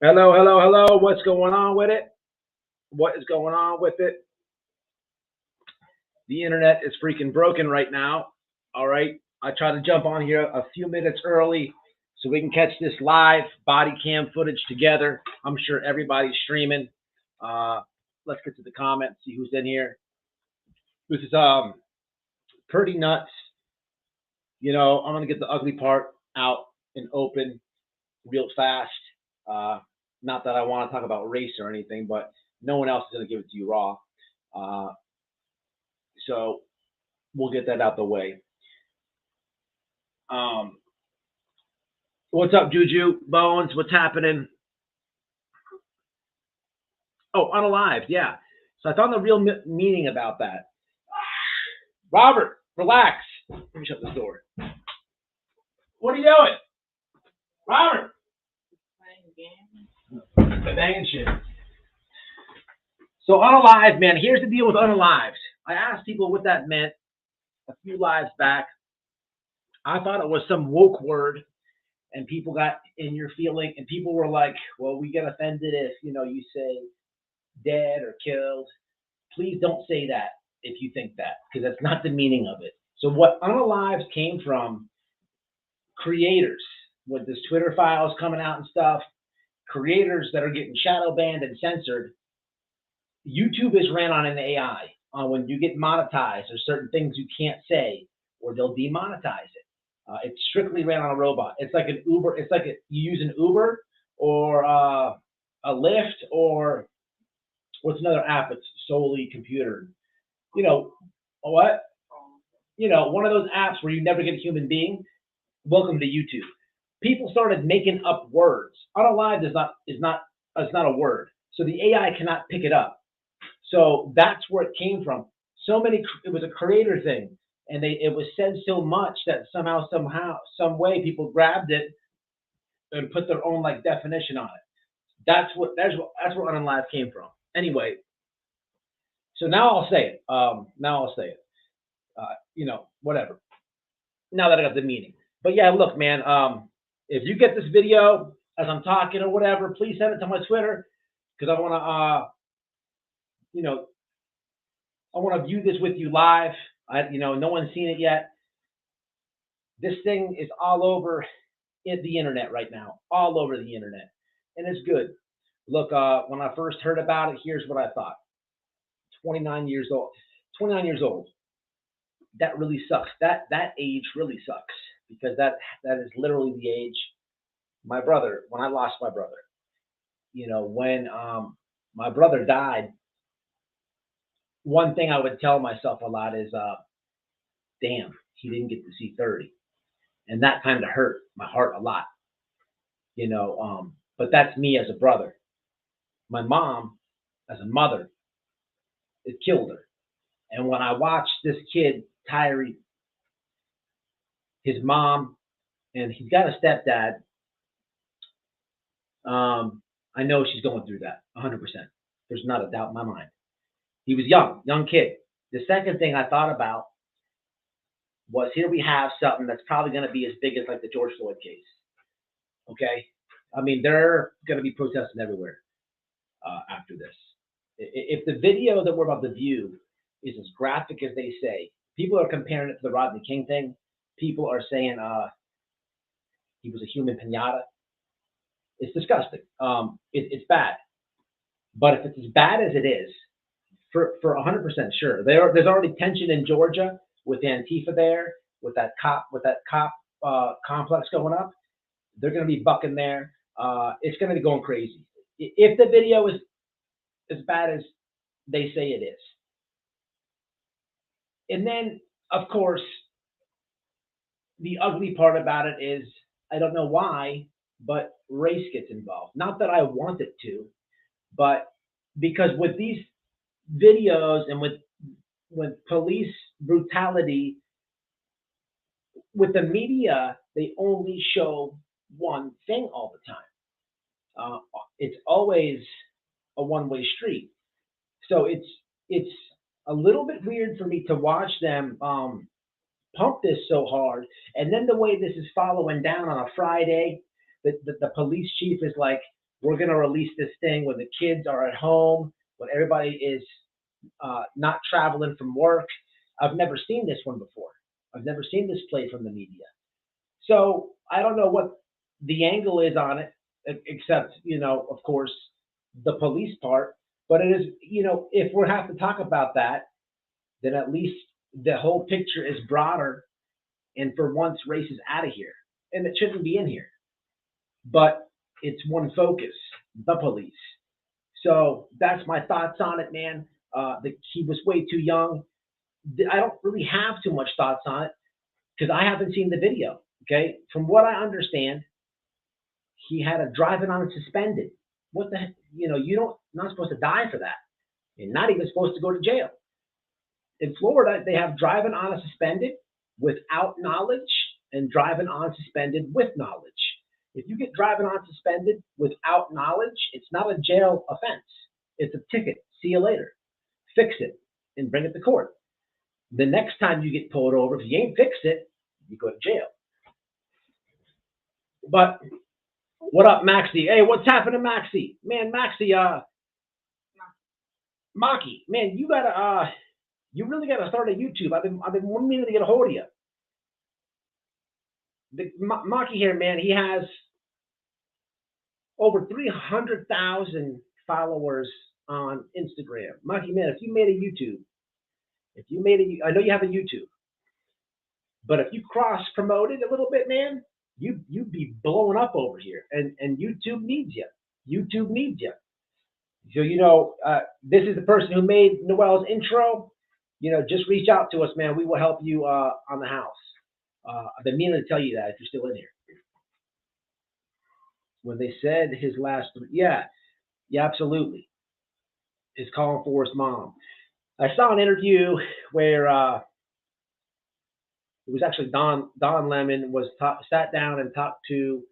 Hello, hello, hello. What's going on with it? What is going on with it? The internet is freaking broken right now. All right. I tried to jump on here a few minutes early so we can catch this live body cam footage together. I'm sure everybody's streaming. Uh, let's get to the comments, see who's in here. This is pretty nuts. I'm gonna get the ugly part out and open real fast. Uh, Not that I want to talk about race or anything, but no one else is gonna give it to you raw. Uh, so we'll get that out the way. Um, what's up, Juju Bones? What's happening? Oh, Unalived, yeah. So I found the real meaning about that. Robert, relax. Let me shut this door. What are you doing, Robert? Banging shit. So Unalived, man. Here's the deal with Unalived. I asked people what that meant a few lives back. I thought it was some woke word, and people got in your feeling, and people were like, "Well, we get offended if you say dead or killed." Please don't say that if you think that, because that's not the meaning of it. So what Unalived came from creators with this Twitter files coming out and stuff, creators that are getting shadow banned and censored. YouTube is ran on an AI. When you get monetized, there's certain things you can't say, or they'll demonetize it. It's strictly ran on a robot. It's like an Uber. It's like you use an Uber or a Lyft, or what's another app that's solely computer. You know what? One of those apps where you never get a human being. Welcome to YouTube. People started making up words. Unalived is not a word, so the AI cannot pick it up. So that's where it came from. It was a creator thing, and it was said so much that somehow, some way, people grabbed it and put their own definition on it. That's where Unalived came from. Anyway, so now I'll say it. Now I'll say it. Whatever. Now that I got the meaning. But yeah, look, man. If you get this video as I'm talking or whatever, please send it to my Twitter, because I want to, I want to view this with you live. No one's seen it yet. This thing is all over the internet right now, all over the internet, and it's good. Look, when I first heard about it, here's what I thought. 29 years old. 29 years old. That really sucks. That age really sucks, because that is literally the age my brother, when I lost my brother. When my brother died, one thing I would tell myself a lot is, damn, he didn't get to see 30. And that kind of hurt my heart a lot. But that's me as a brother. My mom, as a mother, it killed her. And when I watched this kid, Tyre, his mom, and he's got a stepdad, I know she's going through that 100%. There's not a doubt in my mind. He was young kid. The second thing I thought about was, here we have something that's probably going to be as big as the George Floyd case. Okay? I mean, they're going to be protesting everywhere after this. If the video that we're about to view is as graphic as they say, people are comparing it to the Rodney King thing. People are saying he was a human pinata. It's disgusting. It's bad. But if it's as bad as it is, for 100% sure, there's already tension in Georgia with Antifa there, with that cop complex going up. They're going to be bucking there. It's going to be going crazy. If the video is as bad as they say it is. And then, of course, the ugly part about it is, I don't know why, but race gets involved. Not that I want it to, but because with these videos and with police brutality, with the media, they only show one thing all the time. It's always a one-way street. So it's a little bit weird for me to watch them pump this so hard, and then the way this is following down on a Friday, the police chief is like, we're going to release this thing when the kids are at home, when everybody is not traveling from work. I've never seen this one before. I've never seen this play from the media. So I don't know what the angle is on it, except, of course, the police part. But it is, if we have to talk about that, then at least the whole picture is broader. And for once, race is out of here. And it shouldn't be in here. But it's one focus, the police. So that's my thoughts on it, man. He was way too young. I don't really have too much thoughts on it because I haven't seen the video. Okay, from what I understand, he had a driving on suspended. What the heck? Not supposed to die for that. You're not even supposed to go to jail. In Florida, they have driving on a suspended without knowledge and driving on suspended with knowledge. If you get driving on suspended without knowledge, it's not a jail offense. It's a ticket. See you later. Fix it and bring it to court. The next time you get pulled over, if you ain't fixed it, you go to jail. But what up, Maxie? Hey, what's happening, Maxie? Man, Maxie, Maki, man, you really gotta start a YouTube. I've been wanting to get a hold of you. Maki here, man, he has over 300,000 followers on Instagram. Maki, man, if you made a YouTube, I know you have a YouTube, but if you cross promoted a little bit, man, you'd be blowing up over here, and YouTube needs you. YouTube needs you. So this is the person who made Noel's intro. Just reach out to us, man. We will help you on the house. I've been meaning to tell you that if you're still in here. When they said his last, yeah, absolutely. Is calling for his mom. I saw an interview where it was actually Don Lemon sat down and talked to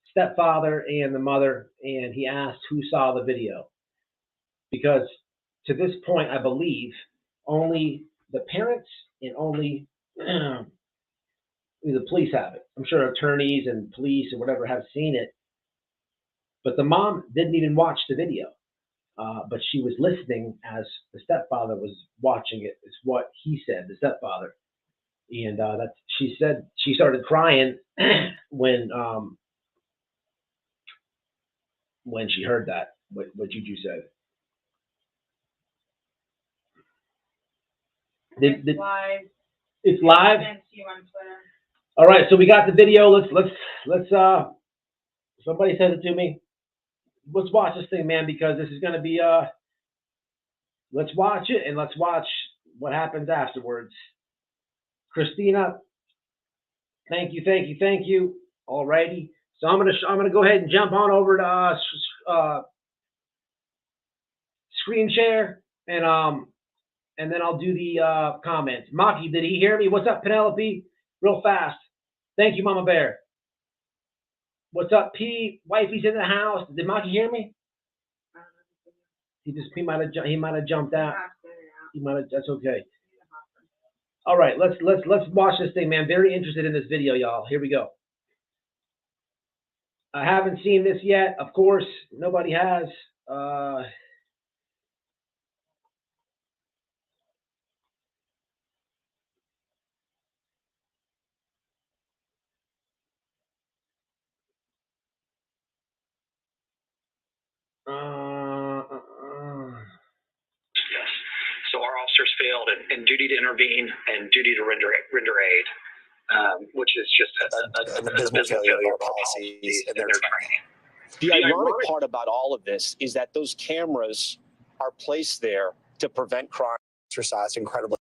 stepfather and the mother, and he asked who saw the video, because to this point, I believe only the parents and only the police have it. I'm sure attorneys and police or whatever have seen it, but the mom didn't even watch the video. But she was listening as the stepfather was watching it, is what he said, the stepfather. And she said she started crying when she heard that, what Juju said. It's live. It's live? All right, so we got the video. Let's somebody send it to me. Let's watch this thing, man, because this is going to be, let's watch it and let's watch what happens afterwards. Christina, thank you. All righty. So I'm gonna go ahead and jump on over to screen share and then I'll do the comments. Maki, did he hear me? What's up, Penelope? Real fast. Thank you, Mama Bear. What's up, P? Wifey's in the house. Did Maki hear me? He might have jumped out. That's okay. All right, let's watch this thing, man. Very interested in this video, y'all. Here we go. I haven't seen this yet. Of course, nobody has. So our officers failed in duty to intervene and duty to render aid, which is just an abysmal failure of our policies and their training. The ironic part about all of this is that those cameras are placed there to prevent crime. Exercise incredibly.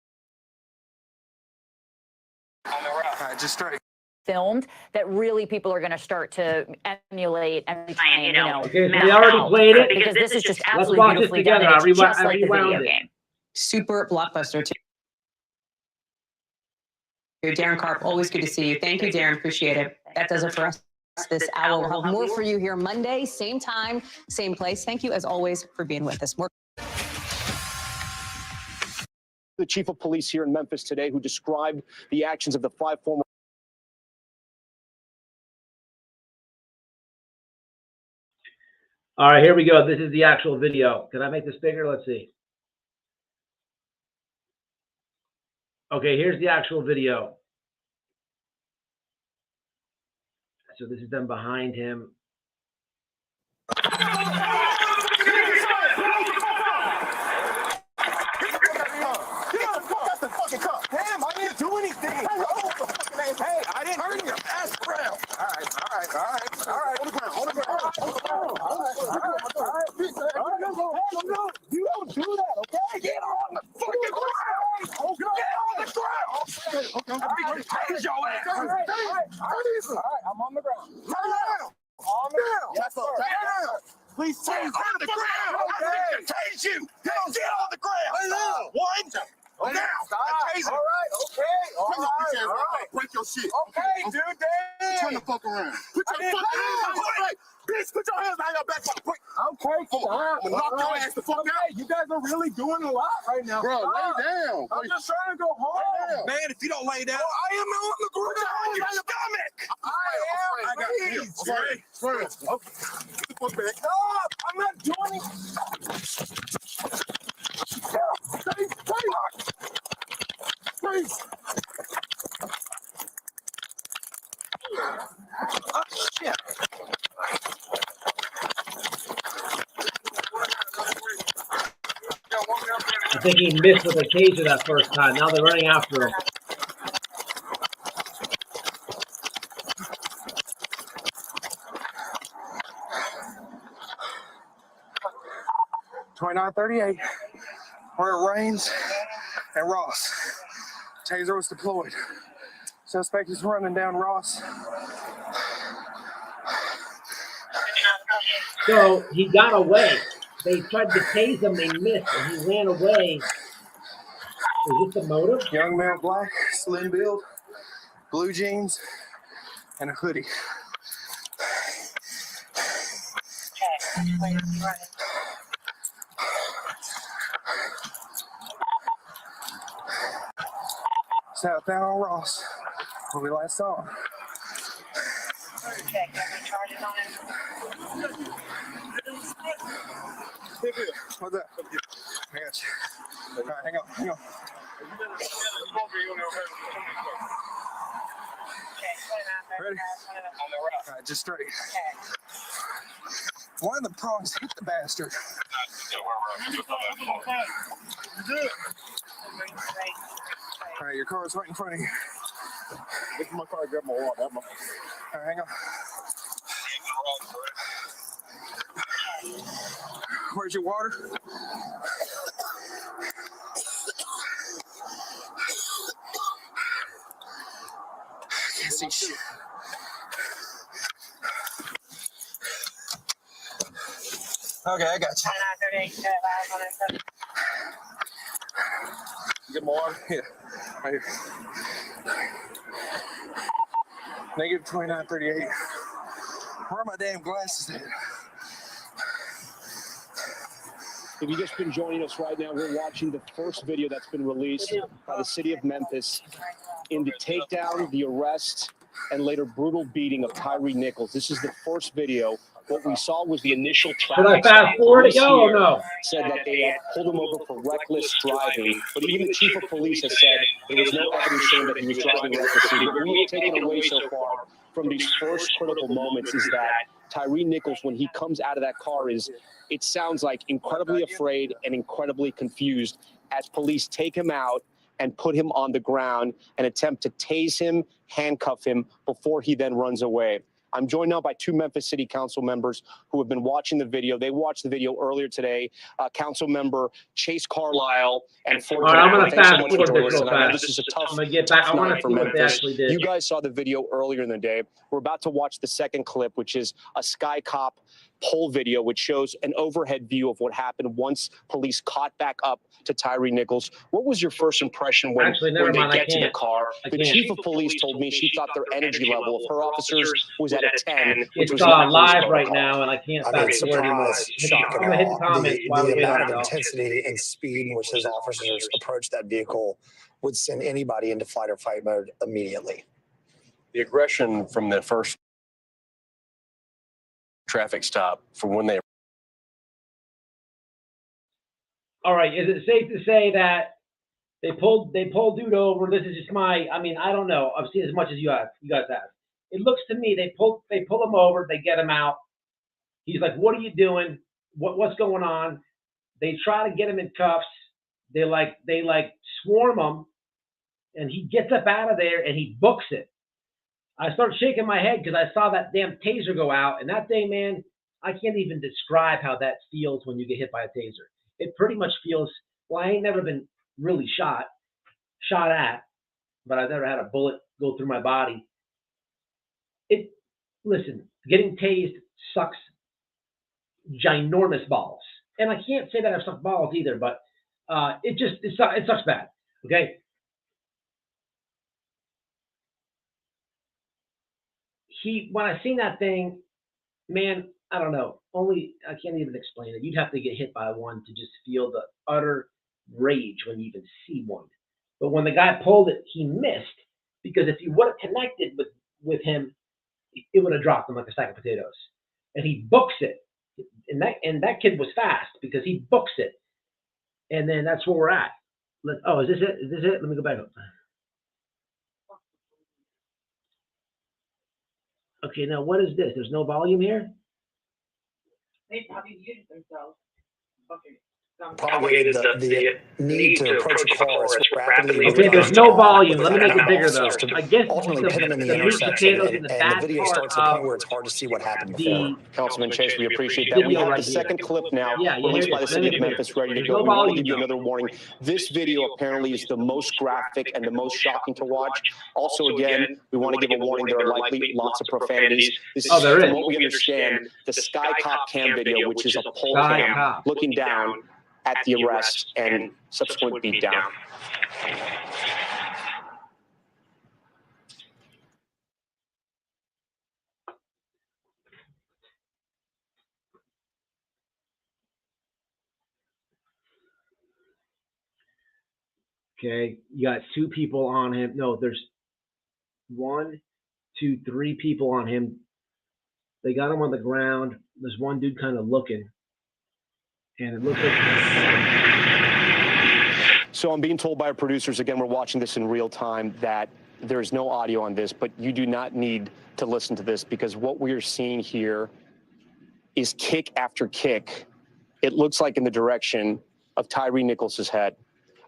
Just starting. Filmed that really people are going to start to emulate and okay, so we already played it because this is just absolutely watch beautifully this together. done. It's just like the video it. game. Super blockbuster too. Darren Karp, always good to see you. Thank you, Darren. Appreciate it. That does it for us this hour. We'll have more for you here Monday, same time, same place. Thank you, as always, for being with us. The chief of police here in Memphis today, who described the actions of the 5 former. All right, here we go. This is the actual video. Can I make this bigger? Let's see. Okay, here's the actual video. So this is them behind him. Damn, I didn't do anything. Hey, I didn't hurt you. Ass ground. All right. On the ground. You don't do that, okay? Get on the fucking ground. Okay. Get on the ground. Okay. I'm gonna tase your ass. All right, I'm on the ground. Turn around. On the ground. Yes, sir. Please tase on the ground. Okay. Tase you. Get on the ground. One. Okay. Now. All right. Break your shit. Okay, dude. Damn. Turn the fuck around. Put your fucking hands on your back. Bitch, put your hands behind your back. Okay. I'm gonna knock your ass the fuck out. You guys are really doing a lot right now. Bro, lay down. I'm just trying to go home. Man, if you don't lay down, I am on the ground. On your stomach. I got you. Okay. Put back. Stop. I'm not doing it. Please. Oh, shit. I think he missed with a taser that first time. Now they're running after him. $29.38. We're at Rains and Ross. Taser was deployed. Suspect is running down Ross. So he got away. They tried to tase him, they missed, and he ran away. Is this the motive? Young male, black, slim build, blue jeans, and a hoodie. Southbound on Ross, where we last saw him. Check, any charges on him? What's that? I got you. All right, hang on. Okay, Ready? All right, just straight. Okay. One of the prongs hit the bastard. All right, your car's right in front of you. This is my car. Grab my water. All right, hang on. Where's your water? Can't see shit. Okay, I got you. Get my water? Yeah, right here. Negative 29.38. Where are my damn glasses at? If you've just been joining us right now, we're watching the first video that's been released by the city of Memphis in the takedown, the arrest, and later brutal beating of Tyre Nichols. This is the first video. What we saw was the initial traffic. Should I fast forward it, yo, or no? Said that they had pulled him over for reckless driving, but even the chief of police has said there was no evidence showing that he was driving recklessly. What we've taken away so far from these first critical moments is that Tyre Nichols, when he comes out of that car, it sounds like incredibly afraid and incredibly confused as police take him out and put him on the ground and attempt to tase him, handcuff him before he then runs away. I'm joined now by two Memphis City Council members who have been watching the video. They watched the video earlier today. Council member Chase Carlisle and Ford. All right, I'm going to fast forward this real fast. This is a tough, I'm going to get back. I want to see what they actually did. You guys saw the video earlier in the day. We're about to watch the second clip, which is a Sky Cop poll video, which shows an overhead view of what happened once police caught back up to Tyre Nichols. What was your first impression when they get to the car? The chief of police told me she thought their energy level of her officers was at a 10. It's live right now, and I can't fast forward anymore. I'm going to hit the comments while we wait on it. Intensity and speed in which those officers approach that vehicle would send anybody into flight or fight mode immediately. The aggression from the first traffic stop, from when they All right, is it safe to say that they pulled dude over? This is just my. I mean, I don't know. I've seen as much as you guys have. It looks to me they pull him over. They get him out. He's like, "What are you doing? What's going on?" They try to get him in cuffs. They swarm him, and he gets up out of there and he books it. I start shaking my head because I saw that damn taser go out, and that thing, man, I can't even describe how that feels when you get hit by a taser. It pretty much feels. Well, I ain't never been really shot at, but I've never had a bullet go through my body. Listen, getting tased sucks ginormous balls. And I can't say that I've sucked balls either, but it sucks bad. Okay. When I seen that thing, man, I don't know. I can't even explain it. You'd have to get hit by one to just feel the utter rage when you even see one. But when the guy pulled it, he missed, because if you would have connected with him, it would have dropped him like a sack of potatoes. And he books it. And that kid was fast because he books it. And then that's where we're at. Is this it? Is this it? Let me go back up. Okay, now what is this? There's no volume here? They probably muted themselves. Okay. Promulgated the need to approach a car as rapidly. Okay, there's no volume. Let me make it bigger though. To I guess ultimately pin him in the meat intersection, potatoes and the and bad the video part starts to the point of where it's hard to see what happened before. Councilman Chase, we appreciate that. We video have right the second here. clip now, Yeah, released by the city of here it is. Memphis, ready to There's go. no We want to volume, give you though. another warning. This video apparently is the most graphic and the most shocking to watch. Also, again, we want to give a warning. There are likely lots of profanities. This is, there from is. what we understand, the Sky Cop cam video, which is a pole Sky cam Cop. looking down at the arrest and subsequent beatdown. Okay, you got two people on him. No, there's 1, 2, 3 people on him. They got him on the ground. There's one dude kind of looking. And it looks like... So I'm being told by our producers, again, we're watching this in real time, that there's no audio on this, but you do not need to listen to this, because what we are seeing here is kick after kick. It looks like in the direction of Tyre Nichols' head.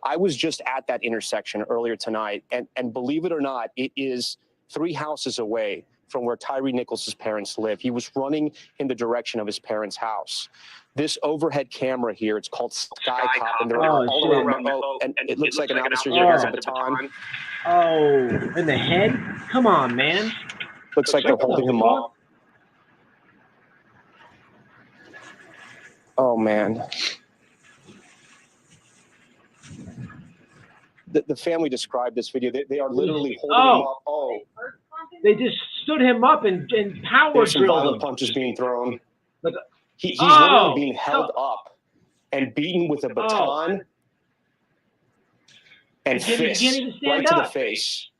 I was just at that intersection earlier tonight, and believe it or not, it is 3 houses away from where Tyre Nichols' parents live. He was running in the direction of his parents' house. This overhead camera here, it's called Sky Cop, and they're all around. And it looks like an officer here has a baton. Oh, in the head? Come on, man. Looks like they're holding him up. Oh, man. The family described this video. They are literally holding him up. Oh. They just stood him up and power There's some drilled violent him. punches being thrown. Like, He's literally being held up and beaten with a baton and fists right to the face.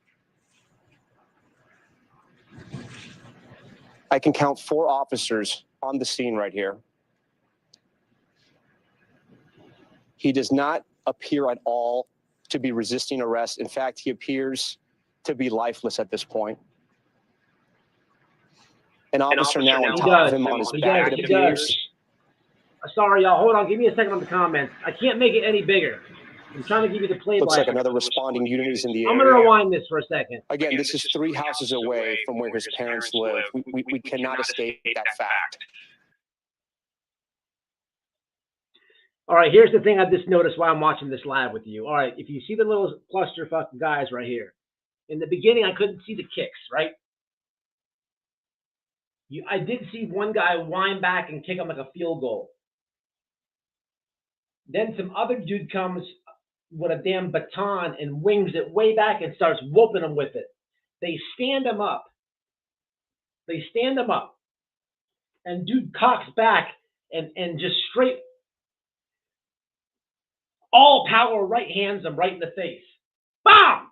I can count 4 officers on the scene right here. He does not appear at all to be resisting arrest. In fact, he appears to be lifeless at this point. An officer now on top of him on his back, it appears. Sorry, y'all. Hold on. Give me a second on the comments. I can't make it any bigger. I'm trying to give you the play-by-play. Looks like another responding unit is in the area. I'm going to rewind this for a second. Again, this is 3 houses away from where his parents live. We cannot escape that fact. All right, here's the thing I just noticed while I'm watching this live with you. All right, if you see the little cluster fucking guys right here, in the beginning I couldn't see the kicks, right? I did see one guy wind back and kick him like a field goal. Then some other dude comes with a damn baton and wings it way back and starts whooping him with it. They stand him up. And dude cocks back and just straight all power right hands him right in the face. Bam!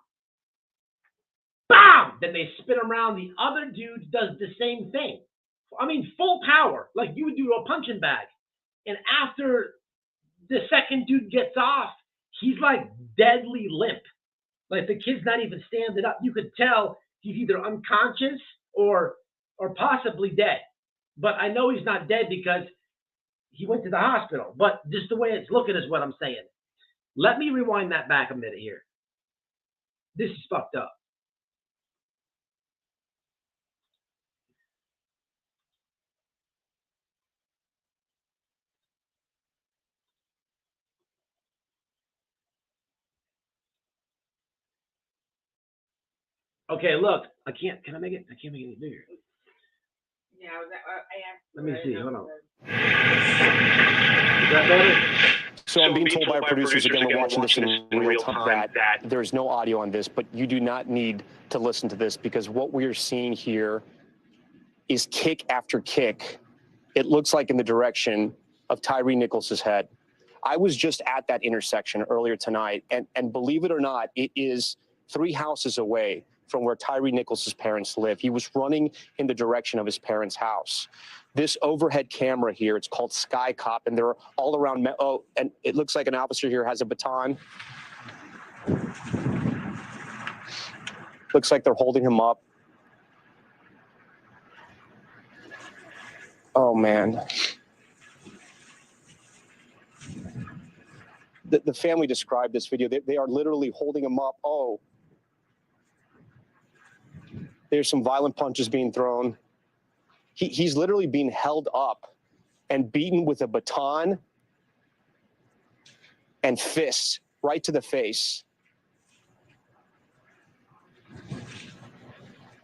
Bam! Then they spin around. The other dude does the same thing. I mean, full power, like you would do to a punching bag. And after the second dude gets off, he's like deadly limp. Like the kid's not even standing up. You could tell he's either unconscious or possibly dead. But I know he's not dead because he went to the hospital. But just the way it's looking is what I'm saying. Let me rewind that back a minute here. This is fucked up. Okay, look, I can't. Can I make it? I can't make it any bigger. Yeah, I asked. Let me see. Hold on. Is that better? So I'm being told by our producers, again, we're watching this in real time, that there's no audio on this, but you do not need to listen to this because what we are seeing here is kick after kick. It looks like in the direction of Tyre Nichols' head. I was just at that intersection earlier tonight, and believe it or not, it is 3 houses away from where Tyre Nichols' parents live. He was running in the direction of his parents' house. This overhead camera here, it's called Sky Cop, and they're all around. Oh, and it looks like an officer here has a baton. Looks like they're holding him up. Oh, man. The family described this video. They are literally holding him up. Oh. There's some violent punches being thrown. He's literally being held up and beaten with a baton and fists right to the face.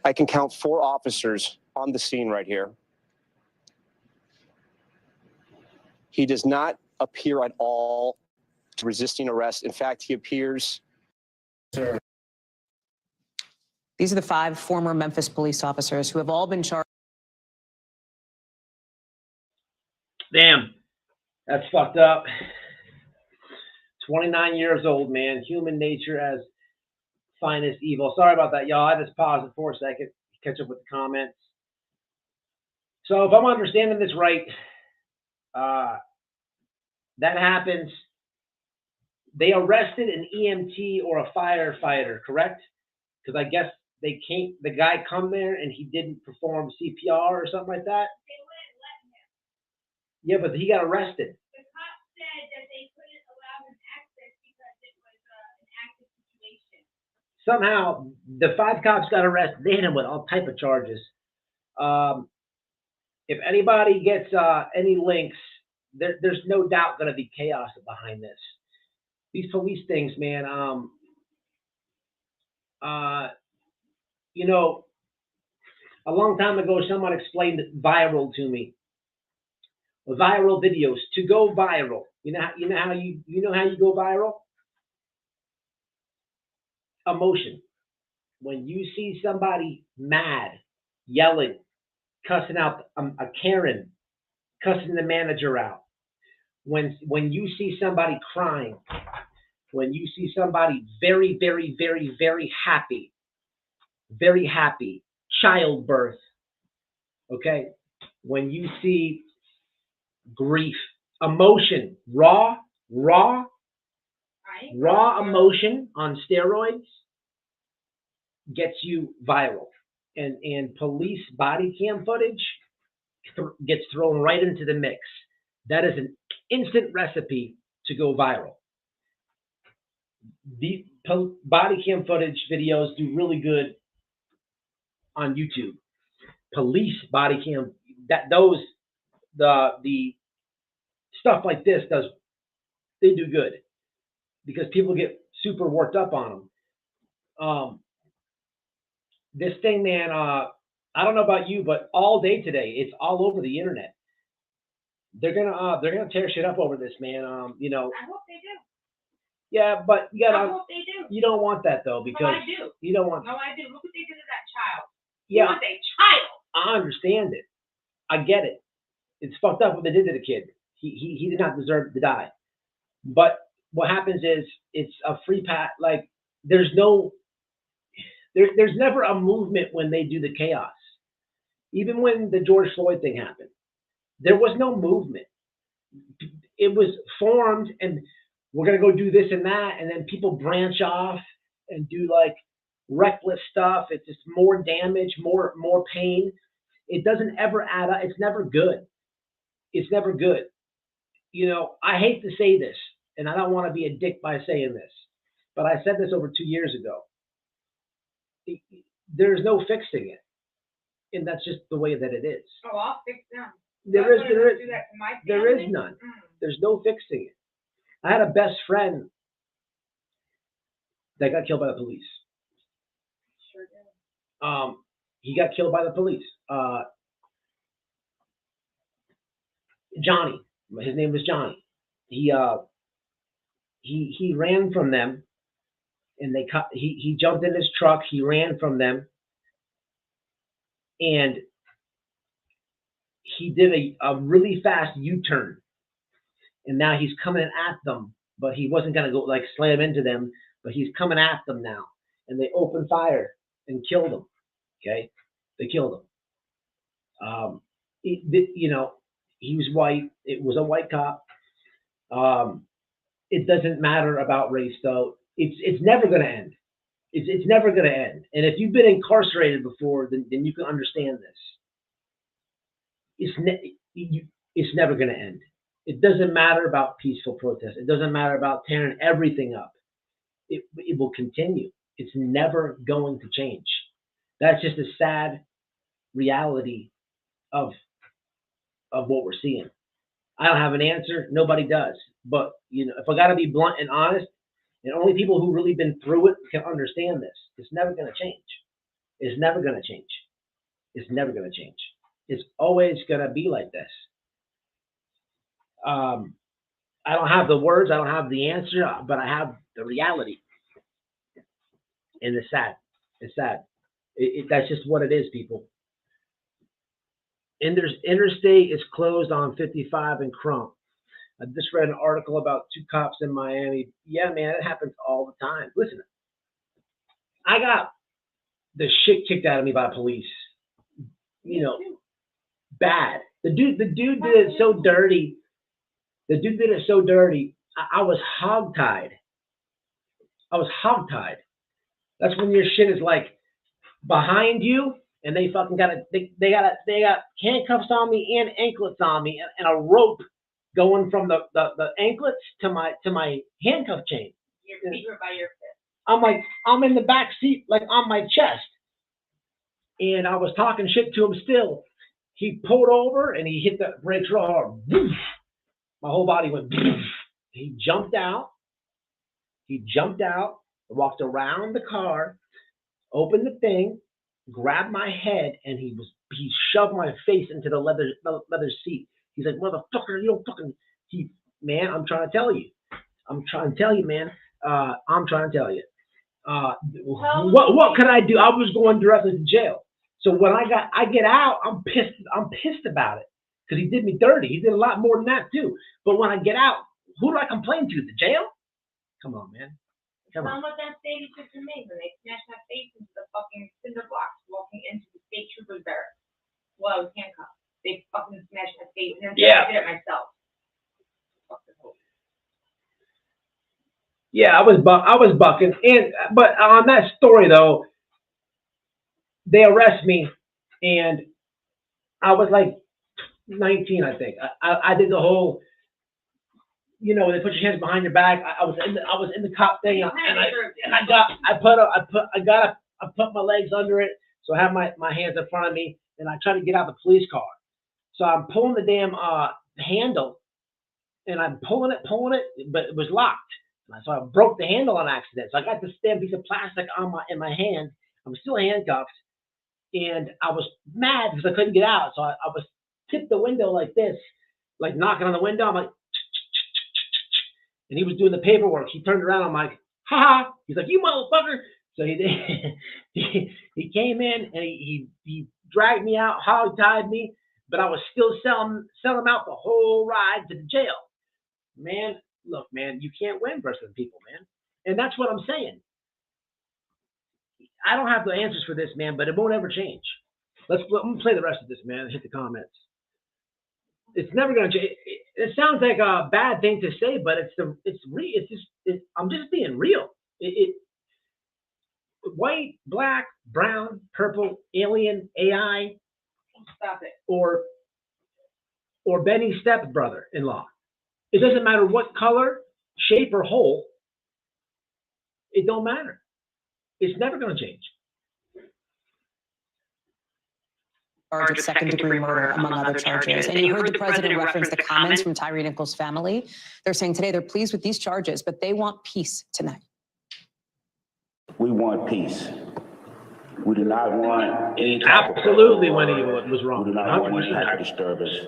I can count 4 officers on the scene right here. He does not appear at all resisting arrest. In fact, he appears. These are the 5 former Memphis police officers who have all been charged. Damn, that's fucked up. 29 years old, man. Human nature as finest evil. Sorry about that, y'all. I just paused it for a second to catch up with the comments. So if I'm understanding this right, that happens. They arrested an EMT or a firefighter, correct? Because I guess they can't. The guy come there and he didn't perform CPR or something like that. They wouldn't let him. Yeah, but he got arrested. The cop said that they couldn't allow him access because it was an active situation. Somehow, the 5 cops got arrested. They hit him with all type of charges. If anybody gets any links, there's no doubt going to be chaos behind this. These police things, man. You know, a long time ago, someone explained viral to me. Viral videos to go viral. You know how you go viral? Emotion. When you see somebody mad, yelling, cussing out a Karen, cussing the manager out. When you see somebody crying, when you see somebody very, very, very, very happy, childbirth, okay? When you see grief, emotion, raw emotion on steroids gets you viral. And police body cam footage gets thrown right into the mix. That is an instant recipe to go viral. The body cam footage videos do really good on YouTube. Police body cam, the stuff like this they do good because people get super worked up on them. This thing, man, I don't know about you, but all day today, it's all over the internet. They're gonna tear shit up over this, man. You know. I hope they do. Yeah, but you gotta. I hope they do. You don't want that though, because no, I do. You don't want. No, I do. Look what they did to that child. Yeah. He was a child. I understand it. I get it. It's fucked up what they did to the kid. He did not deserve to die. But what happens is it's a free pass. Like there's never a movement when they do the chaos. Even when the George Floyd thing happened, there was no movement. it was formed, and we're gonna go do this and that, and then people branch off and do like reckless stuff. It's just more damage, more pain. It doesn't ever add up. It's never good. It's never good. You know, I hate to say this, and I don't want to be a dick by saying this, but I said this over 2 years ago. There's no fixing it, and that's just the way that it is. Oh, I'll fix them. There is There none. There's no fixing it. I had a best friend that got killed by the police. Sure did. He got killed by the police. Johnny, his name was Johnny. He ran from them, and he jumped in his truck. He ran from them, and he did a really fast U-turn, and now he's coming at them, but he wasn't gonna go like slam into them, but he's coming at them now, and they opened fire and killed him. Okay, they killed him. You know, he was white. It was a white cop. It doesn't matter about race, though. It's never gonna end. It's never gonna end. And if you've been incarcerated before, then you can understand this. It's never gonna end. It doesn't matter about peaceful protest. It doesn't matter about tearing everything up. It will continue. It's never going to change. That's just a sad reality of what we're seeing. I don't have an answer. Nobody does. But you know, if I got to be blunt and honest, and only people who really been through it can understand this. It's never going to change. It's never going to change. It's never going to change. It's always going to be like this. I don't have the words. I don't have the answer, but I have the reality. And it's sad. It's sad. That's just what it is, people. Interstate is closed on 55 and Crump. I just read an article about 2 cops in Miami. Yeah, man, it happens all the time. Listen, I got the shit kicked out of me by police. You know, bad. The dude did it so dirty. The dude did it so dirty. I was hogtied. That's when your shit is like behind you, and they fucking got handcuffs on me and anklets on me, and a rope going from the anklets to my handcuff chain. Your feet were by your fist. I'm in the back seat, like on my chest, and I was talking shit to him still. He pulled over and he hit the brakes real hard. My whole body went. He jumped out. Walked around the car, opened the thing, grabbed my head, and he shoved my face into the leather seat. He's like, motherfucker, you don't fucking. Man, I'm trying to tell you, man. I'm trying to tell you. What could I do? I was going directly to jail. So when I get out, I'm pissed about it because he did me dirty. He did a lot more than that too. But when I get out, who do I complain to? The jail? Come on, man. Come on. What that state just to me when they smashed my face into the fucking cinder blocks walking into the state trooper's barracks while I was handcuffed. They fucking smashed my face and then I did it myself. Yeah, I was bucking, but on that story though, they arrest me, and I was like 19, I think. I did the whole, you know, they put your hands behind your back. I was in the cop thing, and I put my legs under it, so I have my hands in front of me, and I try to get out the police car. So I'm pulling the damn handle, and I'm pulling it, but it was locked. So I broke the handle on accident. So I got this damn piece of plastic in my hand. I'm still handcuffed, and I was mad because I couldn't get out. So I was tipped the window like this, like knocking on the window. I'm like, and he was doing the paperwork. He turned around. I'm like, ha ha. He's like, you motherfucker. So he came in and he dragged me out, hog-tied me, but I was still selling out the whole ride to the jail. Man, look, man, you can't win versus people, man. And that's what I'm saying. I don't have the answers for this, man, but it won't ever change. Let me play the rest of this, man, and hit the comments. It's never going to change. it sounds like a bad thing to say, but I'm just being real. White, black, brown, purple, alien, AI, Stop it. or Benny's stepbrother-in-law. It doesn't matter what color, shape, or hole. It don't matter. It's never going to change. Charge of second-degree murder, among other charges. And you heard the president reference the comments from Tyre Nichols' family. They're saying today they're pleased with these charges, but they want peace tonight. We want peace. We do not want any Absolutely, when he was wrong. We do not want any type of disturbance.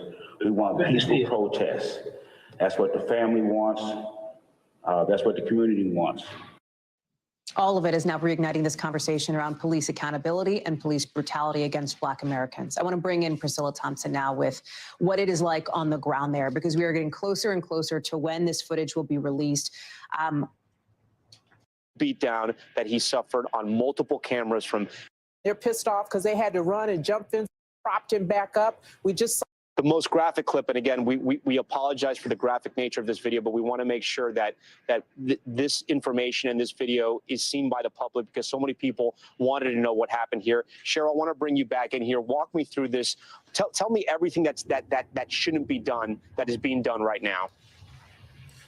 We want peaceful protests. That's what the family wants. That's what the community wants. All of it is now reigniting this conversation around police accountability and police brutality against Black Americans. I want to bring in Priscilla Thompson now with what it is like on the ground there, because we are getting closer and closer to when this footage will be released. Beatdown that he suffered on multiple cameras from. They're pissed off because they had to run and jump in, propped him back up. We just saw the most graphic clip, and again, we apologize for the graphic nature of this video, but we want to make sure that this information and this video is seen by the public because so many people wanted to know what happened here. Cheryl, I want to bring you back in here. Walk me through this. Tell me everything that shouldn't be done that is being done right now.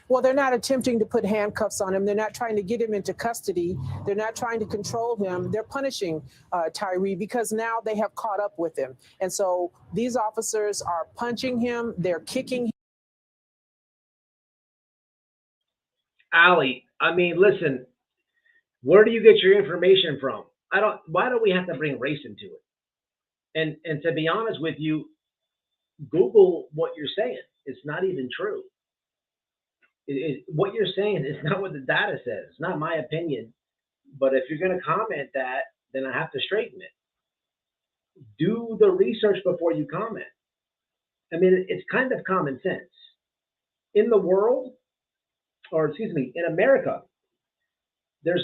Well, they're not attempting to put handcuffs on him. They're not trying to get him into custody. They're not trying to control him. They're punishing Tyre because now they have caught up with him. And so these officers are punching him. They're kicking him. Ali, I mean, listen, where do you get your information from? Why don't we have to bring race into it? And to be honest with you, Google what you're saying. It's not even true. What you're saying is not what the data says. It's not my opinion. But if you're going to comment that, then I have to straighten it. Do the research before you comment. I mean, it's kind of common sense. In the world, or excuse me, in America, there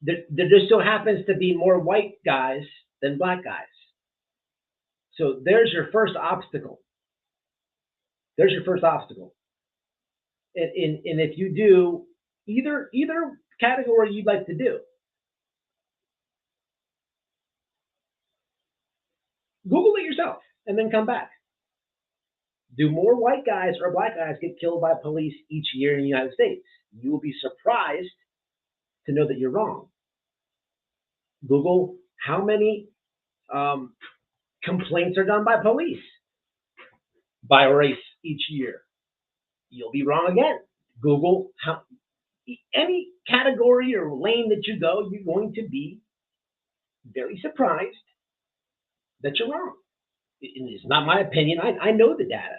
just still happens to be more white guys than black guys. So there's your first obstacle. There's your first obstacle. And if you do either category you'd like to do, Google it yourself and then come back. Do more white guys or black guys get killed by police each year in the United States? You will be surprised to know that you're wrong. Google how many complaints are done by police by race each year. You'll be wrong again. Google any category or lane that you go, you're going to be very surprised that you're wrong. It's not my opinion. I know the data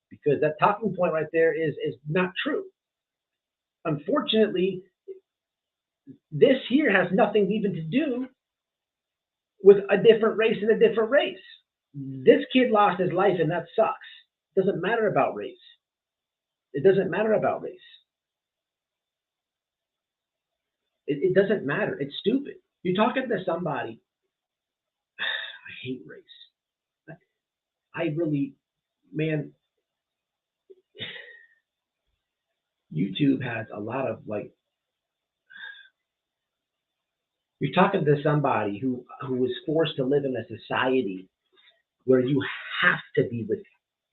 because that talking point right there is not true. Unfortunately, this here has nothing even to do with a different race and a different race. This kid lost his life and that sucks. It doesn't matter about race. It doesn't matter about race. It doesn't matter. It's stupid. You're talking to somebody. I hate race. I really, man, YouTube has a lot of like, you're talking to somebody who was forced to live in a society where you have to be with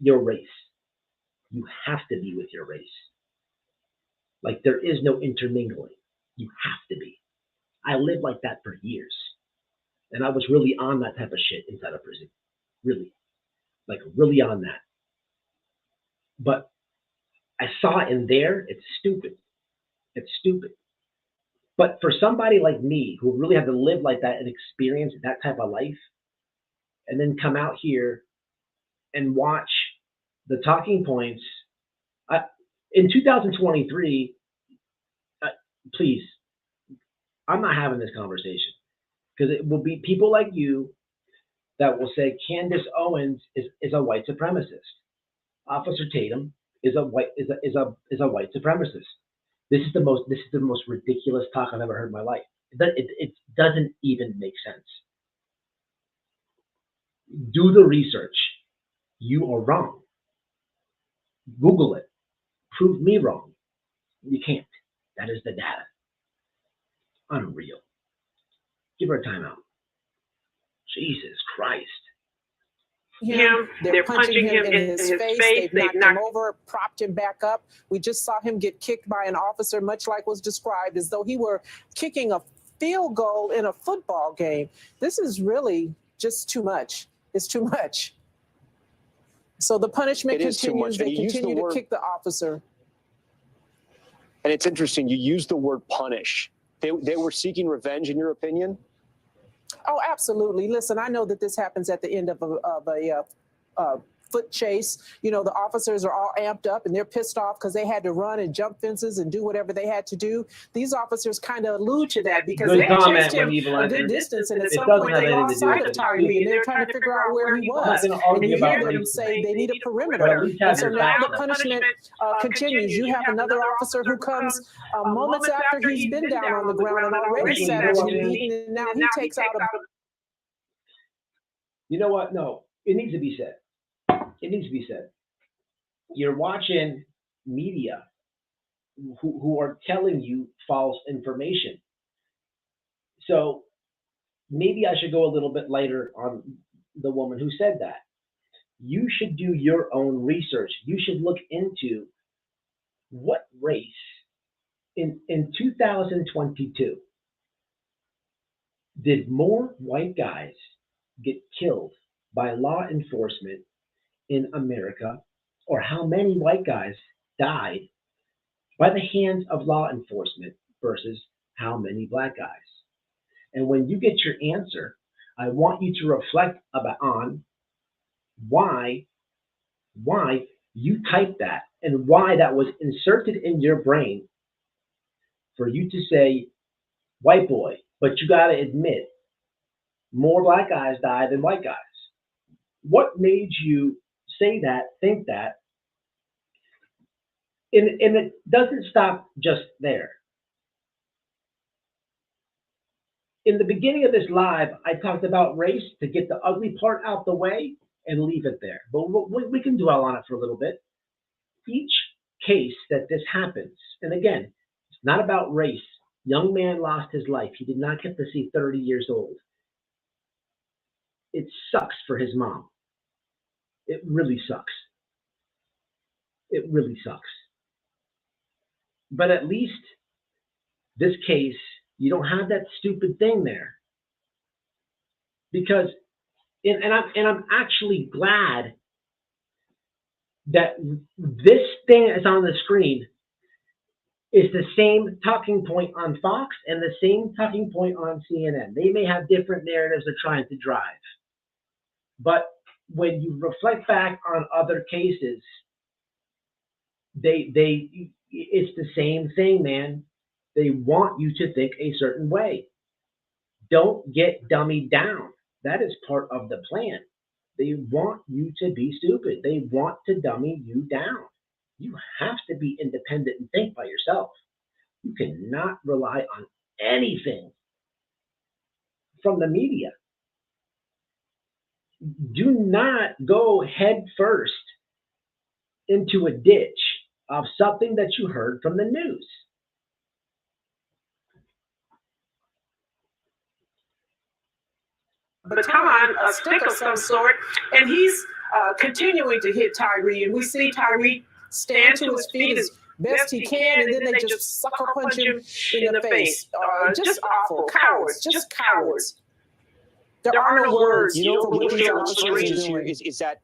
your race. You have to be with your race. Like there is no intermingling. You have to be. I lived like that for years. And I was really on that type of shit inside of prison. Really. Like really on that. But I saw it in there, it's stupid. It's stupid. But for somebody like me who really had to live like that and experience that type of life, and then come out here and watch the talking points, in 2023, please, I'm not having this conversation because it will be people like you that will say Candace Owens is a white supremacist. Officer Tatum is a white supremacist. This is the most ridiculous talk I've ever heard in my life. It doesn't even make sense. Do the research. You are wrong. Google it. Prove me wrong. You can't. That is the data. Unreal. Give her a timeout. Jesus Christ. They're punching him in his face. They've knocked him over, propped him back up. We just saw him get kicked by an officer, much like was described, as though he were kicking a field goal in a football game. This is really just too much. It's too much. So the punishment continues. They continue to kick the officer. And it's interesting, you used the word punish. They were seeking revenge, in your opinion? Oh, absolutely. Listen, I know that this happens at the end of a foot chase. You know, the officers are all amped up and they're pissed off because they had to run and jump fences and do whatever they had to do. These officers kind of allude to that because they chased him a good distance, and at some point they lost sight of Tyre, and they're trying to figure out where he was. And you hear them say they need a perimeter. And so now the punishment continues. You have another officer who comes moments after he's been down on the ground and already savagely beaten, and now he takes out a... You know what? No, it needs to be said. It needs to be said. You're watching media who are telling you false information. So maybe I should go a little bit later on the woman who said that. You should do your own research. You should look into what race in 2022 did more white guys get killed by law enforcement in America, or how many white guys died by the hands of law enforcement versus how many black guys. And when you get your answer, I want you to reflect on why you typed that and why that was inserted in your brain for you to say white boy, but you got to admit more black guys die than white guys. What made you say that, think that? And it doesn't stop just there. In the beginning of this live, I talked about race to get the ugly part out the way and leave it there. But we can dwell on it for a little bit. Each case that this happens, and again, it's not about race. Young man lost his life. He did not get to see 30 years old. It sucks for his mom. It really sucks. It really sucks. But at least this case, you don't have that stupid thing there. Because, and I'm actually glad that this thing that's on the screen is the same talking point on Fox and the same talking point on CNN. They may have different narratives they're trying to drive. But when you reflect back on other cases, it's the same thing, man. They want you to think a certain way. Don't get dummied down. That is part of the plan. They want you to be stupid. They want to dummy you down. You have to be independent and think by yourself. You cannot rely on anything from the media. Do not go head first into a ditch of something that you heard from the news. Baton, a stick of some sort, and he's continuing to hit Tyre, and we see Tyre stand to his feet as best he can, and then they just sucker punch him in the face. Just awful. Cowards. Just cowards. There are no words. You know, what these officers here is that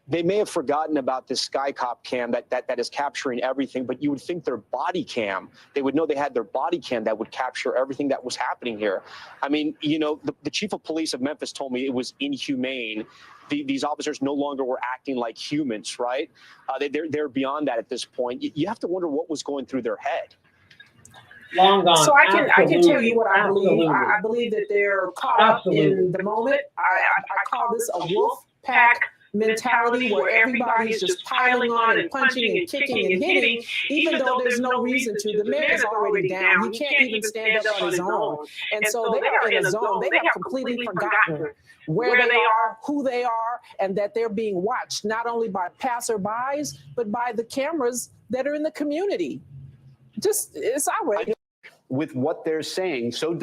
they may have forgotten about this Sky Cop cam that is capturing everything, but you would think their body cam, they would know they had their body cam that would capture everything that was happening here. I mean, you know, the chief of police of Memphis told me it was inhumane. These officers no longer were acting like humans, right? They're beyond that at this point. You have to wonder what was going through their head. Long gone. So I can tell you what I believe. I believe that they're caught up in the moment. I call this a wolf pack mentality where everybody's just piling on and punching and kicking and hitting, even though there's no reason to. The man is already down. He can't even stand up on his own. And so they are in a zone. They have completely forgotten where they are, who they are, and that they're being watched, not only by passerbys, but by the cameras that are in the community. Just, it's outrageous. With what they're saying, so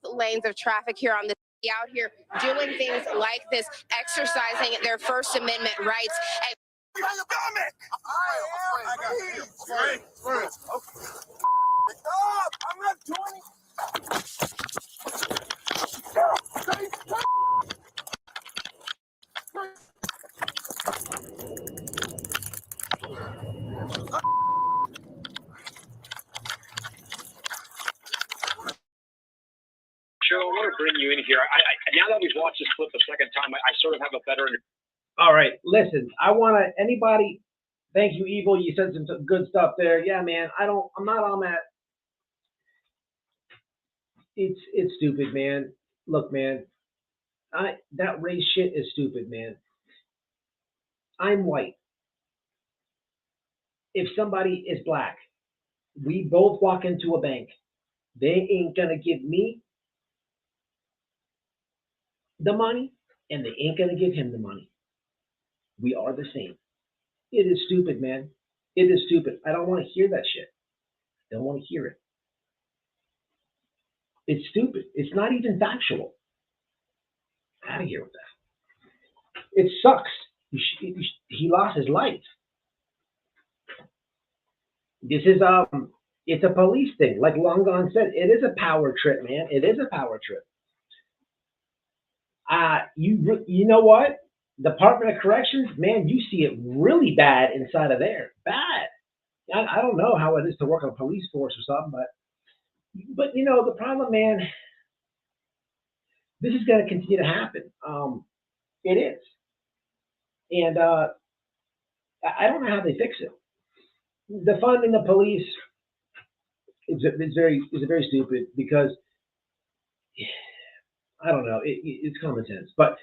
lanes of traffic here on the out here doing things like this, exercising their First Amendment rights. And I'm not doing it. Cheryl, I want to bring you in here. Now that we've watched this clip a second time, I sort of have a better. All right, listen. I want to anybody. Thank you, Evil. You said some good stuff there. Yeah, man. I'm not on that. It's stupid, man. Look, man. That race shit is stupid, man. I'm white. If somebody is black, we both walk into a bank. They ain't gonna give me the money, and they ain't gonna give him the money. We are the same. It is stupid, man. It is stupid. I don't want to hear that shit. I don't want to hear it. It's stupid. It's not even factual. Out of here with that. It sucks. He lost his life. This is it's a police thing. Like Long Gone said, it is a power trip, man. It is a power trip. You know what? Department of Corrections, man, you see it really bad inside of there. Bad. I don't know how it is to work on a police force or something, but you know, the problem, man, this is going to continue to happen. It is. And I don't know how they fix it. Defunding the police is very stupid because I don't know. It's common sense, but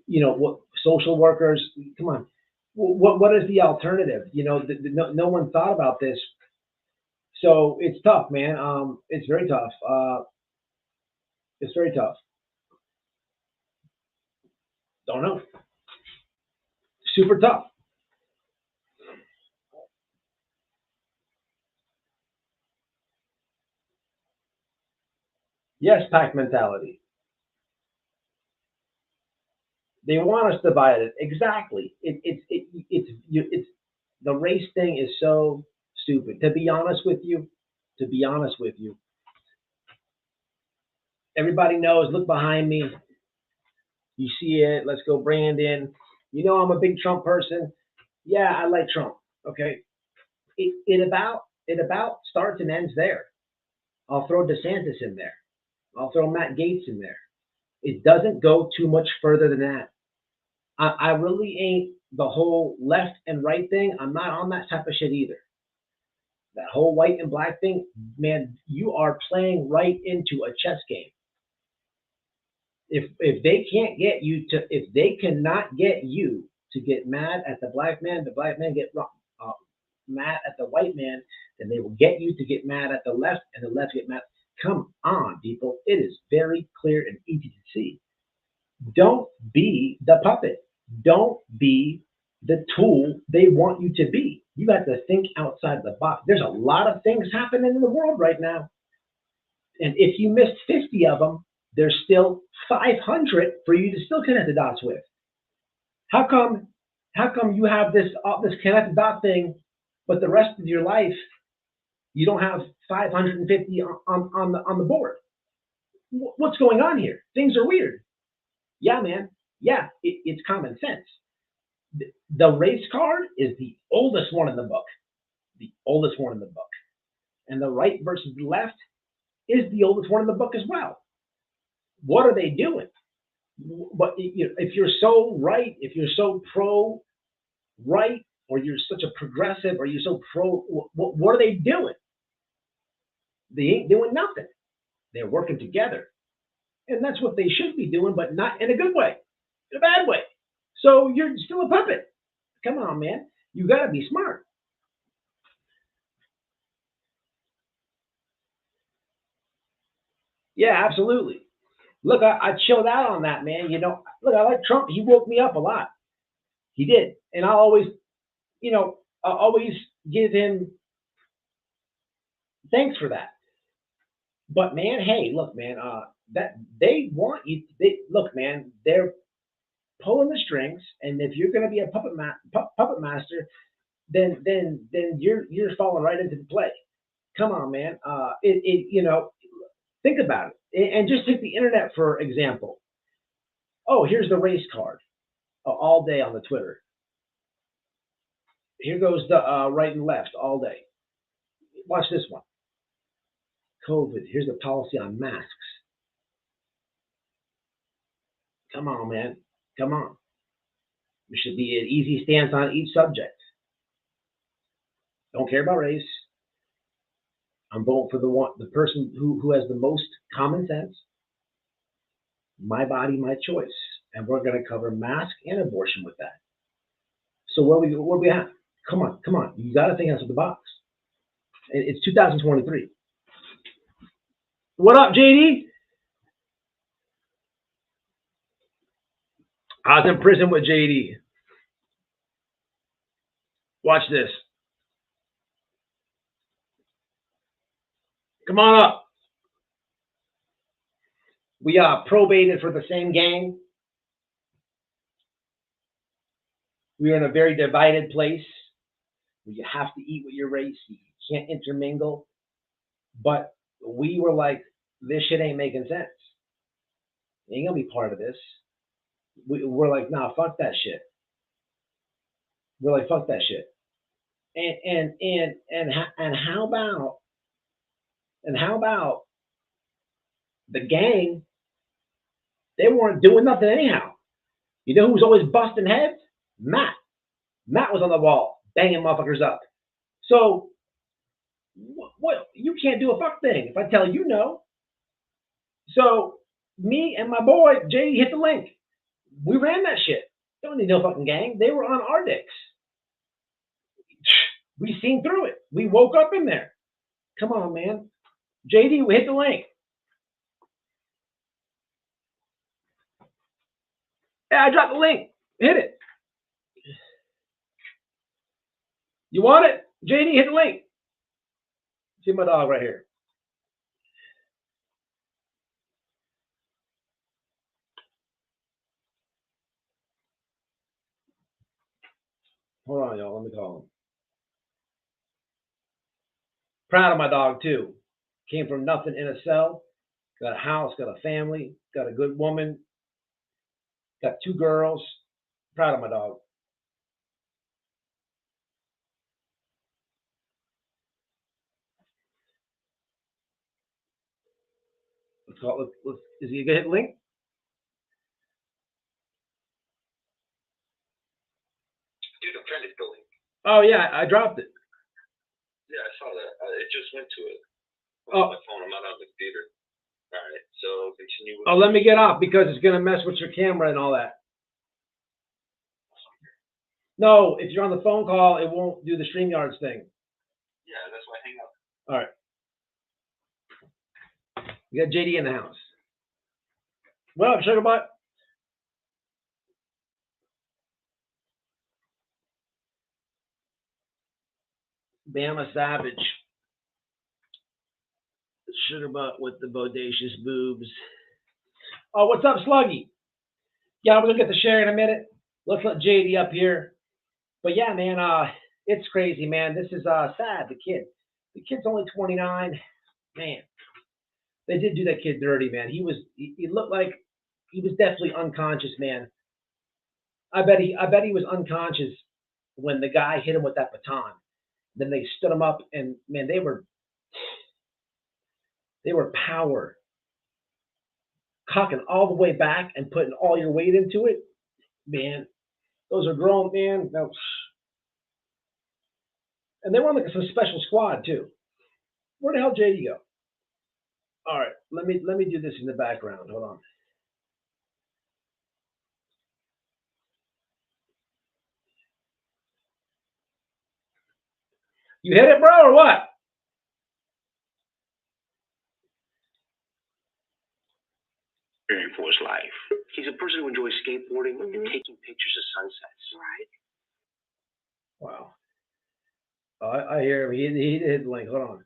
you know what? Social workers, come on. What is the alternative? You know, no one thought about this, so it's tough, man. It's very tough. It's very tough. Don't know. Super tough. Yes, pack mentality. They want us divided. Exactly. It's the race thing is so stupid. To be honest with you, everybody knows. Look behind me. You see it. Let's go, Brandon. You know I'm a big Trump person. Yeah, I like Trump. Okay. It about starts and ends there. I'll throw DeSantis in there. I'll throw Matt Gaetz in there. It doesn't go too much further than that. I really ain't the whole left and right thing. I'm not on that type of shit either. That whole white and black thing, man, you are playing right into a chess game. If they can't get you to, if they cannot get you to get mad at the black man get mad at the white man, then they will get you to get mad at the left, and the left get mad. Come on, people. It is very clear and easy to see. Don't be the puppet. Don't be the tool they want you to be. You have to think outside the box. There's a lot of things happening in the world right now. And if you missed 50 of them, there's still 500 for you to still connect the dots with. How come you have this connect the dot thing, but the rest of your life you don't have 550 on the board? What's going on here? Things are weird. Yeah, man. Yeah, it's common sense. The race card is the oldest one in the book. The oldest one in the book. And the right versus the left is the oldest one in the book as well. What are they doing? But if you're so right, if you're so pro-right, or you're such a progressive, or you're so pro, what are they doing? They ain't doing nothing. They're working together. And that's what they should be doing, but not in a good way, in a bad way. So you're still a puppet. Come on, man. You got to be smart. Yeah, absolutely. Look, I chilled out on that, man. Look, I like Trump. He woke me up a lot. He did. And I'll always, I'll always give him thanks for that. But man, hey, look, man, that they want you. Look, man, they're pulling the strings, and if you're going to be a puppet master, then you're falling right into the play. Come on, man. Think about it, and just take the internet for example. Oh, here's the race card, all day on the Twitter. Here goes the right and left all day. Watch this one. COVID. Here's the policy on masks. Come on, man. Come on. There should be an easy stance on each subject. Don't care about race. I'm voting for the person who has the most common sense. My body, my choice. And we're going to cover mask and abortion with that. So what do we have? Come on. You got to think outside the box. It's 2023. What up, JD? I was in prison with JD. Watch this. Come on up. We probated for the same gang. We are in a very divided place where you have to eat with your race. You can't intermingle. But we were like, this shit ain't making sense. You ain't gonna be part of this. We're like, nah, fuck that shit. We're like, fuck that shit. And how about the gang? They weren't doing nothing anyhow. You know who's always busting heads? Matt. Matt was on the wall, banging motherfuckers up. So, what? You can't do a fuck thing if I tell you no. So, me and my boy, JD, hit the link. We ran that shit. Don't need no fucking gang. They were on our dicks. We seen through it. We woke up in there. Come on, man. JD, we hit the link. Yeah, I dropped the link. Hit it. You want it? JD, hit the link. See my dog right here. Hold on, y'all. Let me call him. Proud of my dog, too. Came from nothing in a cell. Got a house, got a family, got a good woman. Got 2 girls. Proud of my dog. Let's call it. Is he gonna hit the link? Dude, I'm trying to hit the link. Oh yeah, I dropped it. Yeah, I saw that. It just went to it. Oh. On my phone. I'm not on the computer. All right. So continue. Oh, let me get off because it's gonna mess with your camera and all that. No, if you're on the phone call, it won't do the StreamYards thing. Yeah, that's why I hang up. All right. We got JD in the house. What up, Sugar Butt? Bama Savage. Sugar Butt with the bodacious boobs. Oh, what's up, Sluggy? Yeah, we're gonna get to Cher in a minute. Let's let JD up here. But yeah, man, it's crazy, man. This is sad. The kid's only 29. Man, they did do that kid dirty, man. He looked like he was definitely unconscious, man. I bet he was unconscious when the guy hit him with that baton. Then they stood him up, and man, they were power, cocking all the way back and putting all your weight into it, man. Those are grown, man. And they were on like some special squad too. Where the hell JD go? All right, let me do this in the background. Hold on. You hit it, bro, or what? For his life. He's a person who enjoys skateboarding and taking pictures of sunsets. Right. Wow. Oh, I hear him. He hit the link. Hold on.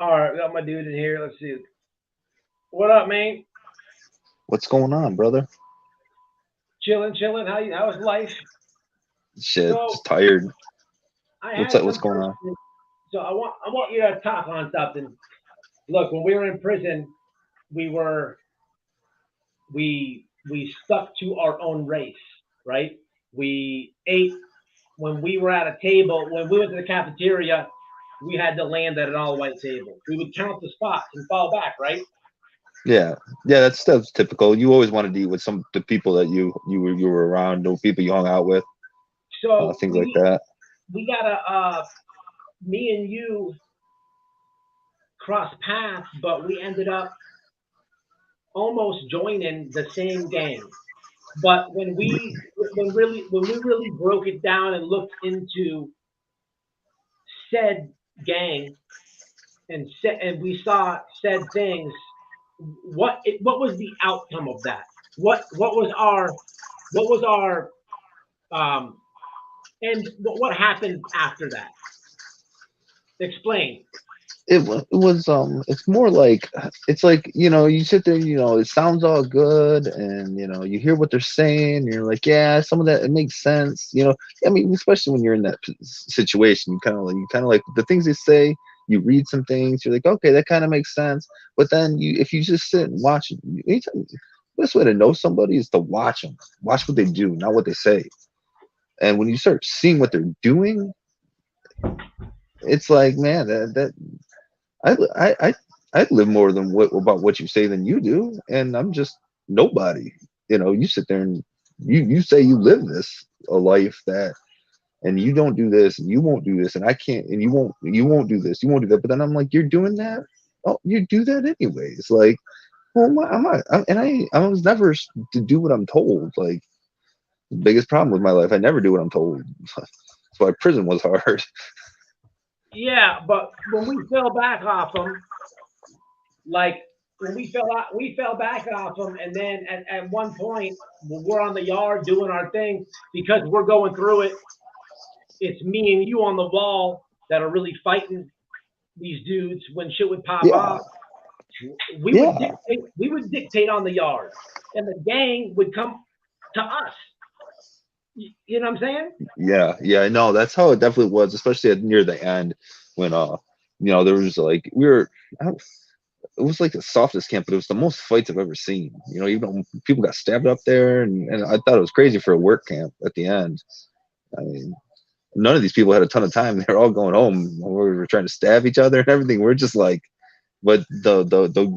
All right, we got my dude in here. Let's see. What up, man? What's going on, brother? Chilling. How's life? Shit, So, just tired. I What's had up? What's some going on? questions. So I want you to talk on something. Look, when we were in prison, we stuck to our own race, right? We ate when we were at a table. When we went to the cafeteria, we had to land at an all-white table. We would count the spots and fall back, right? Yeah, that's typical. You always wanted to eat with the people that you were around, the people you hung out with, So things like that. We gotta me and you crossed paths, but we ended up almost joining the same gang. But when we really broke it down and looked into said gang and we saw said things, what was the outcome of that? What was our and what happened after that? Explain. It was it's more like, it's like, you sit there, it sounds all good, and you hear what they're saying, and you're like, yeah, some of that, it makes sense, I mean, especially when you're in that situation, you kind of like the things they say, you read some things, you're like, okay, that kind of makes sense. But then if you just sit and watch, the best way to know somebody is to watch them, watch what they do, not what they say. And when you start seeing what they're doing, it's like, man, I live more about what you say than you do, and I'm just nobody. You sit there and you say you live a life that, and you don't do this, and you won't do this, and I can't, and you won't do this, you won't do that. But then I'm like, you're doing that. Oh, you do that anyways. Like, well, I was never to do what I'm told. Like, the biggest problem with my life, I never do what I'm told. That's why prison was hard. Yeah, but when we fell back off them, like when we fell back off them, and then at one point when we're on the yard doing our thing, because we're going through it, it's me and you on the wall that are really fighting these dudes when shit would pop off. We would dictate on the yard, and the gang would come to us. You know what I'm saying? Yeah, no, that's how it definitely was, especially near the end when there was like it was like the softest camp, but it was the most fights I've ever seen. Even though people got stabbed up there, and I thought it was crazy for a work camp at the end. I mean, none of these people had a ton of time. They were all going home. We were trying to stab each other and everything. We're just like, but the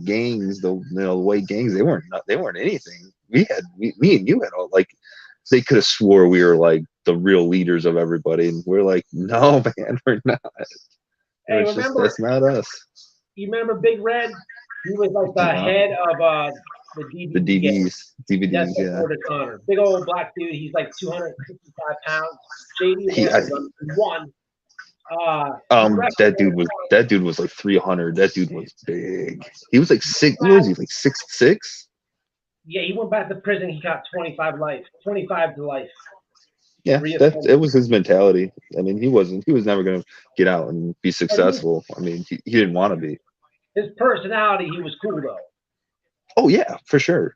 gangs, the white gangs, they weren't anything. Me and you had all like, they could have swore we were like the real leaders of everybody, and we're like, no, man, we're not. Hey, That's not us. You remember Big Red? He was like the head of the DVDs, yeah. Honor. Big old black dude. He's like 265 pounds. JD won. That dude was like 300. That dude was big. He was like 6. What was he, like 6'6"? Yeah, he went back to prison. He got 25 to life. Yeah, it was his mentality. I mean, he was never gonna get out and be successful. I mean, he didn't want to be. His personality, he was cool though. Oh yeah, for sure.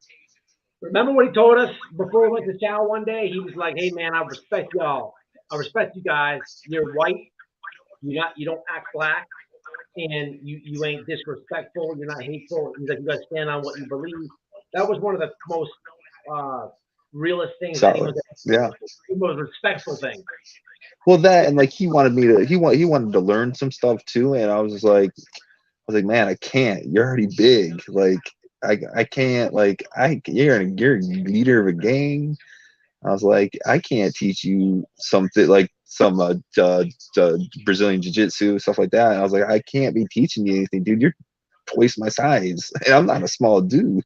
Remember what he told us before we went to chow one day? He was like, "Hey man, I respect y'all. I respect you guys. You're white. You don't act black, and you ain't disrespectful. You're not hateful. He's like, you guys stand on what you believe." That was one of the most realest things. The most respectful thing. Well, that, and like he wanted to learn some stuff too, and I was like, man, I can't. You're already big. Like I can't. Like you're a leader of a gang. I was like, I can't teach you something like some Brazilian jiu-jitsu, stuff like that. And I was like, I can't be teaching you anything, dude. You're twice my size, and I'm not a small dude.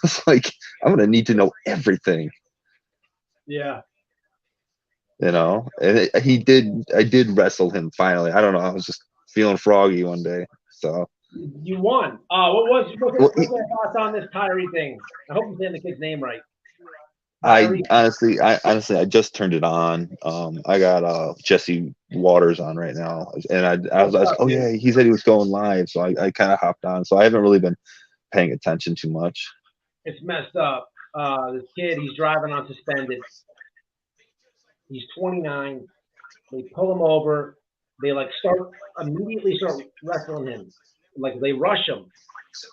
It's like, I'm gonna need to know everything. Yeah. You know, and I did wrestle him finally. I don't know. I was just feeling froggy one day. So You won. What well, are your thoughts on this Tyree thing? I hope I'm saying the kid's name right. I honestly, I just turned it on. I got Jesse Waters on right now, and I was like, oh yeah, he said he was going live, so I kind of hopped on. So I haven't really been paying attention too much. It's messed up. This kid, he's driving on suspended. He's 29. They pull him over. They like immediately start wrestling him. Like they rush him.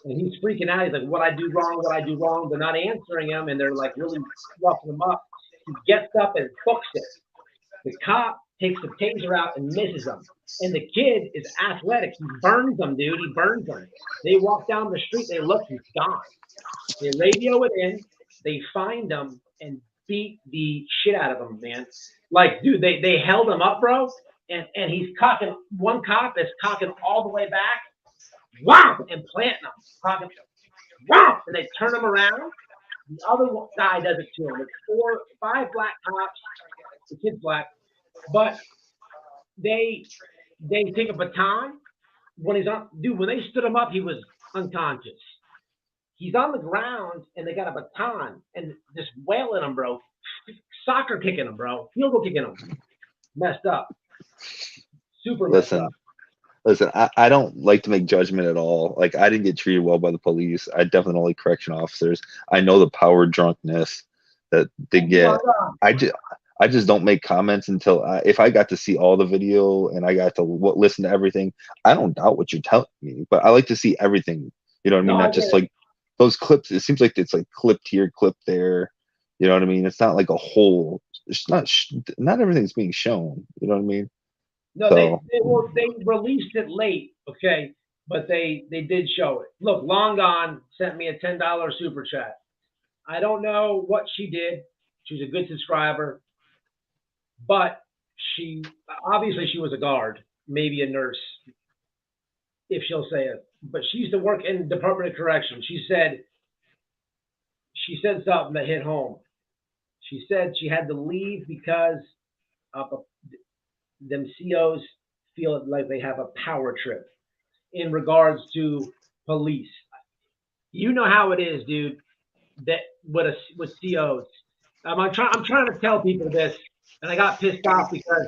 And he's freaking out. He's like, what I do wrong, what I do wrong. They're not answering him, and they're like really roughing him up. He gets up and books it. The cop takes the taser out and misses him. And the kid is athletic. He burns them, dude. He burns them. They walk down the street. They look. He's gone. They radio it in. They find him and beat the shit out of him, man. Like, dude, they held him up, bro. And he's cocking. One cop is cocking all the way back. Wow! And planting him. Cocking. Wow! And they turn him around. The other guy does it to him. It's 5 black cops. The kid's black. But they take a baton. When he's on, dude, when they stood him up, he was unconscious. He's on the ground, and they got a baton and just wailing him, bro. Soccer kicking him, bro. Field goal kicking him. Messed up. Super messed up. Listen, I don't like to make judgment at all. Like, I didn't get treated well by the police. I definitely don't like correction officers. I know the power drunkenness that they get. I just don't make comments until if I got to see all the video and I got to listen to everything. I don't doubt what you're telling me, but I like to see everything. You know what I mean? Not just like those clips. It seems like it's like clipped here, clipped there. You know what I mean? It's not like a whole. It's not everything's being shown. You know what I mean? No, they released it late, okay, but they did show it. Look, Long Gone sent me a $10 super chat. I don't know what she did. She's a good subscriber, but she was a guard, maybe a nurse, if she'll say it. But she used to work in Department of Corrections. She said something that hit home. She said she had to leave because of them COs feel like they have a power trip in regards to police. You know how it is, dude. That with COs. I'm trying to tell people this, and I got pissed off because.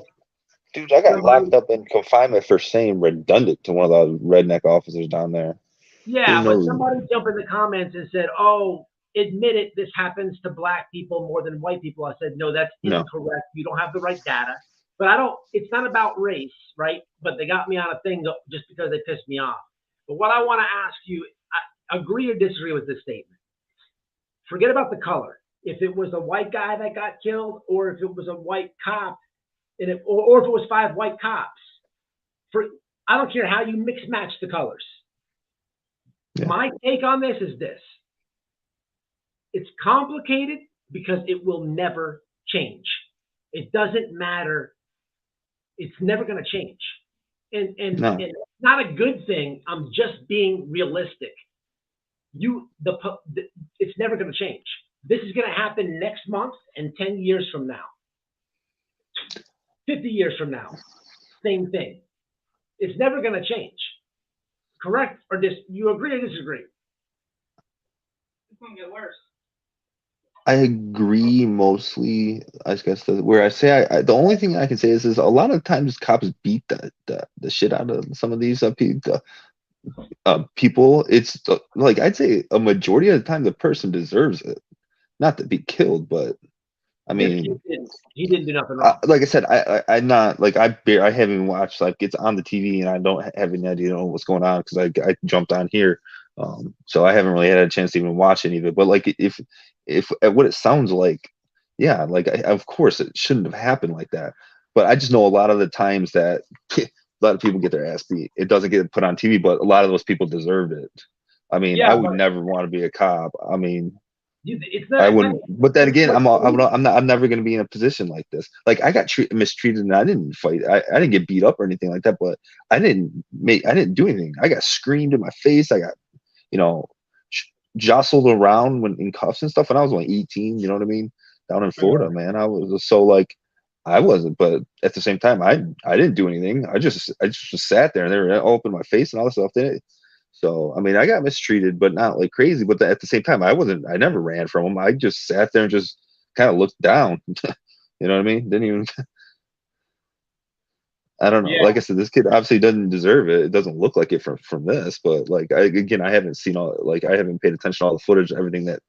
Dude, I got locked up in confinement for saying redundant to one of the redneck officers down there. Yeah, but somebody jumped in the comments and said, "Oh, admit it. This happens to black people more than white people." I said, "No, that's incorrect. You don't have the right data." But it's not about race, right? But they got me on a thing just because they pissed me off. But what I want to ask you, I agree or disagree with this statement. Forget about the color. If it was a white guy that got killed, or if it was a white cop, or if it was 5 white cops, I don't care how you mix match the colors. Yeah. My take on this is this. It's complicated because it will never change. It doesn't matter. It's never going to change. And it's not a good thing. I'm just being realistic. It's never going to change. This is going to happen next month and 10 years from now. 50 years from now. Same thing. It's never going to change. Correct? Or you agree or disagree? It's going to get worse. I agree mostly. I guess where I say the only thing I can say is a lot of times cops beat the shit out of some of these people. It's like I'd say a majority of the time the person deserves it, not to be killed, but I mean he didn't do nothing wrong. Like I said, I'm not like I haven't watched, like it's on the TV and I don't have any idea what's going on because I jumped on here, so I haven't really had a chance to even watch any of it. But like if what it sounds like, yeah, like of course it shouldn't have happened like that. But I just know a lot of the times that a lot of people get their ass beat. It doesn't get put on TV, but a lot of those people deserved it. I mean, yeah, I would never want to be a cop. I mean, I wouldn't. But then again, I'm never going to be in a position like this. Like I got mistreated, and I didn't fight. I didn't get beat up or anything like that. But I didn't do anything. I got screamed in my face. I got, jostled around when in cuffs and stuff. And I was only 18. You know what I mean? Down in Florida, man. I was so like, I wasn't, but at the same time, I didn't do anything. I just sat there and they were all up in my face and all this stuff. So I mean, I got mistreated, but not like crazy. But at the same time, I never ran from them. I just sat there and just kind of looked down. You know what I mean? Didn't even. I don't know. Yeah. Like I said, this kid obviously doesn't deserve it. It doesn't look like it from this, but like I haven't seen I haven't paid attention to all the footage, everything that,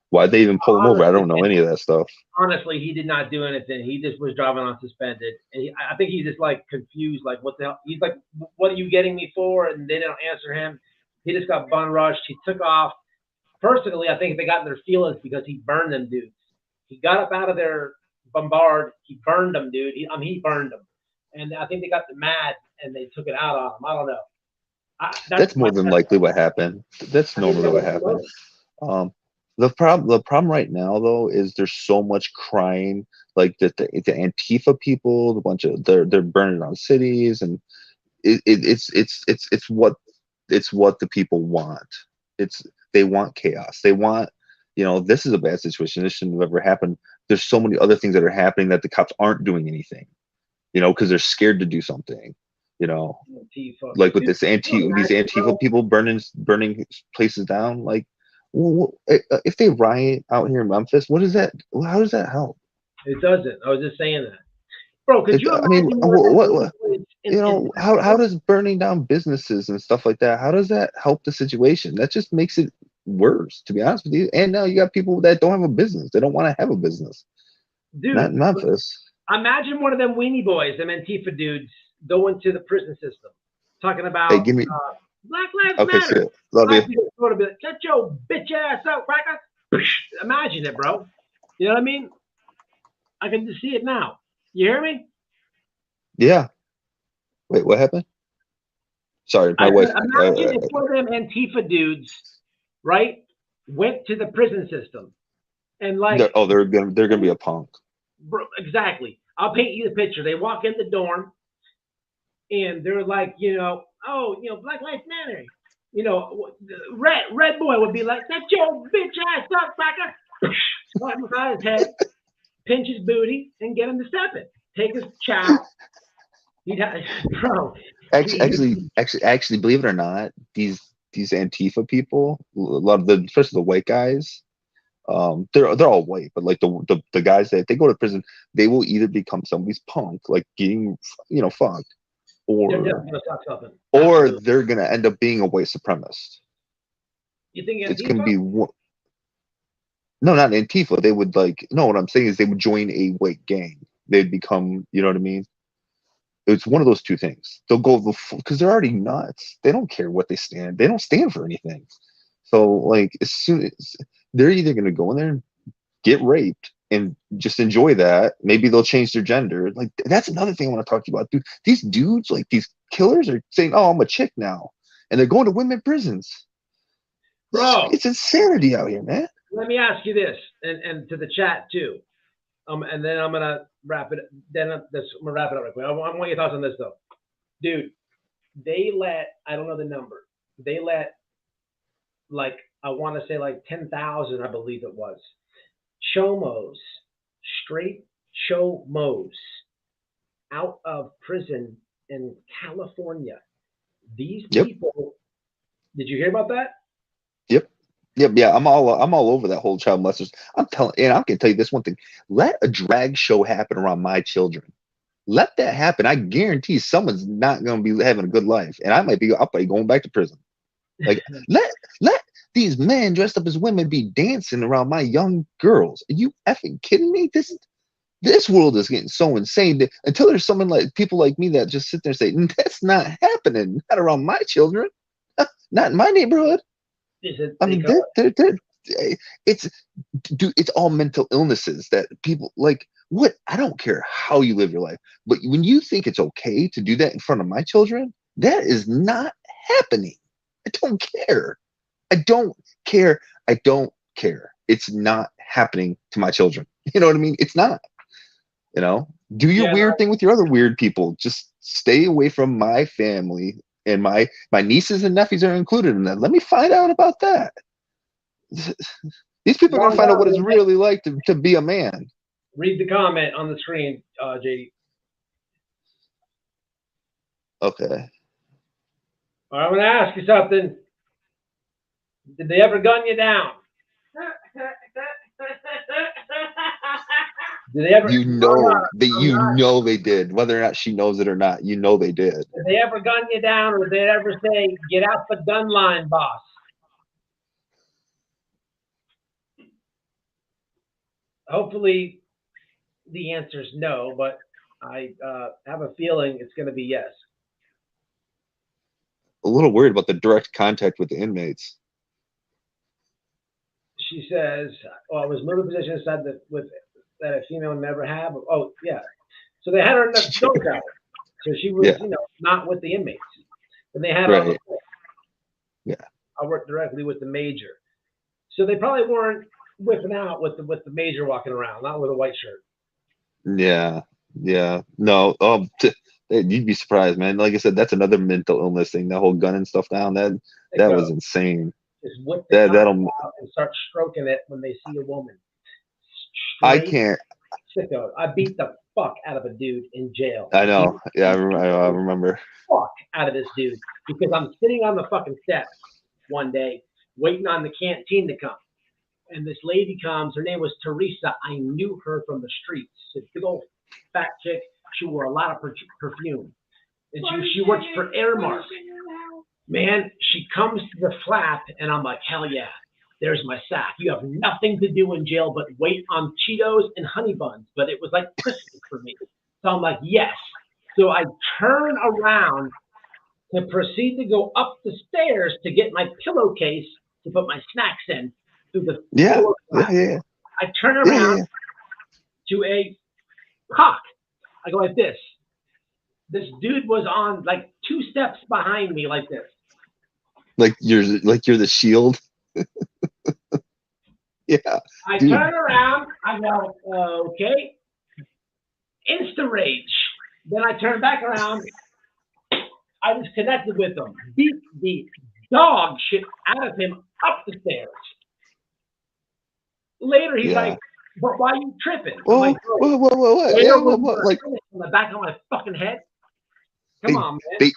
why they even pull him over. I don't know any of that stuff. Honestly, he did not do anything. He just was driving on suspended. And I think he's just like confused, like what the hell? He's like, what are you getting me for? And they didn't answer him. He just got bun rushed. He took off. Personally, I think they got in their feelings because he burned them dudes. He got up out of their bombard. He burned them, dude. He burned them. And I think they got mad and they took it out on him. I don't know. That's more than likely what happened. That's normally what happened. The problem right now though is there's so much crying, like the Antifa people, the bunch of they're burning down cities, and it's what the people want. They want chaos. They want, this is a bad situation. This shouldn't have ever happened. There's so many other things that are happening that the cops aren't doing anything, because they're scared to do something. Antifa. Like with these Antifa people burning places down. Like, if they riot out here in Memphis, what is that? How does that help? It doesn't. I was just saying that, bro. Could you? I mean, what how does burning down businesses and stuff like that? How does that help the situation? That just makes it worse, to be honest with you. And now you got people that don't have a business. They don't want to have a business. Dude, not in Memphis. Imagine one of them weenie boys, them Antifa dudes, going to the prison system, talking about Hey, give me. Black Lives Okay, Matter. shit. Love you. Sort of be like, shut your bitch ass up, cracker. Imagine it, bro. You know what I mean? I can just see it now. You hear me? Yeah. Wait, what happened? Sorry, my wife. Imagine if one of them Antifa dudes, right, went to the prison system, and like, they're gonna be a punk. Bro, exactly. I'll paint you the picture. They walk in the dorm, and they're like, Black Lives Matter. Red boy would be like, "That's your bitch ass up, cracker." Slap him on his head, pinch his booty, and get him to step it. Take his chow. Bro. Actually, believe it or not, these Antifa people, a lot of especially the white guys, they're all white, but like the guys that they go to prison, they will either become somebody's punk, like getting fucked, or they're gonna end up being a white supremacist. You think Antifa? It's gonna be no, not Antifa. They would what I'm saying is they would join a white gang. They'd become, you know what I mean? It's one of those two things. They'll go because they're already nuts. They don't care what they stand. They don't stand for anything. So like as soon as they're either going to go in there and get raped and just enjoy that, maybe they'll change their gender. Like that's another thing I want to talk to you about, dude. These dudes, like these killers, are saying, "Oh, I'm a chick now," and they're going to women prisons. Bro, it's insanity out here, man. Let me ask you this, and to the chat too. And then I'm gonna wrap it. I'm gonna wrap it up real quick. I want your thoughts on this though, dude. They let, I don't know the number. They let, like, I want to say like 10,000, I believe it was, chomos, straight chomos, out of prison in California. These people. Did you hear about that? Yep, yeah, I'm all over that whole child molesters. I'm telling, and I can tell you this one thing: let a drag show happen around my children. Let that happen. I guarantee someone's not going to be having a good life, and I'll be going back to prison. Like let these men dressed up as women be dancing around my young girls. Are you effing kidding me? This world is getting so insane that until there's someone like people like me that just sit there and say that's not happening, not around my children, not in my neighborhood. I mean, it's all mental illnesses that people like. What? I don't care how you live your life, but when you think it's okay to do that in front of my children, that is not happening. I don't care. I don't care. I don't care. It's not happening to my children. You know what I mean? It's not. Do your weird thing with your other weird people. Just stay away from my family. And my nieces and nephews are included in that. Let me find out about that. These people are going to find out what it's really like to be a man. Read the comment on the screen, JD. Okay. All right, I'm going to ask you something. Did they ever gun you down? Did they ever? You know they did. Whether or not she knows it or not, you know they did. Did they ever gun you down, or did they ever say, "Get out the gun line, boss"? Hopefully, the answer is no, but I have a feeling it's going to be yes. A little worried about the direct contact with the inmates. She says, "Oh, it was moving position said that a female would never have." Oh, yeah. So they had her in the nose out. So she was, not with the inmates. And they had her on the floor. Yeah. I worked directly with the major. So they probably weren't whipping out with the major walking around, not with a white shirt. Yeah. No. You'd be surprised, man. Like I said, that's another mental illness thing. That whole gunning stuff down. That was insane. Just whip the gun That'll out and start stroking it when they see a woman. I can't. Sicko. I beat the fuck out of a dude in jail. I know. Yeah, I remember. Fuck out of this dude because I'm sitting on the fucking steps one day waiting on the canteen to come, and this lady comes. Her name was Teresa. I knew her from the streets. She's a big old fat chick. She wore a lot of perfume, and she works for Airline. Man, she comes to the flap, and I'm like, hell yeah. There's my sack. You have nothing to do in jail but wait on Cheetos and honey buns. But it was like Christmas for me. So I'm like, yes. So I turn around to proceed to go up the stairs to get my pillowcase to put my snacks in through the floor. Yeah. I turn around to a cock. I go like this. This dude was on like 2 steps behind me like this. Like you're the shield. Yeah. I turn around, I go, okay. Insta rage. Then I turn back around. I was connected with him. Beat the dog shit out of him up the stairs. Later, he's like, but why are you tripping? Whoa. Like, What? Yeah, like on the back of my fucking head. Come on, man.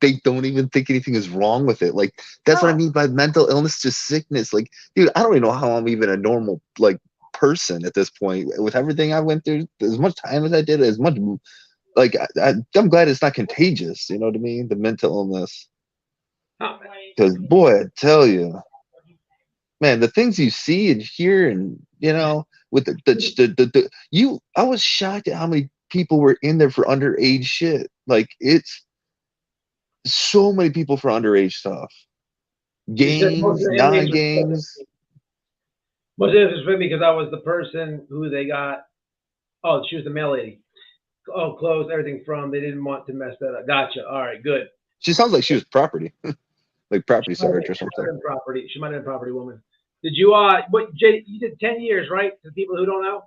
They don't even think anything is wrong with it. Like that's what I mean by mental illness, just sickness. Like, dude, I don't even know how I'm even a normal person at this point. With everything I went through, as much time as I did, as much I'm glad it's not contagious. You know what I mean? The mental illness. Because boy, I tell you, man, the things you see and hear, and with I was shocked at how many people were in there for underage shit. Like it's so many people for underage stuff. Games, non-games. Was interesting because I was the person who they got. Oh, she was the mail lady. Oh, closed everything from. They didn't want to mess that up. Gotcha. All right, good. She sounds like she was property, like property search or something. She might have been property woman. Did you Jay? You did 10 years, right? To people who don't know.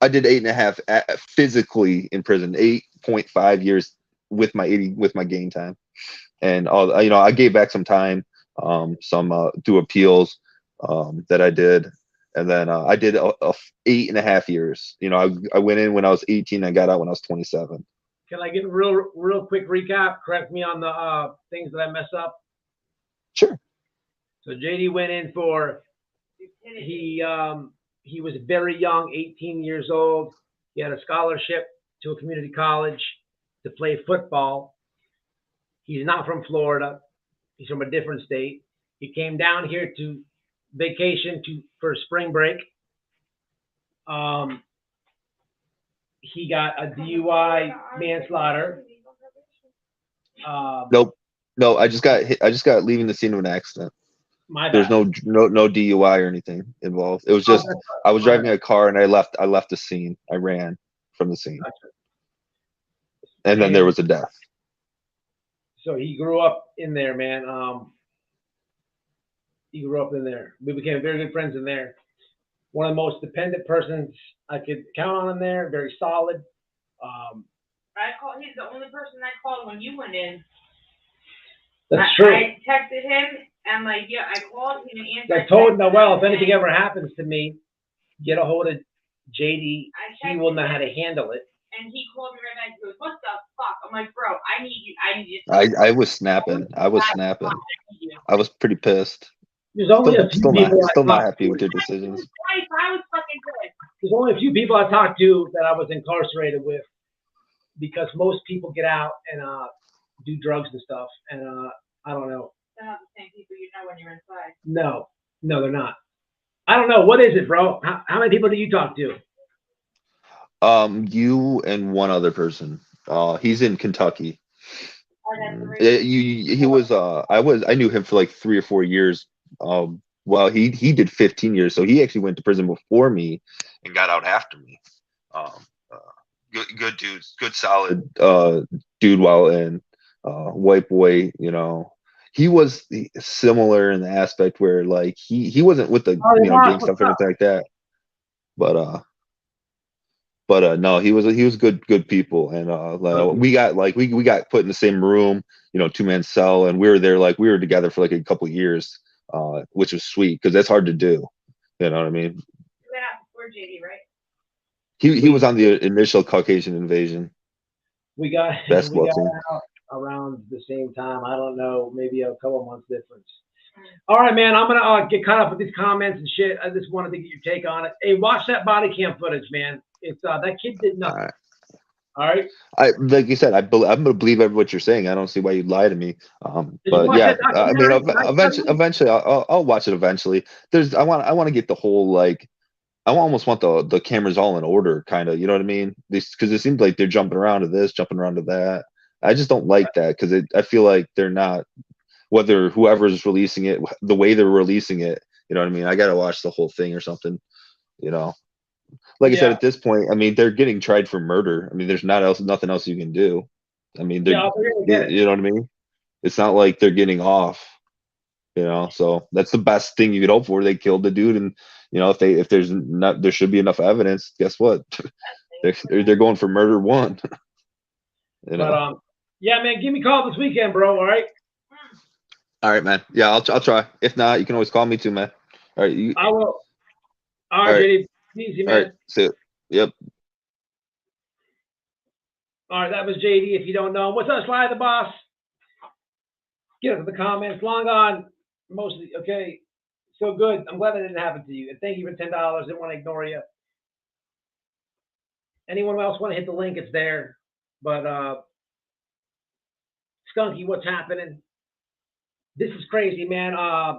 I did 8.5 physically in prison. 8.5 years with my gain time, and all. I gave back some time, some through appeals that I did. And then I did 8.5 years. I went in when I was 18. I got out when I was 27. Can I get a real quick recap? Correct me on the things that I mess up. Sure. So JD went in for he was very young, 18 years old. He had a scholarship to a community college to play football. He's not from Florida. He's from a different state. He came down here to vacation for spring break. He got a DUI manslaughter. Nope. No, I just got leaving the scene of an accident. There's no DUI or anything involved. It was just I was driving a car and I left the scene. I ran from the scene. Gotcha. And then there was a death. So he grew up in there, man. He grew up in there. We became very good friends in there. One of the most dependent persons I could count on in there. Very solid. He's the only person I called when you went in. That's true. I texted him and I called him and answered. I told Noel if anything ever happens to me, get a hold of JD, he will know how to handle it. And he called me right back. He goes, "What the fuck?" I'm like, "Bro, I need you. I need you." I was snapping. I was snapping. I was pretty pissed. There's only a few people Still not happy with your decisions. I was fucking good. There's only a few people I talked to that I was incarcerated with, because most people get out and do drugs and stuff, and I don't know. They're not the same people you know when you're inside. No, they're not. I don't know. What is it, bro? How many people do you talk to? You and one other person. He's in Kentucky. He was. I knew him for like 3 or 4 years. Well, he did 15 years, so he actually went to prison before me and got out after me. Good dudes, good solid dude while in. White boy, you know. He was similar in the aspect where like he wasn't with the gang stuff or anything like that, but no, he was good people, and we got put in the same room, 2-man cell, and we were together for like a couple of years, which was sweet because that's hard to do, you know what I mean? You went out before JD, right? He was on the initial Caucasian invasion. We got basketball team. out around the same time. I don't know, maybe a couple months difference. All right, man, I'm gonna get caught up with these comments and shit. I just wanted to get your take on it. Hey, watch that body cam footage, man. It's that kid did nothing. All right. I like you said, I'm gonna believe what you're saying. I don't see why you'd lie to me. But yeah, I mean, eventually, I'll watch it. Eventually, I want to get the whole like. I almost want the cameras all in order, kind of. You know what I mean? Because it seems like they're jumping around to this, jumping around to that. I just don't like that because I feel like they're not. Whether whoever's releasing it, the way they're releasing it, you know what I mean? I got to watch the whole thing or something, Like I said, at this point, I mean, they're getting tried for murder. I mean, there's nothing else you can do. I mean, you know what I mean? It's not like they're getting off, so that's the best thing you could hope for. They killed the dude, and, if there should be enough evidence, guess what? they're going for murder one. But, yeah, man, give me a call this weekend, bro, all right? All right, man. Yeah, I'll try. If not, you can always call me too, man. All right, I will. All right, JD. Easy, man. All right, see you. Yep. All right, that was JD. If you don't know, what's up, Sly the Boss? Get into the comments. Long gone, mostly. Okay, so good. I'm glad that didn't happen to you. And thank you for $10. Didn't want to ignore you. Anyone else want to hit the link? It's there. But Skunky, what's happening? This is crazy, man. I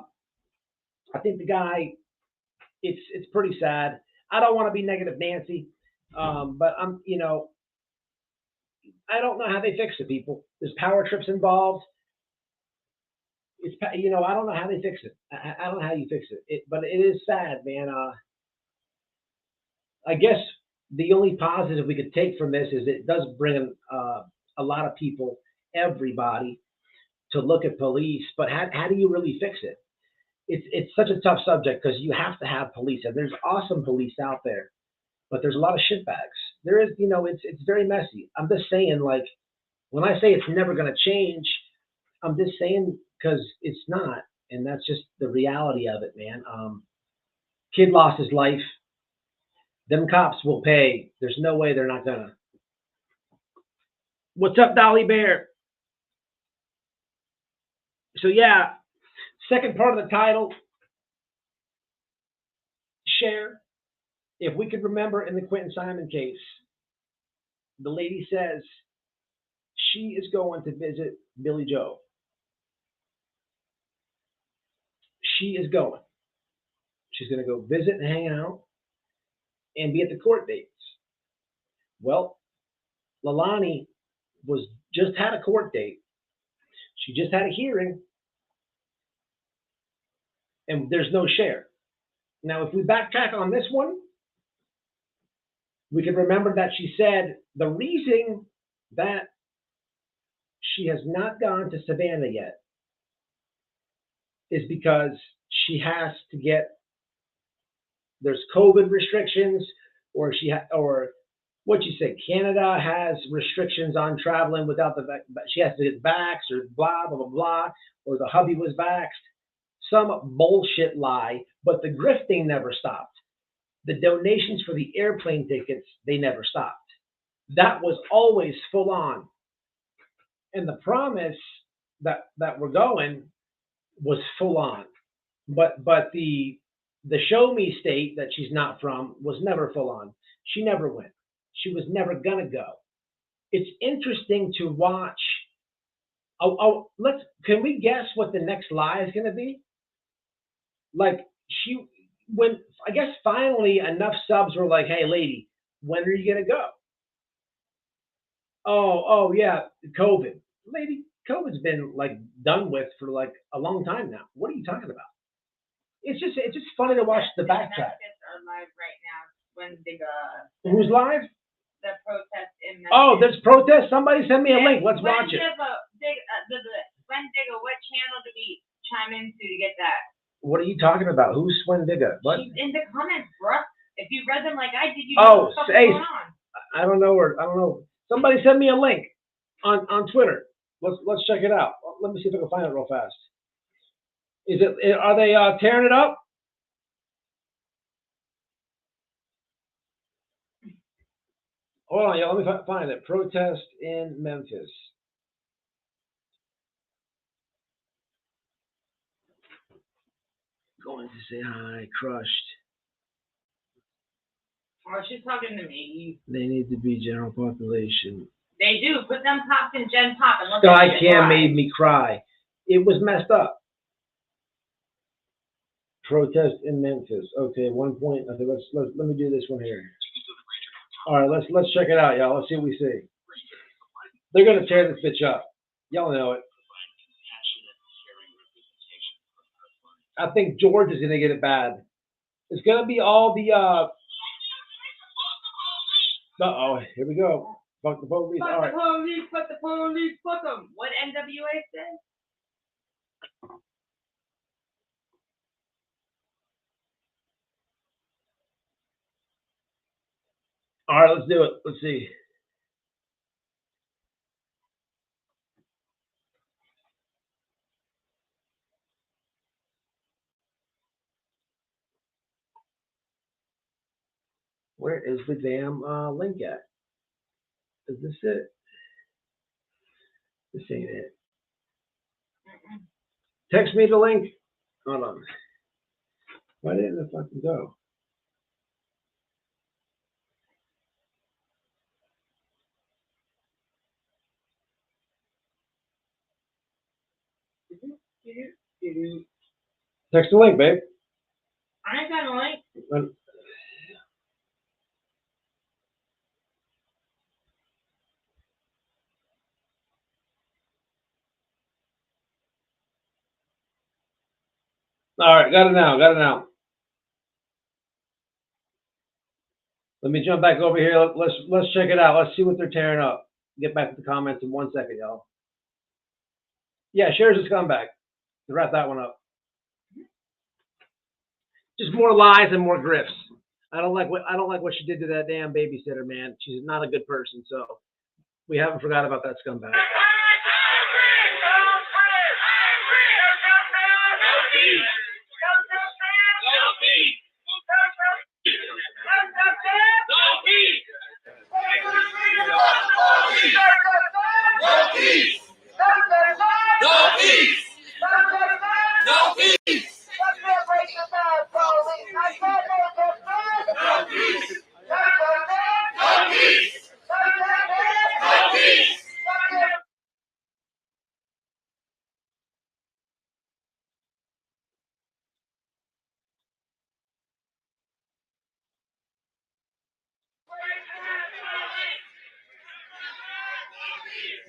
think the guy. It's pretty sad. I don't want to be negative Nancy, but I don't know how they fix it, people. There's power trips involved. I don't know how they fix it. I don't know how you fix it. But it is sad, man. I guess the only positive we could take from this is it does bring a lot of people, everybody, to look at police. But how do you really fix it? It's such a tough subject because you have to have police, and there's awesome police out there, but there's a lot of shitbags. There is, it's very messy. I'm just saying, like, when I say it's never going to change, I'm just saying because it's not, and that's just the reality of it, man. Kid lost his life. Them cops will pay. There's no way they're not gonna. What's up, Dolly Bear? So yeah. Second part of the title, Cher. If we could remember in the Quentin Simon case, the lady says she is going to visit Billy Joe. She is going. She's going to go visit and hang out and be at the court dates. Well, Lalani just had a court date. She just had a hearing. And there's no Cher. Now, if we backtrack on this one, we can remember that she said the reason that she has not gone to Savannah yet is because she has to there's COVID restrictions, or what you say, Canada has restrictions on traveling without she has to get vaxxed, or blah, blah, blah, blah, or the hubby was vaxxed. Some bullshit lie, but the grifting never stopped. the donations for the airplane tickets, they never stopped. That was always full on. And the promise that we're going was full on. But the show me state that she's not from was never full on. She never went. She was never gonna go. It's interesting to watch. Can we guess what the next lie is gonna be? Like when I guess finally enough subs were like, hey lady, when are you gonna go? Oh yeah, COVID. Lady, COVID's been like done with for like a long time now. What are you talking about? It's just funny to watch the backtrack. Are live right now. When Who's live? The protest in Memphis. Oh, there's protest. Somebody send me a link. Let's watch it. Digga, what channel do we chime into to get that? What are you talking about? Who's Digga? What? She's in the comments, bruh. If you read them like I did, you know what's going on. I don't know. Somebody send me a link on Twitter. Let's check it out. Let me see if I can find it real fast. Are they tearing it up? Hold on, y'all. Let me find it. Protest in Memphis. Going to say hi, crushed. Oh, she's talking to me. They need to be general population. They do. Put them pops in Gen Pop and look Sky at Cam made me cry. It was messed up. Protest in Memphis. Okay, 1 point. Okay, let me do this one here. All right, let's check it out, y'all. Let's see what we see. They're gonna tear this bitch up. Y'all know it. I think George is gonna get it bad. It's gonna be all the uh-oh, here we go. Fuck the police. Fuck All the right. police, fuck the police, fuck them. What NWA said? All right, let's do it. Let's see. Where is the damn link at? Is this it? This ain't it. Text me the link. Hold on. Why didn't it fucking go? Text the link, babe. I ain't got a link. All right, got it now. Let me jump back over here. Let's check it out. Let's see what they're tearing up. Get back to the comments in 1 second, y'all. Yeah, Cher's a scumbag. To wrap that one up. Just more lies and more grifts. I don't like what she did to that damn babysitter, man. She's not a good person, so we haven't forgot about that scumbag.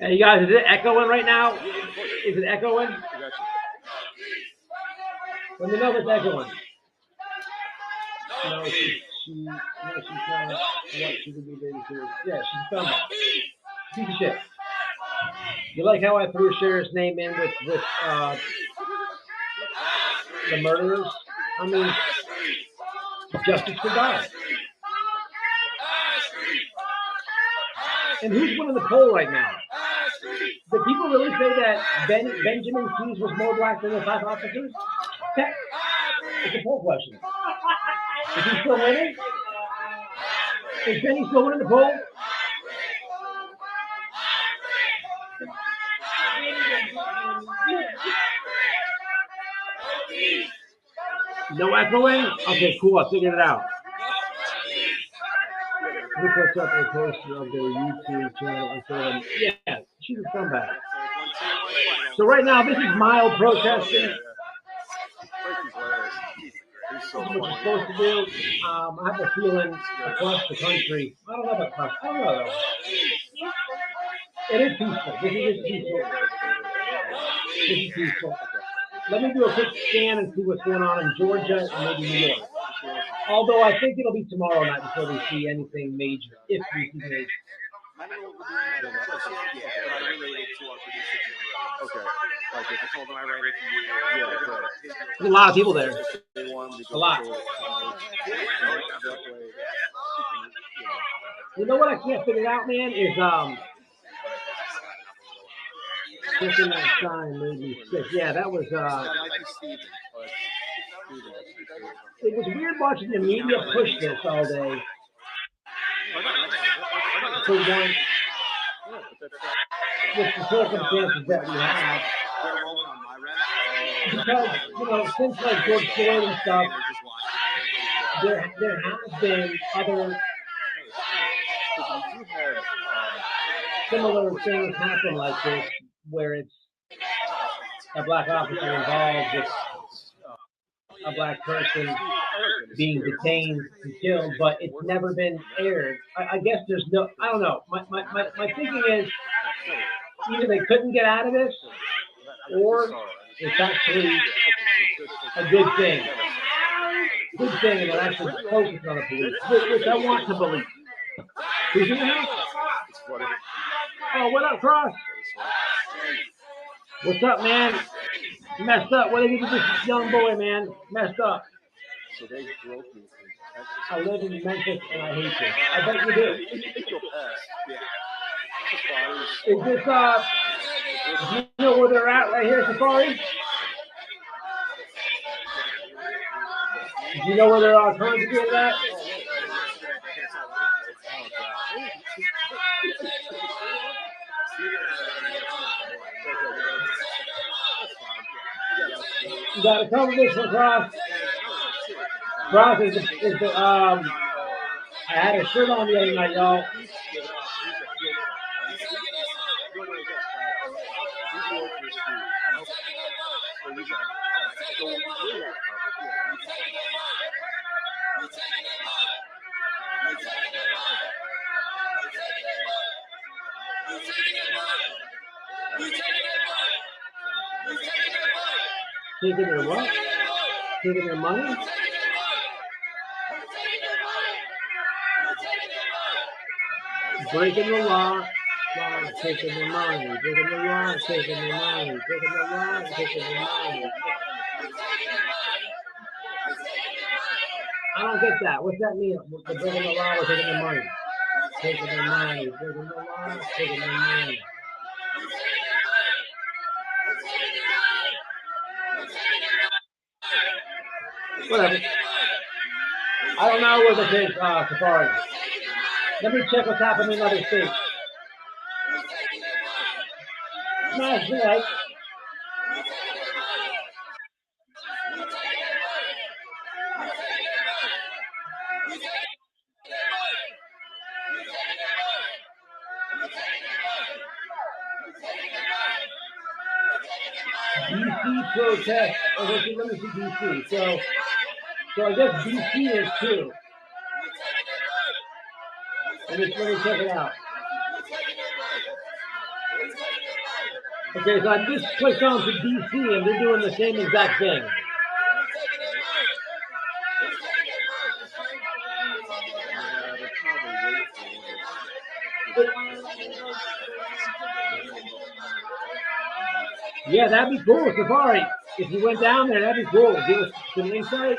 Hey, you guys, is it echoing right now? Is it echoing? Let me know if it's echoing. No, she's not. What? She could be babysitter. Yeah, she's a scumbag. Piece of shit. You like how I threw Cher's name in with the murderers? I mean, justice for God. And who's winning the poll right now? Do people really say that Benjamin Keys was more black than the 5 officers? It's a poll question. Is he still winning? Is Benny still winning the poll? No echoing? Okay, cool. I figured it out. Who puts up a poster of their YouTube channel and said, yeah, she's a scumbag. So right now, this is mild protesting. This is what you're supposed to do. I have a feeling across the country. I don't know about across. I don't know though. It is peaceful. This is peaceful. This is peaceful. Let me do a quick scan and see what's going on in Georgia and maybe New York. Although I think it'll be tomorrow night before we see anything major, if we see major. There's a lot of people there. A lot. You know what I can't figure out, man, is clicking that sign made me sick. Yeah, that was it was weird watching the media push this all day. For one, with the circumstances that we have. Because, you know, since like George Floyd and stuff, there has been other similar things happen like this, where it's a black officer involved with a black person being detained and killed, but it's never been aired. I guess there's no, I don't know. My thinking is either they couldn't get out of this, or it's actually a good thing. Good thing, and they're actually focused on the police, which I want to believe. Who's in the house? Oh, what up, Cross? What's up, man? Messed up. What did you do to this young boy, man? Messed up. I live in Memphis and I hate this. I bet you do. Is this, do you know where they're at right here, Safari? Do you know where they're conjugated at? You gotta cover this one, Cross. Cross is the I had a shirt on the other night, y'all. Taking their what? Taking their money? Breaking the law, taking their money. Breaking the law, taking their money. Breaking the law, taking their money. I don't get that. What's that mean? The breaking the law or taking their money? Taking their money. Breaking the law, taking their money. Whatever. I don't know where this is, Safari. Let me check what's happening in other states. Smash me, right? DC protest. Oh, let me see DC. So I guess DC is too. Let me check it out. Okay, so I just clicked on to DC and they're doing the same exact thing. Yeah, that'd be cool, Safari. If you went down there, that'd be cool. Give us some insight.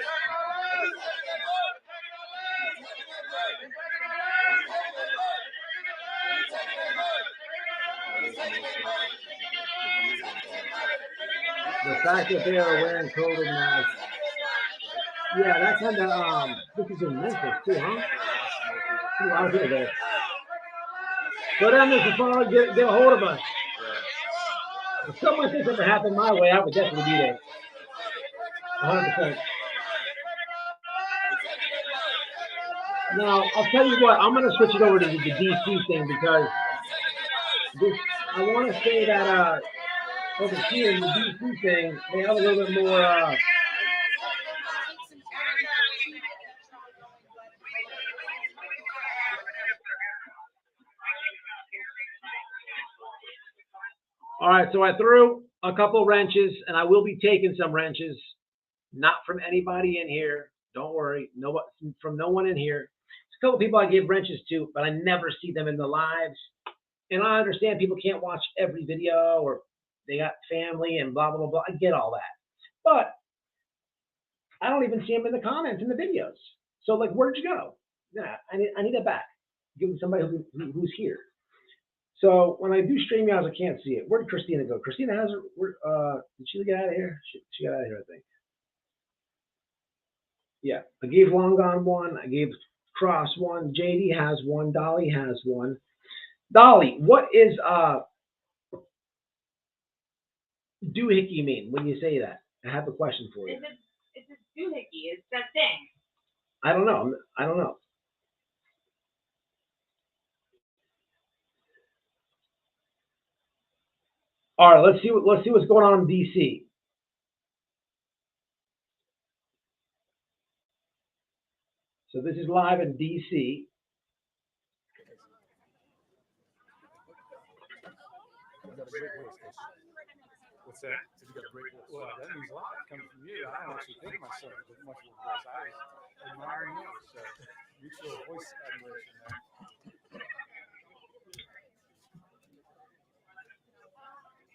The fact that they are wearing COVID masks. Yeah, that's kind of, this is in Memphis too, huh? A lot of people there. Go down there for fun, get a hold of us. If someone thinks something happened my way, I would definitely be there. 100%. Now, I'll tell you what, I'm going to switch it over to the DC thing because I want to say that over here in the DC thing, they have a little bit more. All right, so I threw a couple wrenches, and I will be taking some wrenches, not from anybody in here. Don't worry, from no one in here. There's a couple people I give wrenches to, but I never see them in the lives. And I understand people can't watch every video, or they got family and blah, blah, blah, blah. I get all that. But I don't even see them in the comments in the videos. So, like, where'd you go? Yeah, I need it back. Give it to somebody who's here. So when I do StreamYards, I can't see it. Where did Christina go? Christina has her. Did she get out of here? She got out of here, I think. Yeah, I gave Long Gone one. I gave Cross one. JD has one. Dolly has one. Dolly, what is doohickey mean when you say that? I have a question for you. It's a doohickey. It's that thing. I don't know. All right, let's see what's going on in DC. So this is live in DC. What's that? You got a great voice. Well, that means a lot coming from you. I don't actually think myself with much of a voice. I was admiring you. So mutual voice admiration there.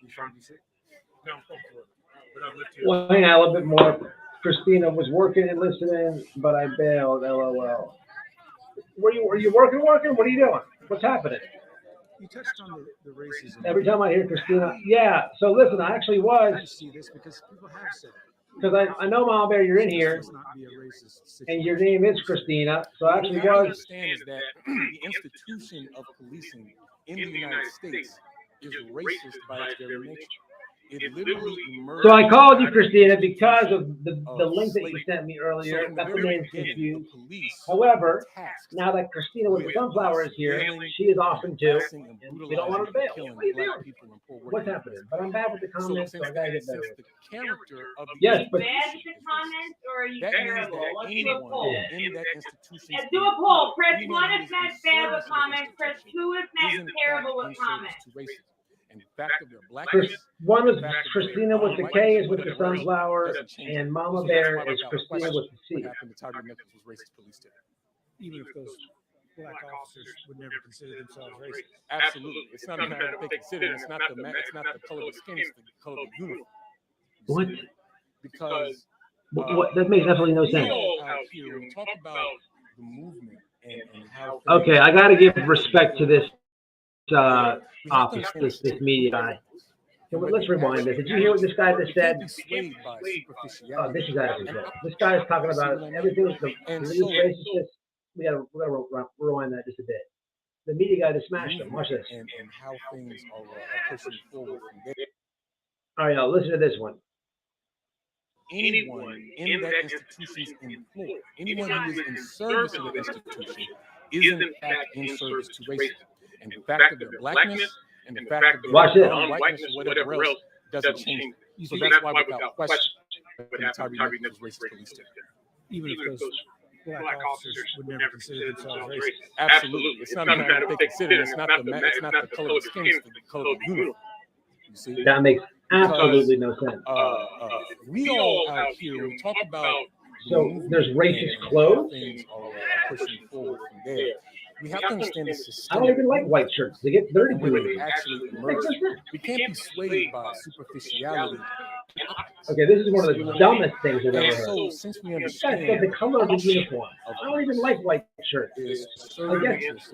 You from DC? No, I'm from Florida. But I've lived here. Well, hang on a little bit more. Christina was working and listening, but I bailed. LOL. Are you working? What are you doing? What's happening? You touched on the racism. Every time I hear Christina, yeah. So listen, I actually was. I see this because people have said it. Because I know, Mama Bear, you're in here, and your name is Christina. So I actually what I was. understand is that the institution of policing in the United States is racist by its very nature. It literally emerged. So I called you, Christina, because of the link that you sent me earlier. Got the names confused. However, now that Christina with the Sunflower is here, she is awesome too. And we don't want her to bail. What are you doing? What's happening? But I'm bad with the comments, so I gotta get better. Yes, but Bad with the comments, or are you terrible? Let's do a poll. In that institution, Let's do a poll. Press 1 if Matt's bad with comments. Press 2 if Matt's terrible with comments. And the fact of their blackness. One is Christina with the K is with the Sunflower, and Mama Bear is Christina with the C. What happened to Tyre Nichols was racist police did. Even if those black officers would never consider themselves racist. Absolutely. It's not a matter of they consider it. It's not the color of the skin, it's the color of the uniform. What? Because what? That makes absolutely no sense. Out here, when we talk about the movement and how. Okay, I got to give respect to this office, this media guy. So let's rewind this. Did you hear what this guy just said? Oh, this is out of control. This guy is talking about everything. The police racist. We gotta rewind that just a bit. The media guy just smashed him. Watch this. And how things are pushing forward from there. All right, now listen to this one. Anyone in that institution's employ, anyone who is in service of the institution, is in fact in service to racism. And the fact of their blackness and the fact of their non-whiteness or whatever else doesn't change. So that's why, without question, Tyre Nichols was racist police did. Even if those black officers would never consider themselves racist. Absolutely. It's not a matter of they consider it. It's not the color of the skin, it's the color of the uniform. You see? That makes absolutely no sense. We all out here, when we talk about so there's racist clothes. Things are pushing forward from there. We have to understand the system. I don't even like white shirts. They get dirty. Actually emerge. We can't be swayed by superficiality. Okay, this is one of the dumbest things I've ever heard. So since we This guy said the color of the uniform. I don't even like white shirts. I guess.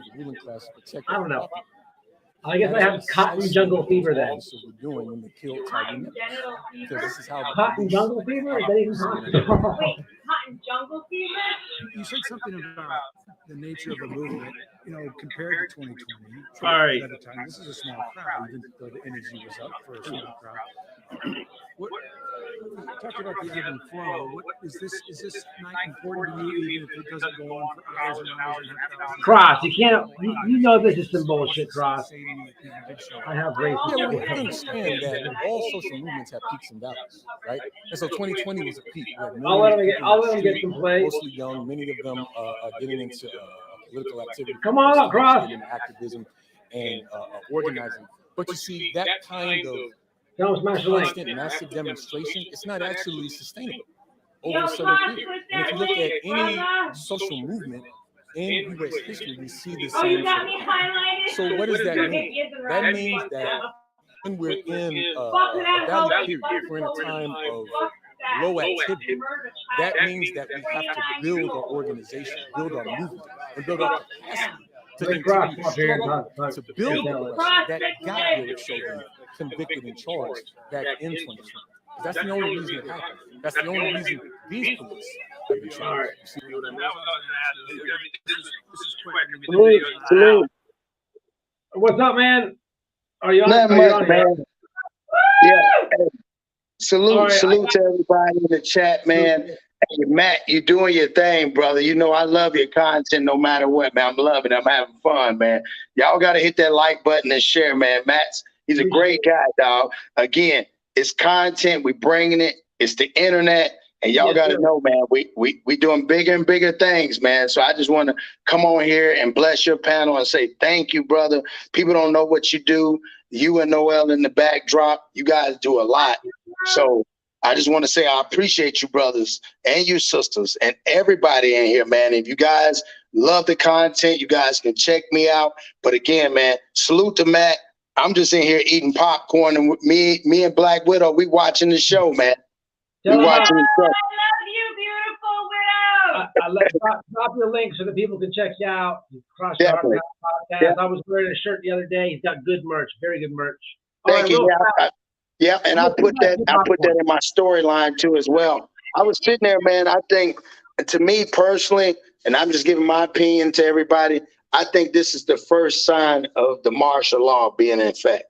I don't know. I guess I have cotton jungle fever then. Cotton jungle fever? Is that even possible? Wait, cotton jungle fever? You said something about the nature of the movement, compared to 2020. All right. At the time, this is a small crowd, even though the energy was up for a small crowd. What talking about the ebb and flow? What is this? Is this not important to you, even if it doesn't go on for hours and hours and hours? Cross, you can't. You know this is some bullshit, Cross. I have racist. Yeah, well, you have to understand that all social movements have peaks and valleys, right? And so 2020 was a peak. I'll let them get some play. Mostly young, many of them are getting into political activity. Come on up, Cross. Getting into activism and organizing. But you see, that kind of constant massive demonstration, it's not actually sustainable over a certain period. And if you look at any social movement in U.S. history, we see the same thing. So what does that mean? That means that when we're in a valley period, we're in a time of low activity, that means that we have to build our organization, build our movement, and build our capacity to continue to struggle to build the election that got Derek Chauvin convicted and charged back in 2020. That's the only reason it happened. That's the only reason these police have been charged. What's up, man? Are you on? Not much, man. Yeah. Hey, salute to everybody in the chat, man. Hey, Matt, you're doing your thing, brother. You know I love your content no matter what, man. I'm loving it. I'm having fun, man. Y'all got to hit that like button and share, man. He's a great guy, dog. Again, it's content. We bringing it. It's the internet. And y'all got to know, man, we doing bigger and bigger things, man. So I just want to come on here and bless your panel and say thank you, brother. People don't know what you do. You and Noel in the backdrop, you guys do a lot. So I just want to say I appreciate you, brothers, and you sisters, and everybody in here, man. If you guys love the content, you guys can check me out. But again, man, salute to Matt. I'm just in here eating popcorn, and me and Black Widow, we watching the show, man. We watching the show. I love you, beautiful widow. Drop your link so that people can check you out. Cross Podcast. Yeah. I was wearing a shirt the other day. He's got good merch, very good merch. Thank you. Yeah, and I put that in my storyline too as well. I was sitting there, man. I think, to me personally, and I'm just giving my opinion to everybody, I think this is the first sign of the martial law being in effect.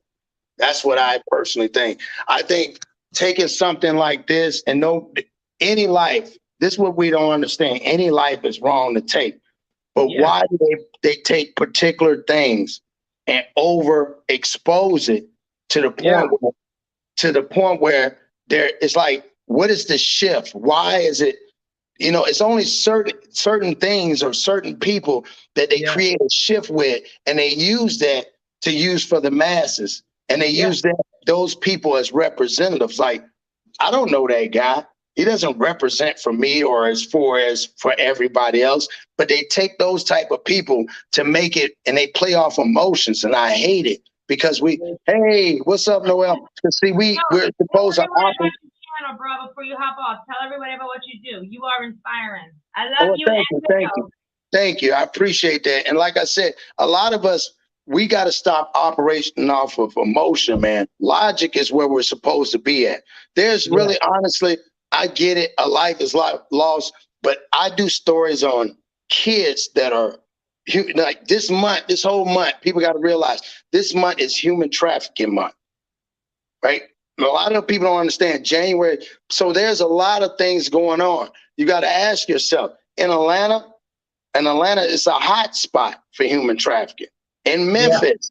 That's what I personally think. I think taking something like this and any life, this is what we don't understand. Any life is wrong to take. But why do they take particular things and overexpose it to the point where it's like, what is the shift? Why is it, it's only certain things or certain people that they create a shift with, and they use that to use for the masses. And they use those people as representatives. Like, I don't know that guy. He doesn't represent for me or as for everybody else, but they take those type of people to make it, and they play off emotions, and I hate it because hey, what's up, Noel? See, we're supposed to operate. Channel, bro, before you hop off, tell everybody about what you do. You are inspiring. I love you. Thank you. I appreciate that. And like I said, a lot of us, we got to stop operating off of emotion, man. Logic is where we're supposed to be at. There's really, honestly, I get it. A life is lost, but I do stories on kids that are like this whole month, people got to realize this month is human trafficking month, right? A lot of people don't understand January. So there's a lot of things going on. You got to ask yourself, in Atlanta is a hot spot for human trafficking. In Memphis,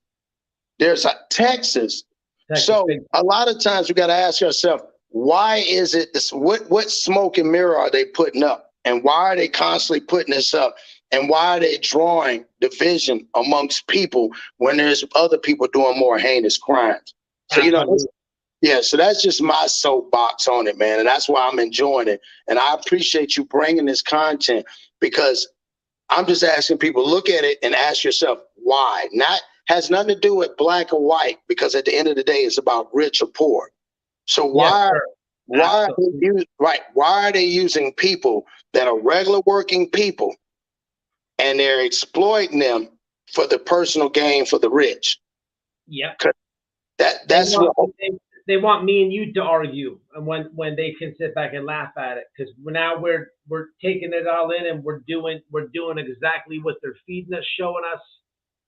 there's Texas. So a lot of times we got to ask ourselves, why is it this? What smoke and mirror are they putting up? And why are they constantly putting this up? And why are they drawing division amongst people when there's other people doing more heinous crimes? So, so that's just my soapbox on it, man. And that's why I'm enjoying it. And I appreciate you bringing this content, because I'm just asking people, look at it and ask yourself, why? Has nothing to do with black or white, because at the end of the day, it's about rich or poor. So why are they using people that are regular working people, and they're exploiting them for the personal gain for the rich? Yeah. That's what they want me and you to argue, and when they can sit back and laugh at it, because now we're taking it all in, and we're doing exactly what they're feeding us, showing us,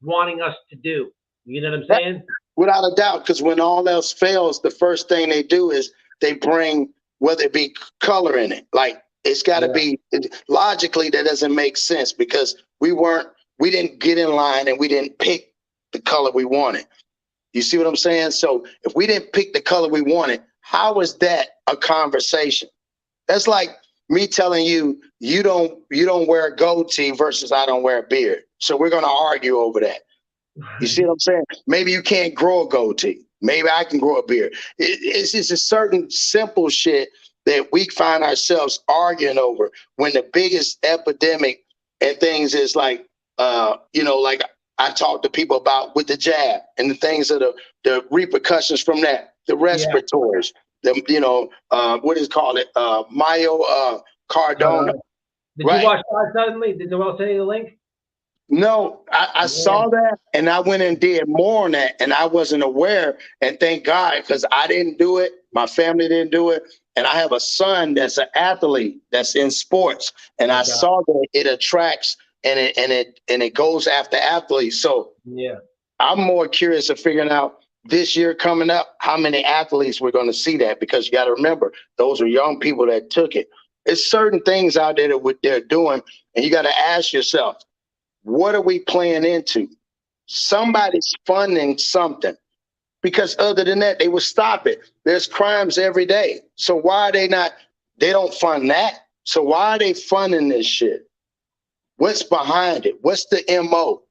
wanting us to do. You know what I'm saying? Without a doubt, because when all else fails, the first thing they do is they bring, whether it be color in it. Like, it's got to be, logically, that doesn't make sense, because we didn't get in line and we didn't pick the color we wanted. You see what I'm saying? So if we didn't pick the color we wanted, how is that a conversation? That's like me telling you, you don't wear a goatee versus I don't wear a beard. So we're going to argue over that. You see what I'm saying? Maybe you can't grow a goatee. Maybe I can grow a beard. It's just a certain simple shit that we find ourselves arguing over, when the biggest epidemic and things is like, like I talk to people about with the jab and the things that are the repercussions from that, the respiratories, what is it called? Myocarditis. Did you watch that suddenly? Did Noel send you the link? No, I saw that, and I went and did more on that, and I wasn't aware. And thank God, because I didn't do it, my family didn't do it, and I have a son that's an athlete that's in sports, and I saw that it attracts and it goes after athletes. So I'm more curious of figuring out this year coming up how many athletes we're going to see that, because you got to remember, those are young people that took it. It's certain things out there that they're doing, and you got to ask yourself, what are we playing into? Somebody's funding something, because other than that, they will stop it. There's crimes every day. So why are they don't fund that. So why are they funding this shit? What's behind it? What's the MO,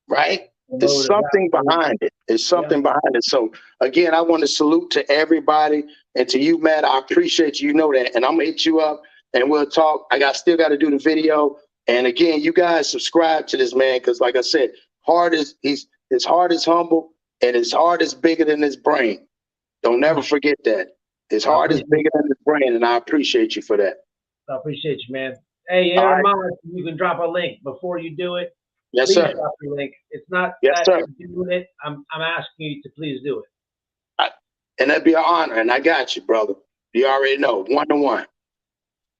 right? There's something behind it. There's something behind it. So again, I want to salute to everybody, and to you, Matt, I appreciate you know that. And I'm gonna hit you up and we'll talk. Still got to do the video. And again, you guys subscribe to this man, because like I said, his heart is humble, and his heart is bigger than his brain. Don't never forget that. His heart is bigger than his brain, and I appreciate you for that. I appreciate you, man. Hey, remind you can drop a link before you do it. Yes, please sir. Drop your link. It's not Yes, that sir. you're doing it. I'm asking you to please do it. And that'd be an honor, and I got you, brother. You already know, 1-to-1.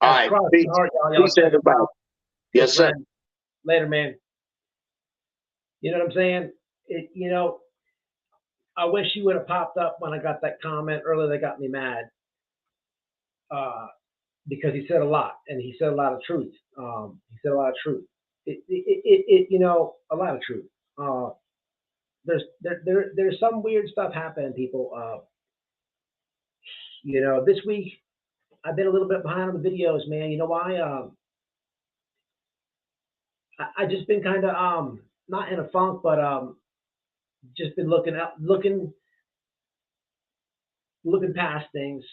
All right, peace. Peace, everybody. Yes, sir. Later, man. You know what I'm saying? I wish you would have popped up when I got that comment earlier that got me mad. Because he said a lot, and he said a lot of truth. He said a lot of truth. A lot of truth. There's some weird stuff happening, people. This week I've been a little bit behind on the videos, man. You know why? I just been kind of not in a funk, but just been looking past things,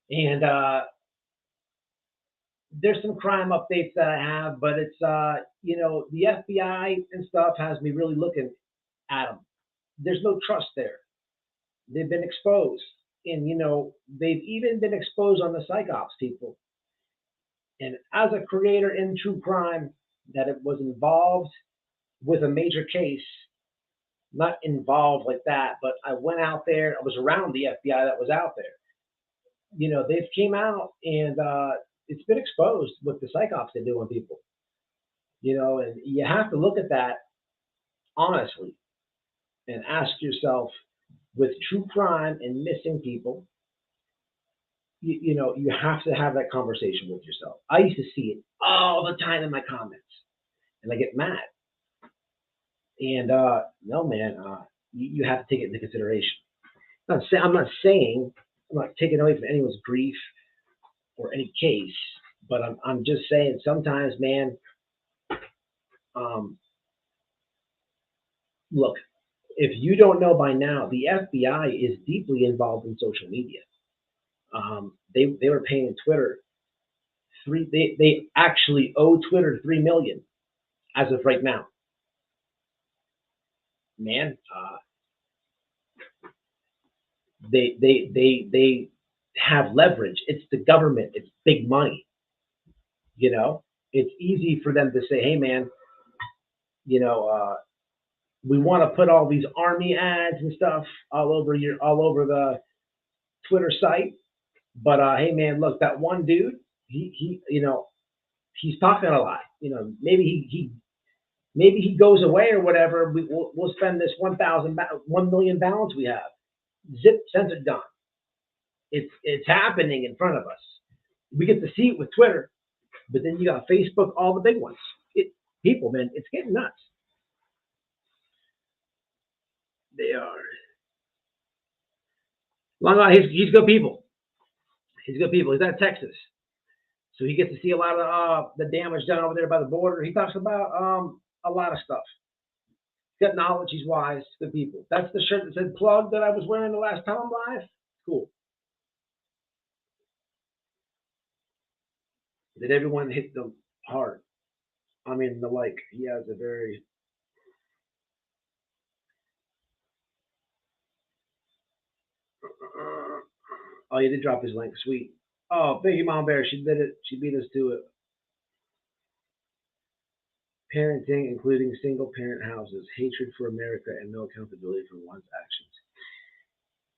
and there's some crime updates that I have, but it's the FBI and stuff has me really looking at them. There's no trust there. They've been exposed, and they've even been exposed on the psychops people. And as a creator in true crime, that it was involved with a major case, not involved like that, but I went out there. I was around the FBI that was out there. They've came out, and it's been exposed with the psychops they do on people. And you have to look at that honestly and ask yourself, with true crime and missing people, you have to have that conversation with yourself. I used to see it all the time in my comments, and I get mad. And no, man, you have to take it into consideration. I'm not taking away from anyone's grief or any case, but I'm just saying sometimes, man. Look, if you don't know by now, the FBI is deeply involved in social media. They were paying Twitter they actually owe Twitter $3 million as of right now. Man, they have leverage. It's the government. It's big money. It's easy for them to say, hey, man, We want to put all these army ads and stuff all over the Twitter site. But hey, man, look, that one dude, he he's talking a lot. Maybe he goes away or whatever. We'll spend this 1 million balance we have. Zip, censored, done. It's happening in front of us. We get to see it with Twitter, but then you got Facebook, all the big ones. People, man, it's getting nuts. They are. Long Island, he's good people. He's good people. He's out of Texas, so he gets to see a lot of the damage done over there by the border. He talks about a lot of stuff. He's got knowledge. He's wise. Good people. That's the shirt that said "plug" that I was wearing the last time I'm live. Cool. Did everyone hit them hard? I mean, he has a very. Oh, you did drop his link. Sweet. Oh, thank you, Mom Bear. She did it. She beat us to it. Parenting, including single-parent houses, hatred for America, and no accountability for one's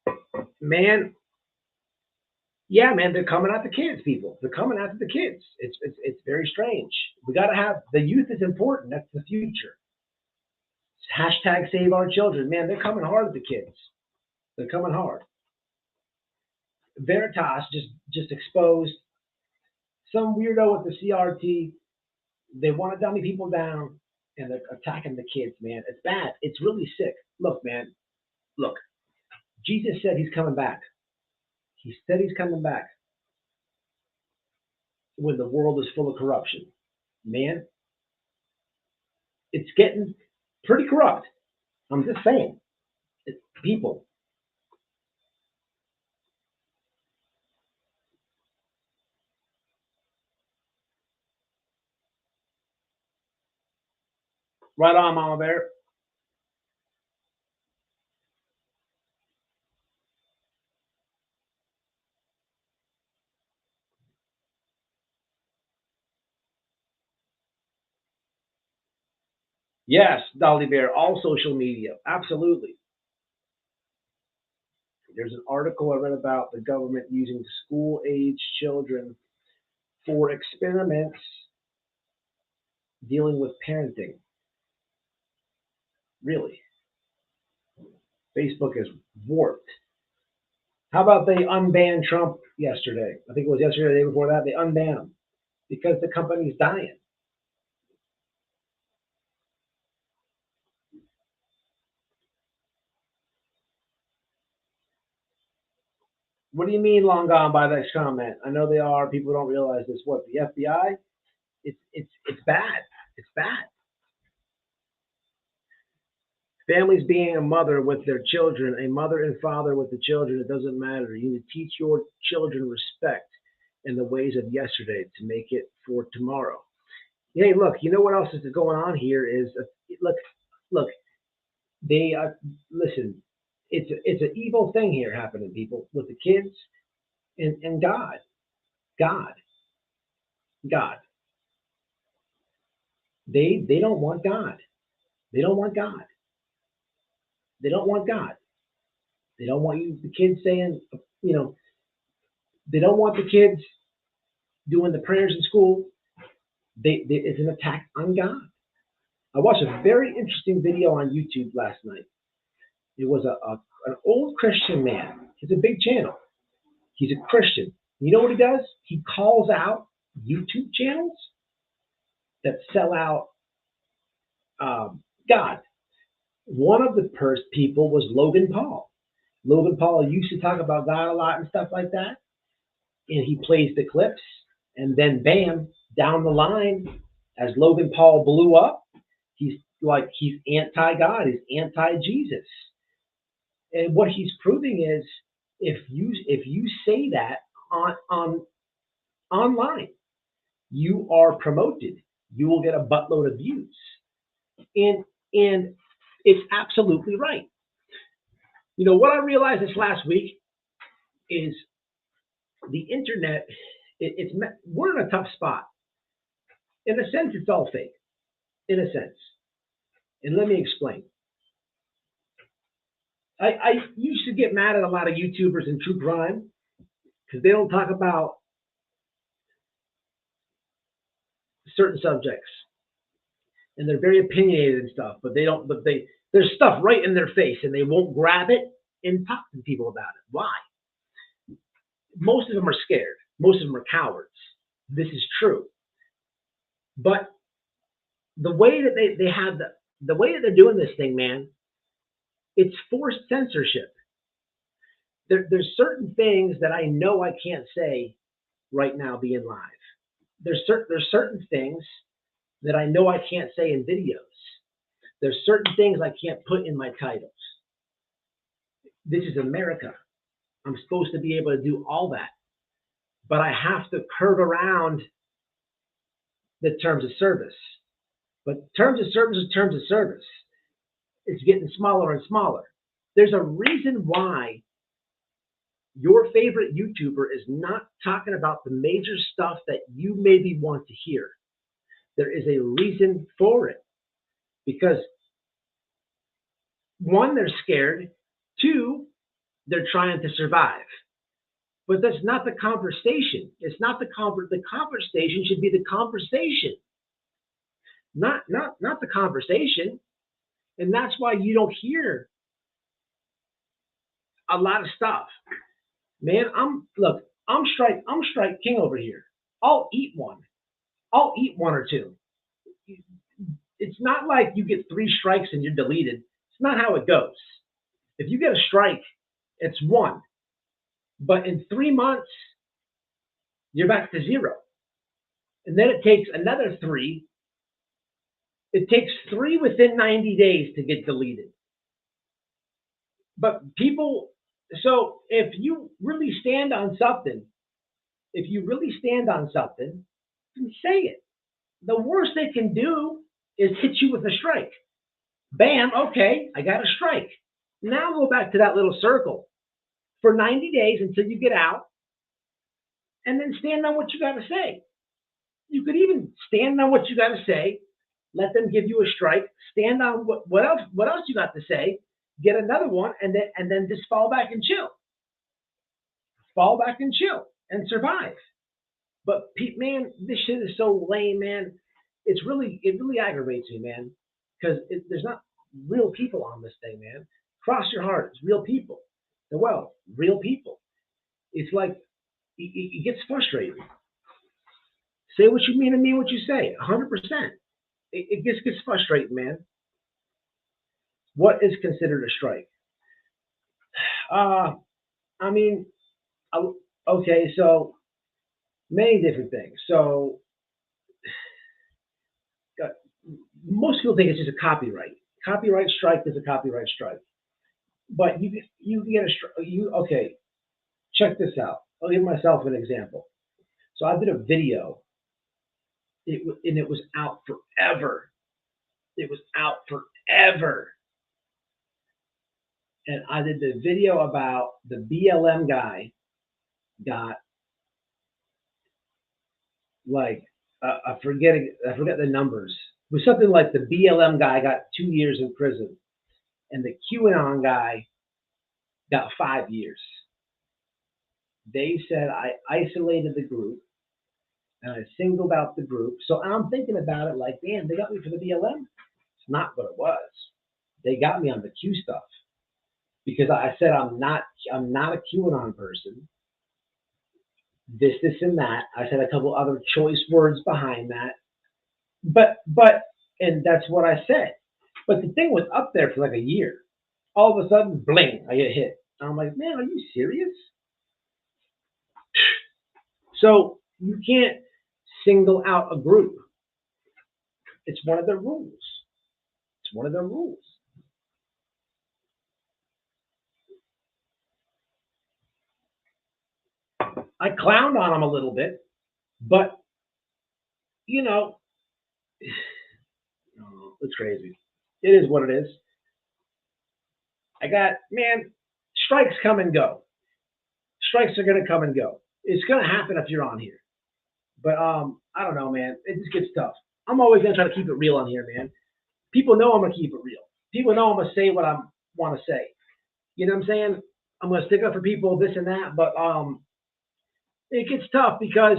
actions. Man, yeah, man, they're coming at the kids, people. They're coming after the kids. It's very strange. We got to have the youth is important. That's the future. Hashtag save our children. Man, they're coming hard at the kids. They're coming hard. Veritas just exposed some weirdo with the CRT. They want to dummy people down, and they're attacking the kids, man. It's bad. It's really sick. Look, man. Look. Jesus said he's coming back. He said he's coming back when the world is full of corruption. Man, it's getting pretty corrupt. I'm just saying. People. Right on, Mama Bear. Yes, Dolly Bear, all social media. Absolutely. There's an article I read about the government using school-age children for experiments dealing with parenting. Really. Facebook is warped. How about they unbanned Trump yesterday? I think it was yesterday or the day before that. They unbanned him because the company's dying. What do you mean long gone by this comment? I know they are. People don't realize this. What, the FBI? It's bad. It's bad. Families being a mother with their children, a mother and father with the children, it doesn't matter. You need to teach your children respect in the ways of yesterday to make it for tomorrow. Hey, look, you know what else is going on here is, look, they, listen, it's an evil thing here happening, people, with the kids and God. They don't want God. They don't want God. They don't want God. They don't want the kids saying, they don't want the kids doing the prayers in school. It's an attack on God. I watched a very interesting video on YouTube last night. It was an old Christian man. He's a big channel. He's a Christian. You know what he does? He calls out YouTube channels that sell out God. One of the people was Logan Paul. Logan Paul used to talk about God a lot and stuff like that. And he plays the clips. And then, bam, down the line, as Logan Paul blew up, he's anti-God. He's anti-Jesus. And what he's proving is if you say that online, you are promoted. You will get a buttload of views. And it's absolutely right. You know, what I realized this last week is the internet, we're in a tough spot. In a sense, it's all fake. In a sense. And let me explain. I used to get mad at a lot of YouTubers in true crime because they don't talk about certain subjects, and they're very opinionated and stuff. But they don't. But there's stuff right in their face, and they won't grab it and talk to people about it. Why? Most of them are scared. Most of them are cowards. This is true. But the way that they have the way that they're doing this thing, man, it's forced censorship. There's certain things that I know I can't say right now being live. There's certain things that I know I can't say in videos. There's certain things I can't put in my titles. This is America. I'm supposed to be able to do all that. But I have to curve around the terms of service. But terms of service is terms of service. It's getting smaller and smaller. There's a reason why your favorite YouTuber is not talking about the major stuff that you maybe want to hear. There is a reason for it. Because one, they're scared. Two, they're trying to survive. But that's not the conversation. It's not the conversation should be the conversation. Not the conversation. And that's why you don't hear a lot of stuff. Man, I'm strike king over here. I'll eat one. I'll eat one or two. It's not like you get 3 strikes and you're deleted. It's not how it goes. If you get a strike, it's 1. But in 3 months, you're back to 0. And then it takes another 3. It takes 3 within 90 days to get deleted. But people, so if you really stand on something, then say it. The worst they can do is hit you with a strike. Bam, okay, I got a strike. Now go back to that little circle for 90 days until you get out, and then stand on what you got to say. You could even stand on what you got to say, let them give you a strike, stand on what else you got to say, get another one, and then just fall back and chill. Fall back and chill and survive. But man, this shit is so lame, man. It really aggravates me, man, because there's not real people on this thing, man. Cross your heart, it's real people. Well, real people. It's like it gets frustrating. Say what you mean and mean what you say. 100%. It gets frustrating, man. What is considered a strike? I mean, okay, so many different things. So most people think it's just a copyright. Copyright strike is a copyright strike. But you get a strike. Okay, check this out. I'll give myself an example. So I did a video, and it was out forever. It was out forever. And I did the video about the BLM guy got like I forget the numbers. It was something like the BLM guy got 2 years in prison, and the QAnon guy got 5 years. They said I isolated the group and I singled out the group. So I'm thinking about it like, damn, they got me for the BLM. It's not what it was. They got me on the Q stuff because I said I'm not a QAnon person. This, and that. I said a couple other choice words behind that. But and that's what I said. But the thing was up there for like a year. All of a sudden, bling, I get hit. I'm like, man, are you serious? So you can't single out a group. It's one of their rules. It's one of their rules. I clowned on them a little bit, but you know, it's crazy. It is what it is. Strikes come and go. Strikes are gonna come and go. It's gonna happen if you're on here. But I don't know, man. It just gets tough. I'm always gonna try to keep it real on here, man. People know I'm gonna keep it real. People know I'm gonna say what I want to say. You know what I'm saying? I'm going to stick up for people, this and that, but it gets tough because,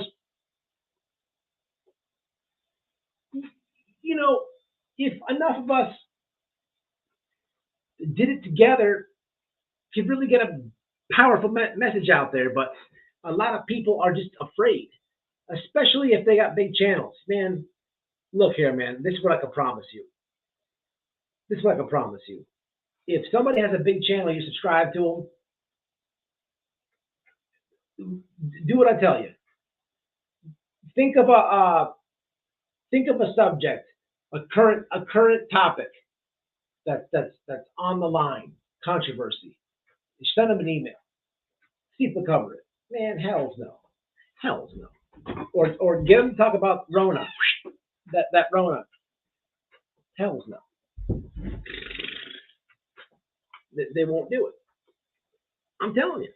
you know, if enough of us did it together, could really get a powerful message out there. But a lot of people are just afraid, especially if they got big channels. Man, look here, man. This is what I can promise you. This is what I can promise you. If somebody has a big channel, you subscribe to them, do what I tell you. Think of a subject, a current topic that's on the line, controversy. You send them an email. See if they'll cover it. Man, hells no. Hells no. Or get them to talk about Rona. That Rona. Hells no. They won't do it. I'm telling you.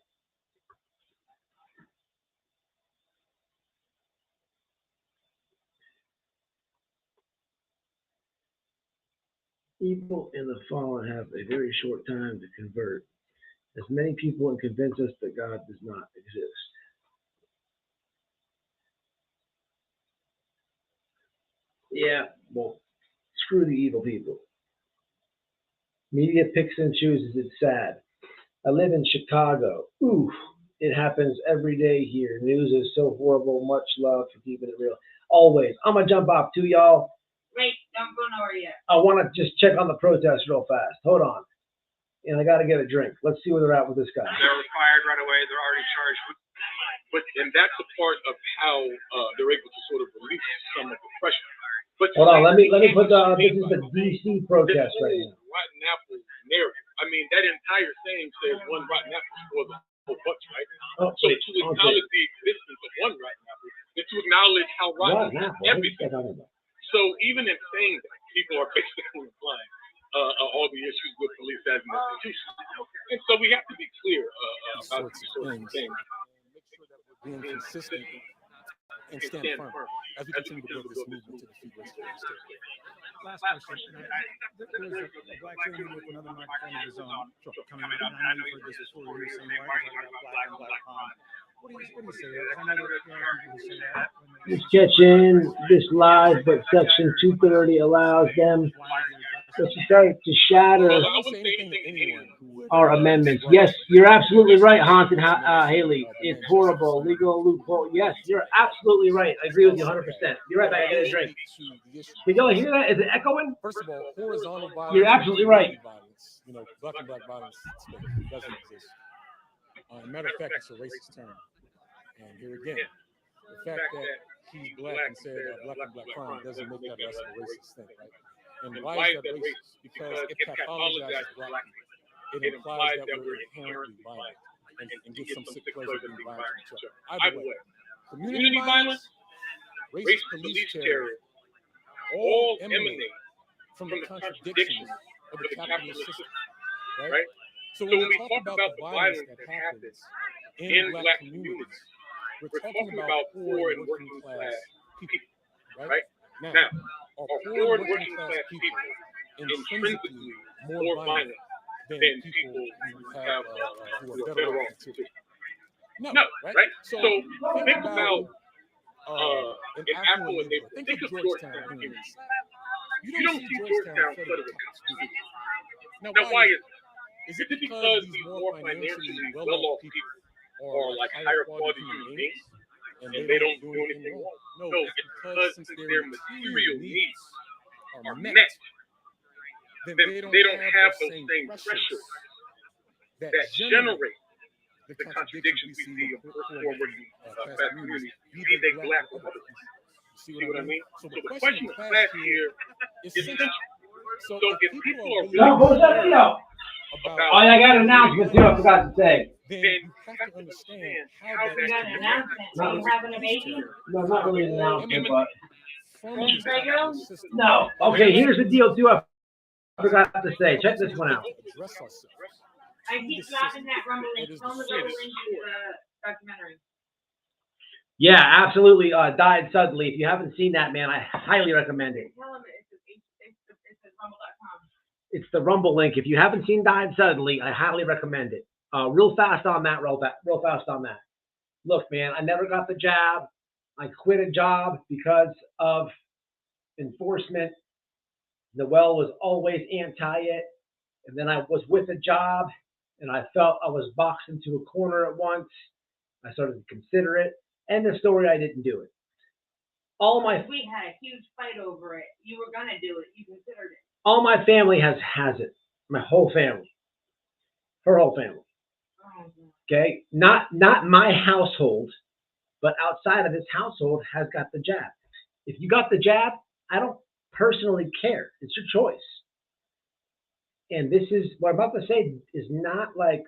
People in the fallen have a very short time to convert. As many people and convince us that God does not exist. Yeah, well, screw the evil people. Media picks and chooses. It's sad. I live in Chicago. Oof, it happens every day here. News is so horrible. Much love for keeping it real. Always. I'm going to jump off too, y'all. Wait, don't go nowhere yet. I want to just check on the protest real fast. Hold on. And I got to get a drink. Let's see where they're at with this guy. They're fired right away. They're already charged with. And that's a part of how they're able to sort of release some of the pressure. But hold on. Let me put this is the DC protest right now. Rotten apple narrative. I mean, that entire saying says one rotten apple for the whole bunch, right? Oh, so to acknowledge the existence of one rotten apple is to acknowledge how rotten everything. So even in saying that, people are basically implying all the issues with police as an institution. And so we have to be clear about these sorts of things. Being consistent and stand firm as we continue to build this movement to defeat racism. Last question. There's a black gentleman with another microphone of his own coming out, and I know you've heard this before. You're saying, why is that black and black prom? What do you say? I know there are people who say that. Let's catch in this live, but Section 230 allows them to start to shatter our amendments. Yes, you're absolutely right, Haunted Haley. It's horrible. Legal loophole. Yes, you're absolutely right. I agree with you 100%. You're right. I get a drink. Did y'all hear that? Is it echoing? First of all, horizontal violence. You're absolutely right. Violence, black and black violence doesn't exist. As a matter of fact, it's a racist term. And here again, the fact that he's black and said black and black crime doesn't make that less of a racist thing, right? And why is that racist? Because it pathologizes black people. It implies that we're inherently violent and get some sick pleasure being violent to each other. Either way, community violence, racist police terror, all emanate from the contradictions of the capitalist system, right? So when we talk about the violence that happens in black communities, we're talking about poor and working class people, right? Now, are poor and working class people intrinsically more violent than people who have who are better off materially? No, right? So think about an affluent neighborhood. Think of Georgetown here. You don't see Georgetown flooded with cops. Now, why is it? Is it because these more financially well-off people are like higher quality human beings and they don't do anything wrong? No, it's because since their material needs are met, then they don't have those same pressures that generate the contradictions we see in poor working class communities, be they black or other. See what I mean? So the question of class here is central. So if people are really Oh, I got an announcement too. I forgot to say. Then you have to understand how that You got an announcement. Are you having a baby? No, not really an announcement, but Any girls? no. Okay, here's the deal too. I forgot to say. Check this one out. I keep dropping that rumbling. Tell me the link to the documentary. Yeah, absolutely. Died suddenly. If you haven't seen that, man, I highly recommend it. Tell them it's rumble.com. It's the Rumble link. If you haven't seen Died Suddenly, I highly recommend it. Real fast on that. Look, man, I never got the jab. I quit a job because of enforcement. Noel was always anti it. And then I was with a job and I felt I was boxed into a corner at once. I started to consider it. End of story, I didn't do it. We had a huge fight over it. You were gonna do it. You considered it. All my family has it. My whole family. Her whole family. Okay? Not my household, but outside of this household has got the jab. If you got the jab, I don't personally care. It's your choice. And this is what I'm about to say is not like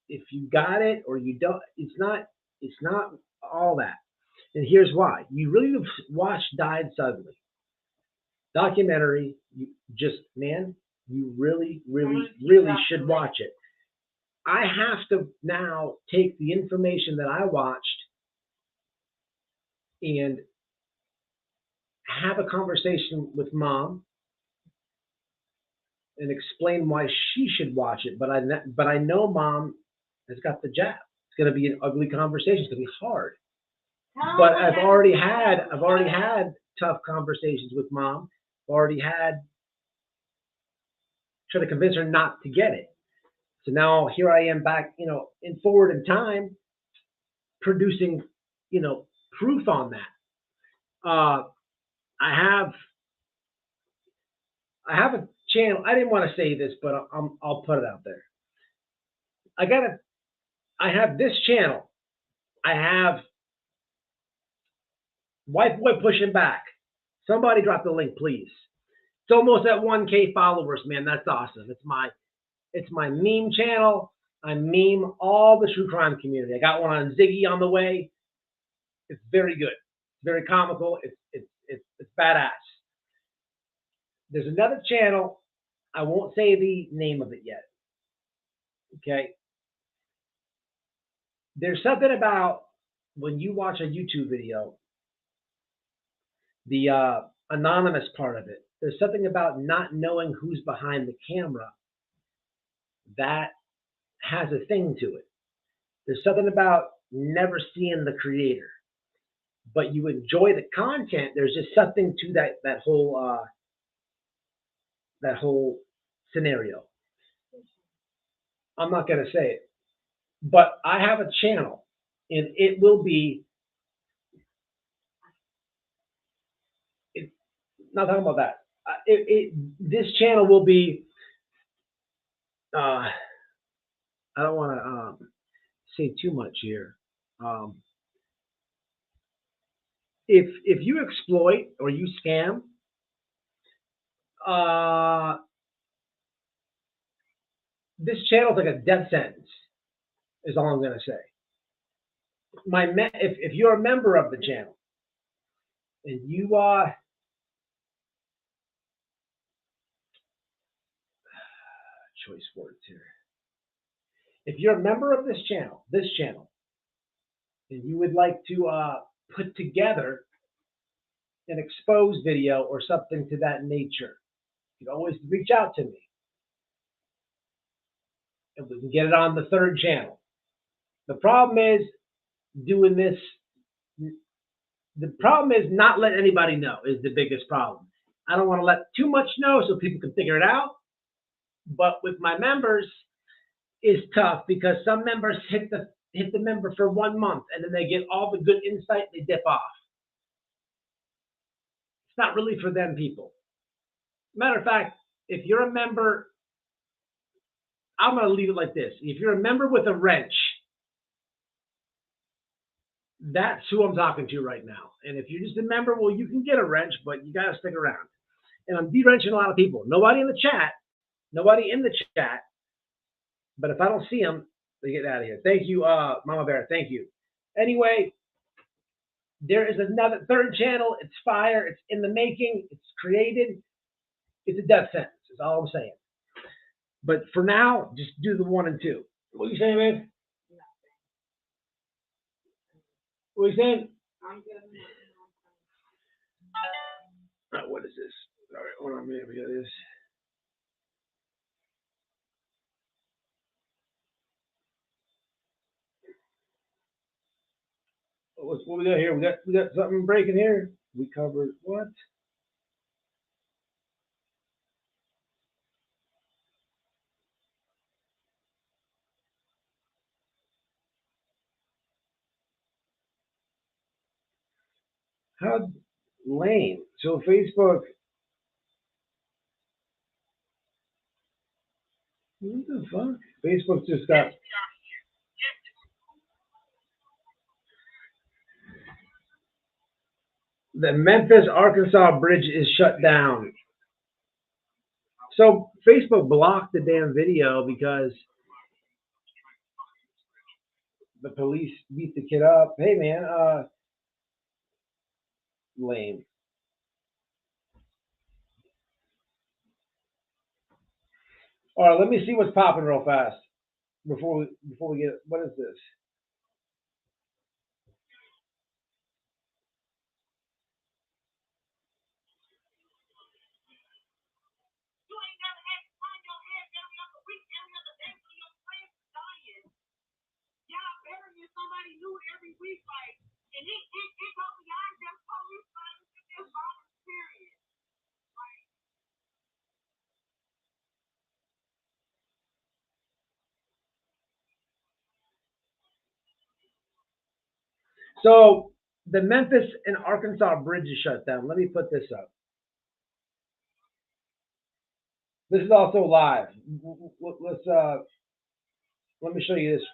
if you got it or you don't. It's not all that. And here's why. You really have watched Died Suddenly. Documentary, you really, really, really should watch it. I have to now take the information that I watched and have a conversation with Mom and explain why she should watch it. But I know Mom has got the jab. It's going to be an ugly conversation. It's going to be hard. But I've already had tough conversations with Mom. I've already had trying to convince her not to get it. So now here I am back, in forward in time, producing, proof on that. I have a channel. I didn't want to say this, but I'll put it out there. I have this channel. I have White Boy Pushing Back. Somebody drop the link, please. It's almost at 1K followers, man. That's awesome. It's my meme channel. I meme all the true crime community. I got one on Ziggy on the way. It's very good. It's very comical. It's badass. There's another channel. I won't say the name of it yet. Okay. There's something about when you watch a YouTube video, the anonymous part of it. There's something about not knowing who's behind the camera that has a thing to it. There's something about never seeing the creator, but you enjoy the content. There's just something to that whole scenario. I'm not going to say it, but I have a channel, and it will be. Not talking about that. This channel will be. I don't want to say too much here. If you exploit or you scam, this channel is like a death sentence. Is all I'm going to say. If you're a member of the channel and you choice words here. If you're a member of this channel, and you would like to put together an exposed video or something to that nature, you can always reach out to me. And we can get it on the third channel. The problem is doing this. The problem is not letting anybody know is the biggest problem. I don't want to let too much know so people can figure it out. But with my members, is tough because some members hit the member for 1 month and then they get all the good insight, they dip off. It's not really for them people. Matter of fact, if you're a member, I'm going to leave it like this. If you're a member with a wrench, that's who I'm talking to right now. And if you're just a member, well, you can get a wrench, but you got to stick around. And I'm de-wrenching a lot of people. Nobody in the chat. But if I don't see them, they get out of here. Thank you, Mama Bear. Thank you. Anyway, there is another third channel. It's fire. It's in the making. It's created. It's a death sentence. That's all I'm saying. But for now, just do the 1 and 2. What are you saying, man? What are you saying? What is this? All right, hold on a minute. We got this. What we got here? We got something breaking here. We covered what? How lame. So Facebook. What the fuck? Facebook just got. The Memphis, Arkansas bridge is shut down. So Facebook blocked the damn video because the police beat the kid up. Hey man, lame. All right, let me see what's popping real fast before we get. What is this? So the Memphis and Arkansas bridge is shut down. Let me put this up. This is also live. Let's let me show you this.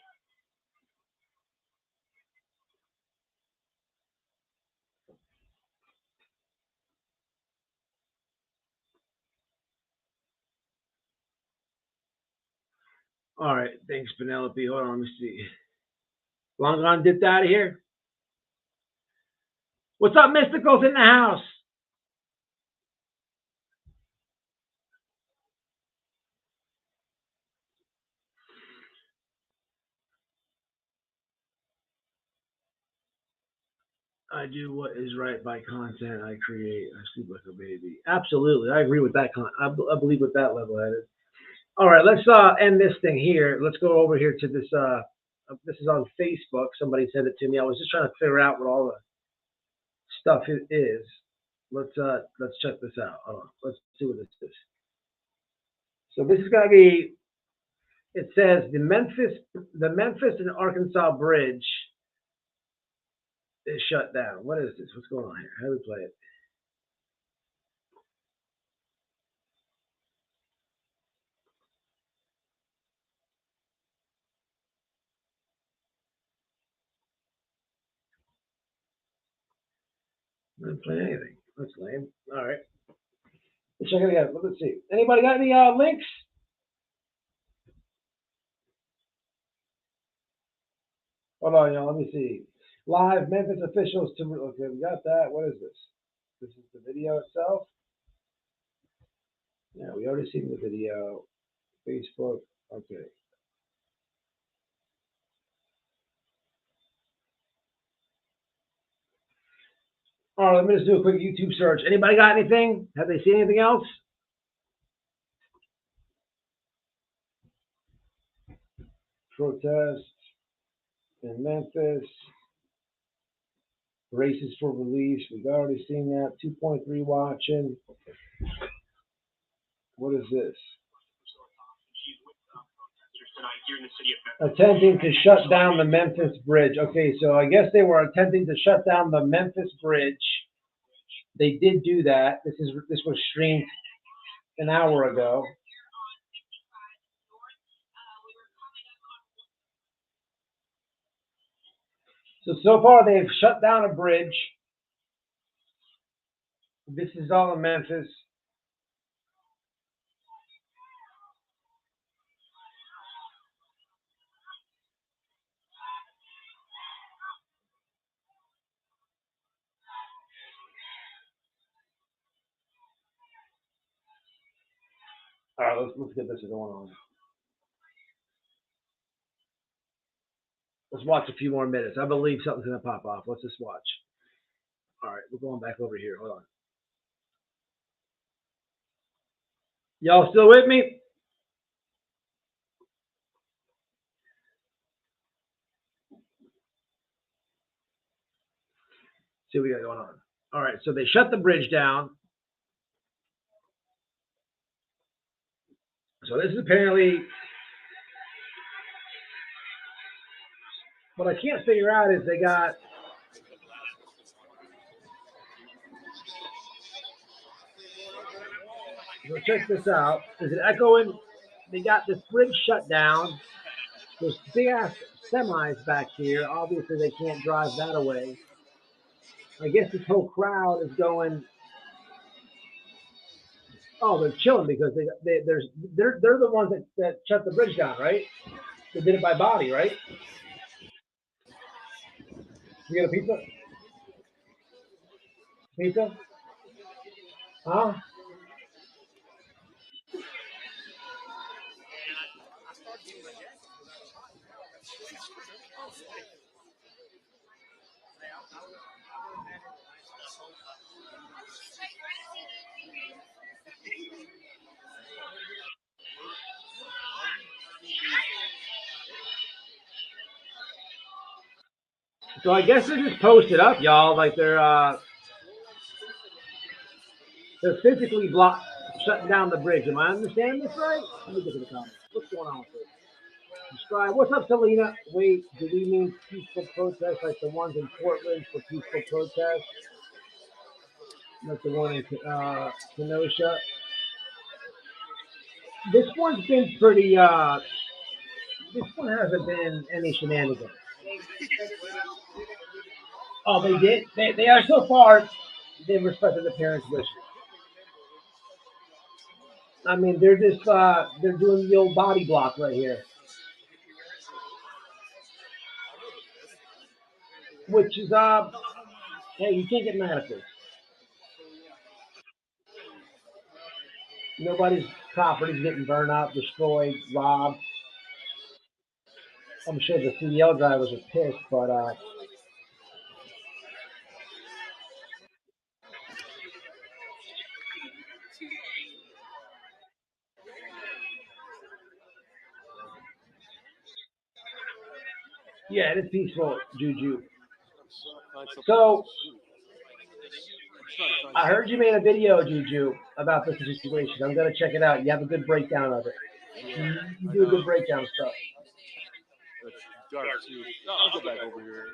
All right, thanks Penelope. Hold on, let me see. Long gone dipped out of here. What's up, Mysticals in the house? I do what is right by content I create. I sleep like a baby. Absolutely, I agree with that. I believe with that level headed. All right, let's end this thing here. Let's go over here to this. This is on Facebook. Somebody sent it to me. I was just trying to figure out what all the stuff is. Let's check this out. Hold on. Let's see what this is. So this is gonna be. It says the Memphis and Arkansas bridge is shut down. What is this? What's going on here? How do we play it? I didn't play anything. That's lame. All right. Let's check it again. Let's see. Anybody got any links? Hold on, y'all. Let me see. Live Memphis officials to. Okay, we got that. What is this? This is the video itself. Yeah, we already seen the video. Facebook. Okay. All right, let me just do a quick YouTube search. Anybody got anything? Have they seen anything else? Protest in Memphis. Races for release. We've already seen that. 2.3 watching. What is this? Attempting to shut down the Memphis bridge. Okay, so I guess they were attempting to shut down the Memphis bridge. They did do that. This was streamed an hour ago. So far they've shut down a bridge. This is all in Memphis. All right, let's get this going on. Let's watch a few more minutes. I believe something's gonna pop off. Let's just watch. All right, we're going back over here. Hold on. Y'all still with me? See what we got going on. All right, so they shut the bridge down. So this is apparently, what I can't figure out is they got, so check this out. Is it echoing? They got this bridge shut down. There's big ass semis back here. Obviously they can't drive that away. I guess this whole crowd is going, oh, they're chilling because they're the ones that shut the bridge down, right? They did it by body, right? You get a pizza? Pizza? Huh? So I guess they're just posted up, y'all. Like they're physically shutting down the bridge. Am I understanding this right? Let me get to the comments. What's going on with this? Subscribe. What's up, Selena? Wait, do we mean peaceful protests like the ones in Portland for peaceful protests? Like the one in Kenosha. This one's been pretty. This one hasn't been any shenanigans. Oh, they did. They are so far. They've respected the parents' wishes. I mean, they're just they're doing the old body block right here, which is hey, you can't get mad at this. Nobody's property's getting burned up, destroyed, robbed. I'm sure the CDL drivers are pissed, but yeah, it is peaceful, Juju. So I heard you made a video, Juju, about this situation. I'm gonna check it out. You have a good breakdown of it. You do a good breakdown stuff. I'll go back over here.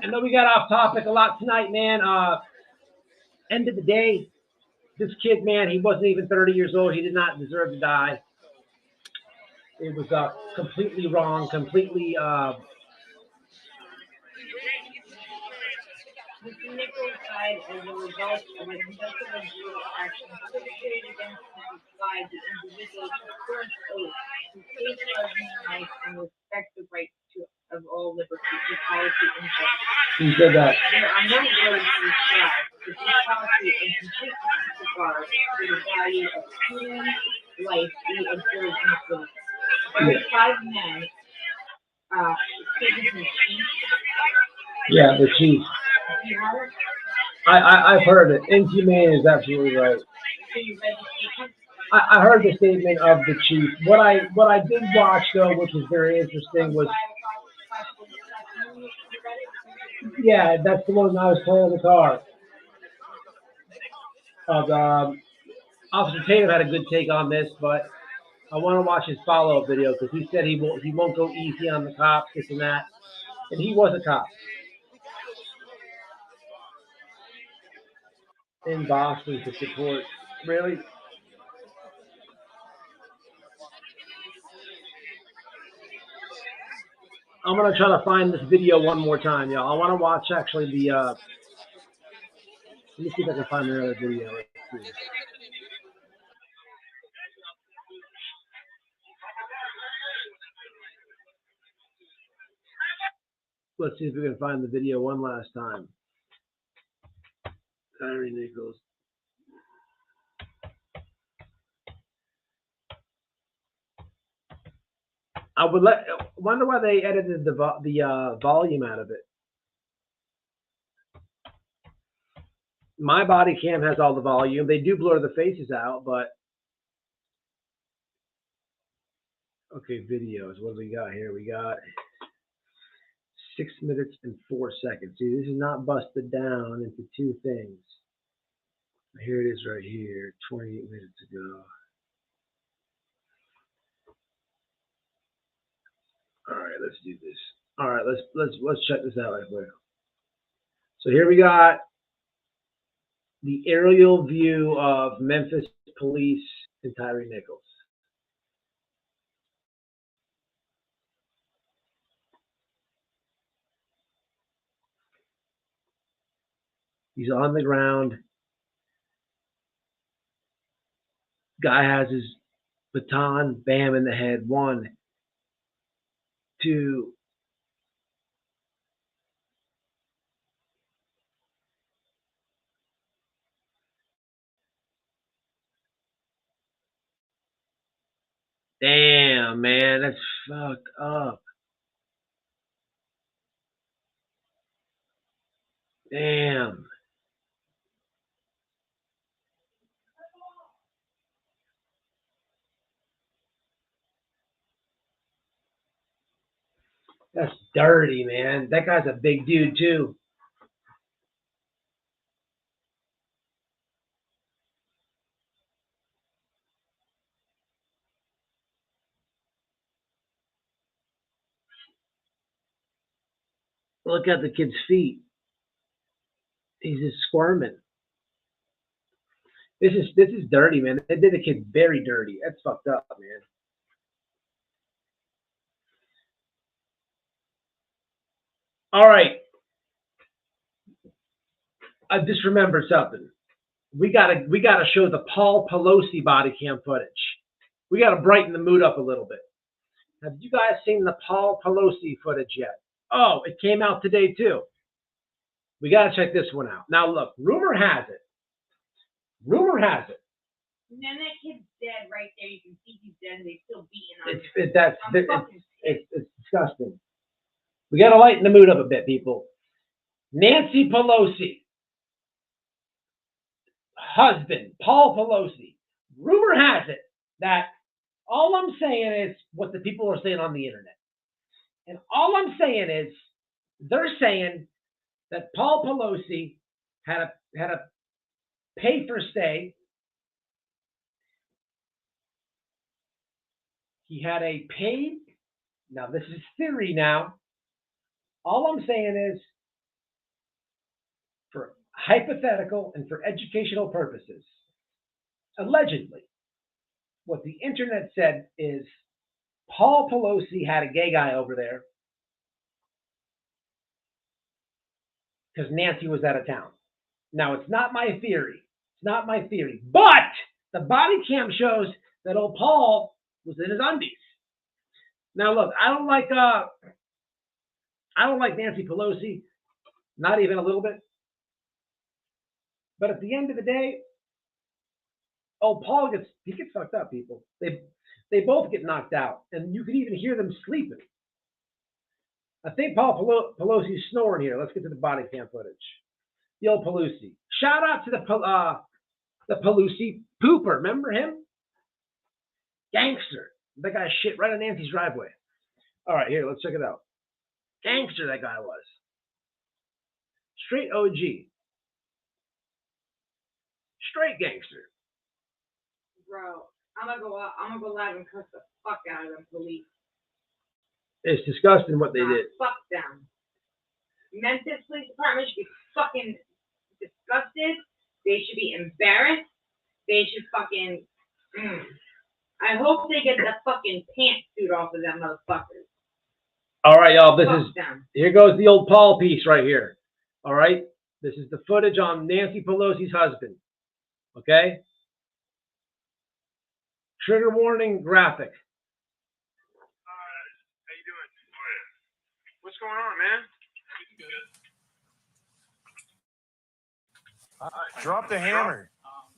I know we got off topic a lot tonight, man. End of the day, this kid, man, he wasn't even 30 years old. He did not deserve to die. It was completely wrong, completely. Mr. Nichols died as a result of an excessive and brutal action perpetrated against him by the individual who sworn oath to safeguard human life and respect the rights of all liberty, equality, and justice. He said that. There are no words to describe the true policy and complete disregard for the value of human life we observe in this village. There are 5 men, taken from the chief. Yeah, the chief. I've heard it. Inhumane is absolutely right. I heard the statement of the chief. What I did watch though, which was very interesting, was yeah, that's the one I was playing in the car. Officer Tatum had a good take on this, but I want to watch his follow-up video because he said he won't go easy on the cops, this and that, and he was a cop in Boston to support. Really? I'm gonna try to find this video one more time, y'all. I want to watch actually the. Let me see if I can find another video. Let's see if we can find the video one last time. Tyre Nichols. I wonder why they edited the volume out of it. My body cam has all the volume. They do blur the faces out, but okay, videos. What do we got here? We got 6 minutes and 4 seconds. See, this is not busted down into two things. Here it is right here, 28 minutes ago. All right, let's do this. All right, let's check this out right quick. So here we got the aerial view of Memphis police and Tyre Nichols. He's on the ground. Guy has his baton, bam, in the head. 1, 2. Damn, man, that's fucked up. Damn. That's dirty, man. That guy's a big dude, too. Look at the kid's feet. He's just squirming. This is dirty, man. They did the kid very dirty. That's fucked up, man. All right. I just remembered something. We gotta show the Paul Pelosi body cam footage. We gotta brighten the mood up a little bit. Have you guys seen the Paul Pelosi footage yet? Oh, it came out today too. We gotta check this one out. Now look, rumor has it. And then that kid's dead right there. You can see he's dead and they're still beating on him. It's disgusting. We gotta lighten the mood up a bit, people. Nancy Pelosi, husband, Paul Pelosi. Rumor has it that all I'm saying is what the people are saying on the internet. And all I'm saying is they're saying that Paul Pelosi had a pay for stay. He had a paid, now this is theory now. All I'm saying is for hypothetical and for educational purposes, allegedly, what the internet said is Paul Pelosi had a gay guy over there because Nancy was out of town. Now, it's not my theory. But the body cam shows that old Paul was in his undies. Now, look, I don't like Nancy Pelosi, not even a little bit. But at the end of the day, old Paul gets fucked up, people. They both get knocked out, and you can even hear them sleeping. I think Paul Pelosi's snoring here. Let's get to the body cam footage. The old Pelosi. Shout out to the Pelosi pooper. Remember him? Gangster. That guy shit right on Nancy's driveway. All right, here, let's check it out. Gangster that guy was. Straight OG. Straight gangster. Bro, I'm gonna go live and cuss the fuck out of them police. It's disgusting what they did. Fuck them. Memphis Police Department should be fucking disgusted. They should be embarrassed. They should fucking. I hope they get the fucking pantsuit off of them motherfuckers. All right, y'all. Fuck them. Here goes the old Paul piece right here. All right, this is the footage on Nancy Pelosi's husband. Okay. Trigger warning graphic. How you doing? What's going on, man? Drop the hammer.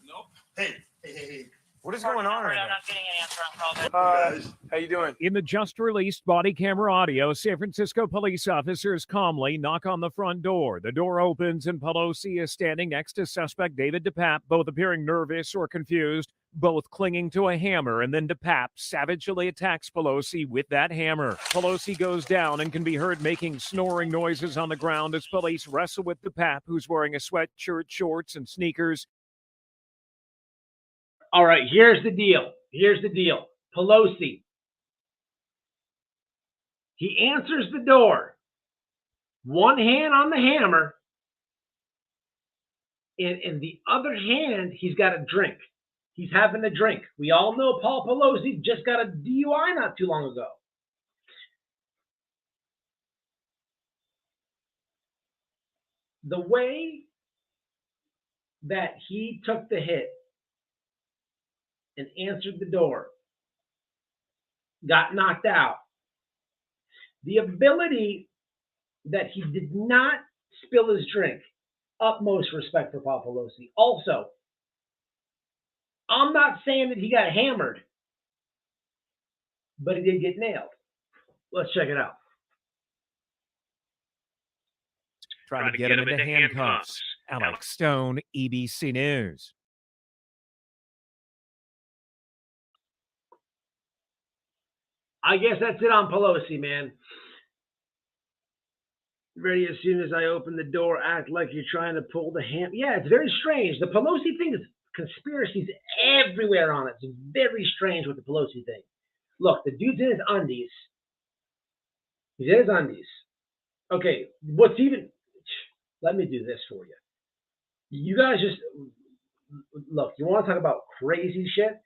Nope. Hey. What is going on right now? I'm not getting an answer on calls. How you doing? In the just released body camera audio, San Francisco police officers calmly knock on the front door. The door opens and Pelosi is standing next to suspect David DePape, both appearing nervous or confused. both clinging to a hammer, and then DePape savagely attacks Pelosi with that hammer. Pelosi goes down and can be heard making snoring noises on the ground as police wrestle with DePape, who's wearing a sweatshirt, shorts, and sneakers. All right, here's the deal. Here's the deal. Pelosi. He answers the door. One hand on the hammer. And in the other hand, he's got a drink. He's having a drink. We all know Paul Pelosi just got a DUI not too long ago. The way that he took the hit and answered the door, got knocked out. The ability that he did not spill his drink, utmost respect for Paul Pelosi. Also, I'm not saying that he got hammered, but he did get nailed. Let's check it out. Trying to get him into handcuffs. Alex Stone, EBC News. I guess that's it on Pelosi, man. Ready as soon as I open the door, act like you're trying to pull the ham. Yeah, it's very strange. The Pelosi thing is conspiracies everywhere on it. It's very strange with the Pelosi thing. Look, the dude's in his undies. He's in his undies. Okay, what's even... Let me do this for you. You guys just... Look, you want to talk about crazy shit?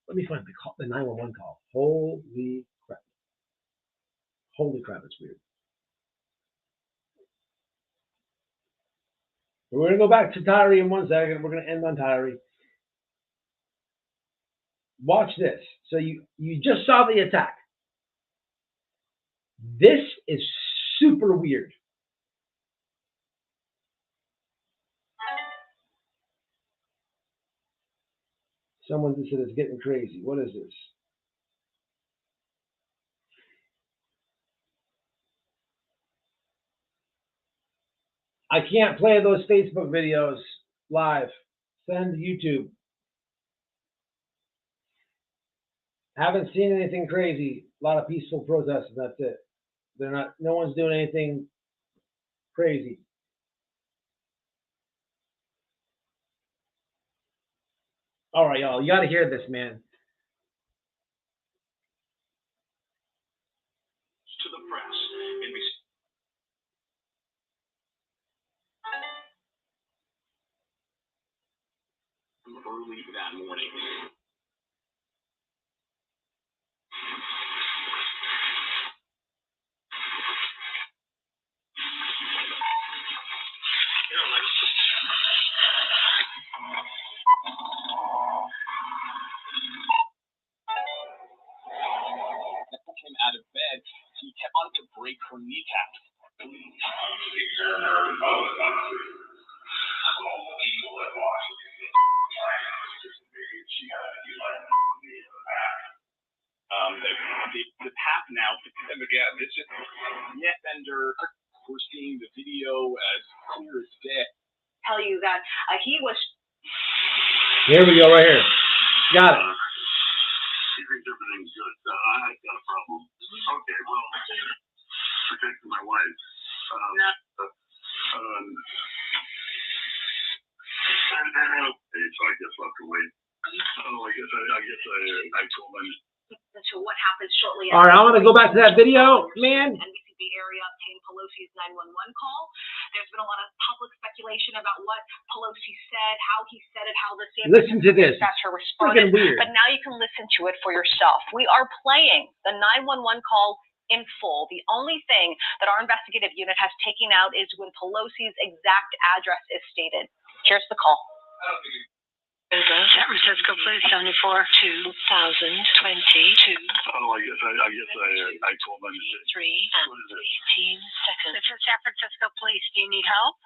Let me find the 911 call. Holy crap. Holy crap, it's weird. We're going to go back to Tyre in 1 second. We're going to end on Tyre. Watch this. So you just saw the attack. This is super weird. Someone just said it's getting crazy. What is this? I can't play those Facebook videos live. Send to YouTube. Haven't seen anything crazy. A lot of peaceful protests, and that's it. They're not. No one's doing anything crazy. All right, y'all. You got to hear this, man. To the press. Early that morning. Came out of bed, he kept on to break her kneecap. The path now to them again. It's just net bender. We're seeing the video as clear as day. Tell you that he was. Here we go, right here. Got it. He thinks everything's good. I got a problem. Okay, well, protecting my wife. So I guess I'll have to wait. I told him. To what happened shortly All right, I want to go back to that video, man. NBC area obtained Pelosi's 911 call. There's been a lot of public speculation about what Pelosi said, how he said it, how the Listen to this. dispatcher responded. Weird. But now you can listen to it for yourself. We are playing the 911 call in full. The only thing that our investigative unit has taken out is when Pelosi's exact address is stated. Here's the call. San Francisco Police 74 2022. Oh, I guess I told them. 3 and 18 seconds. This is San Francisco Police. Do you need help?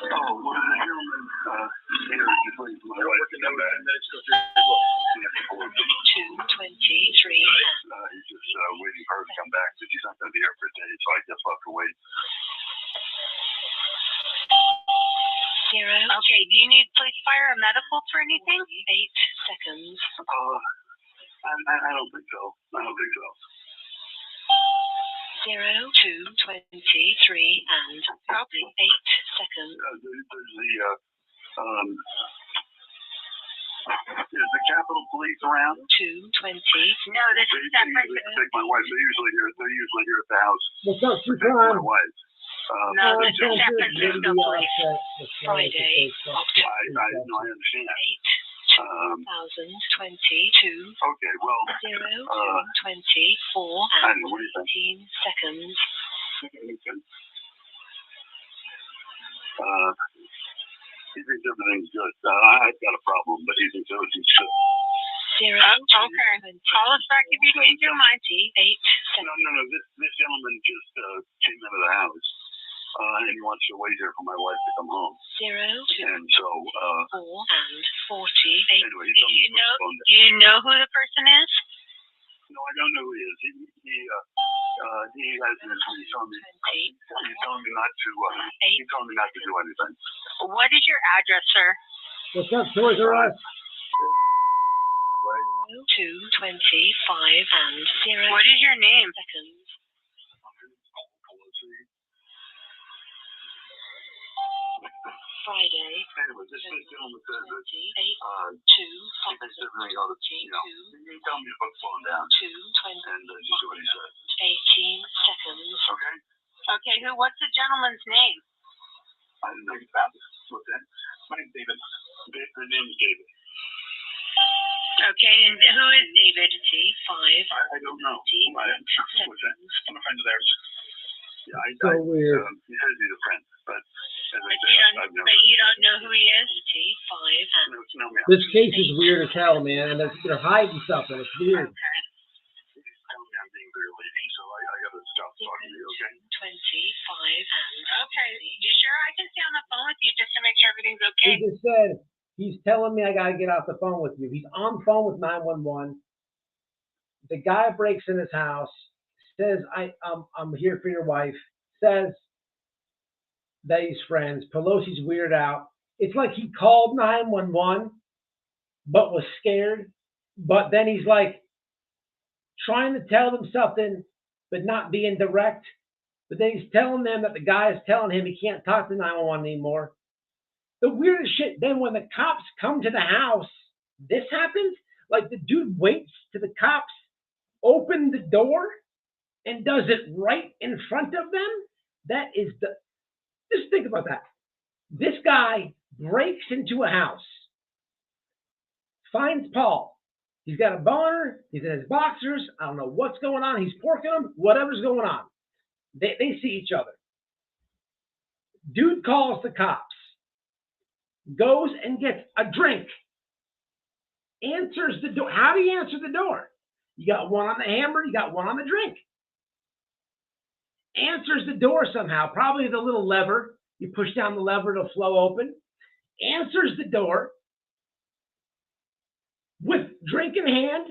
Oh, well, the gentleman here is just waiting for my wife to come back. 223 He's just waiting for her to come back, but she's not going to be here for a day, so I guess I'll have to wait. 0. Okay, do you need police, fire, or medical for anything? 8 seconds. I don't think so. 0, 2, 23, and 8 seconds. Is the Capitol Police around? 2:20. No, this is separate. Take my wife. They're usually here at the house. What's up, True My Crime? wife. No, this is separate. There's no police. Friday, I understand. 8:2022. Okay, well. 0, 24, and 15 seconds. He thinks everything's good. I've got a problem, but he thinks everything's good. 0, okay. Call us back if you change your mind. 8 seconds. No. This gentleman just came into the house, and he wants to wait here for my wife to come home. 0, 2, and so 4, and 48. Anyway, Do you know who the person is? No, I don't know who he is. He hasn't. He's telling me not to. He's telling me not to do anything. What is your address, sir? What's up, Toys R Us? 2, 25, and 0. What is your name? Seconds. Friday. Anyway, this gentleman says that 2, he thinks everything ought to, you can tell me to put the phone down. 2, 20, and just do what he says. 18 seconds. Okay? Okay, what's the gentleman's name? I didn't know you found it. What's that? My name's David. Her name is David. Okay, and who is David? T5. I don't know. What's that? I'm a friend of theirs. Yeah, So weird. He says he's a friend, but as I said, I've never. But you don't know who he is? T5. No, ma'am. This case is weird as hell, man, and they're hiding something. It's weird. Okay. I'm being very lazy, so I gotta stop talking to you, okay? 25 and. Okay, you sure I can stay on the phone with you just to make sure everything's okay? He just said he's telling me I gotta get off the phone with you. He's on the phone with 911. The guy breaks in his house, says I'm here for your wife, says that he's friends. Pelosi's weirded out. It's like he called 911, but was scared. But then he's like trying to tell them something, but not being direct. But then he's telling them that the guy is telling him he can't talk to 911 anymore. The weirdest shit, then when the cops come to the house, this happens. Like the dude waits till the cops open the door and does it right in front of them. That is just think about that. This guy breaks into a house, finds Paul. He's got a boner. He's in his boxers. I don't know what's going on. He's porking them. Whatever's going on. They see each other. Dude calls the cops. Goes and gets a drink. Answers the door. How do you answer the door? You got one on the hammer. You got one on the drink. Answers the door somehow. Probably the little lever. You push down the lever, it'll flow open. Answers the door with drink in hand,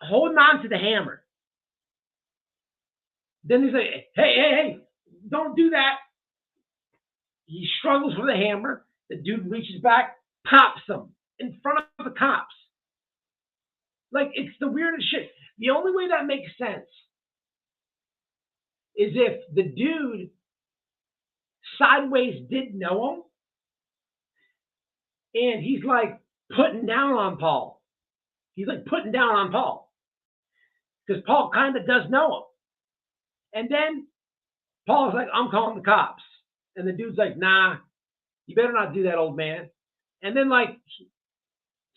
holding on to the hammer. Then he's like, hey, don't do that. He struggles with the hammer. The dude reaches back, pops him in front of the cops. Like, it's the weirdest shit. The only way that makes sense is if the dude sideways did know him, and he's like putting down on Paul. He's like putting down on Paul. Because Paul kind of does know him. And then Paul's like, I'm calling the cops. And the dude's like, nah, you better not do that, old man. And then like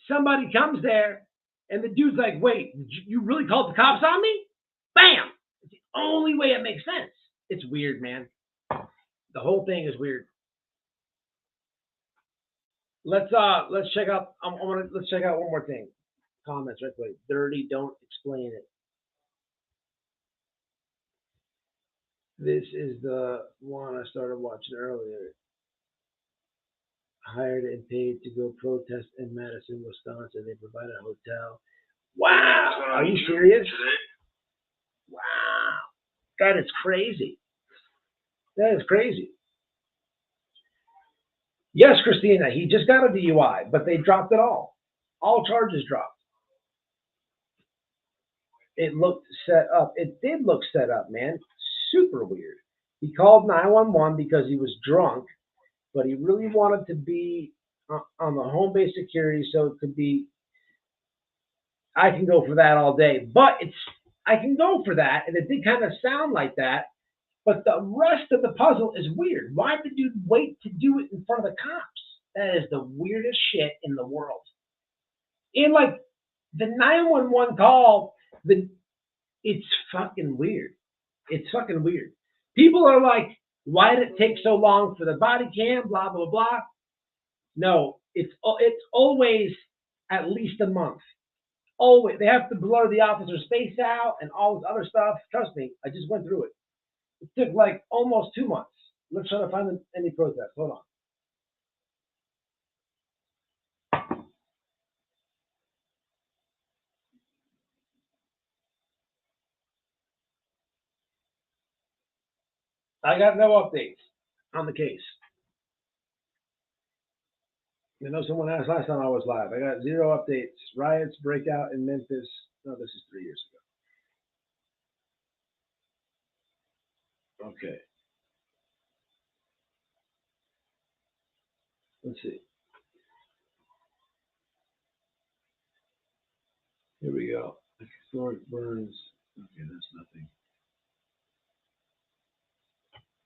somebody comes there and the dude's like, wait, you really called the cops on me? Bam! It's the only way it makes sense. It's weird, man. The whole thing is weird. Let's check out. Let's check out one more thing. Comments right quick. Dirty, don't explain it. This is the one I started watching earlier. Hired and paid to go protest in Madison, Wisconsin. They provided a hotel. Wow! Are you serious? Wow! That is crazy. That is crazy. Yes, Christina, he just got a DUI, but they dropped it all. All charges dropped. It looked set up. It did look set up, man. Super weird. He called 911 because he was drunk, but he really wanted to be on the home base security, so it could be. I can go for that all day, but I can go for that, and it did kind of sound like that. But the rest of the puzzle is weird. Why did you wait to do it in front of the cops? That is the weirdest shit in the world. And like the 911 call, it's fucking weird. It's fucking weird. People are like, why did it take so long for the body cam? Blah blah blah. No, it's always at least a month. Always, they have to blur the officer's face out and all this other stuff. Trust me, I just went through it. It took like almost 2 months. Let's try to find any protest. Hold on. I got no updates on the case. I know someone asked last time I was live. I got 0 updates. Riots break out in Memphis. No, this is 3 years ago. Okay. Let's see. Here we go. Historic burns. Okay, that's nothing.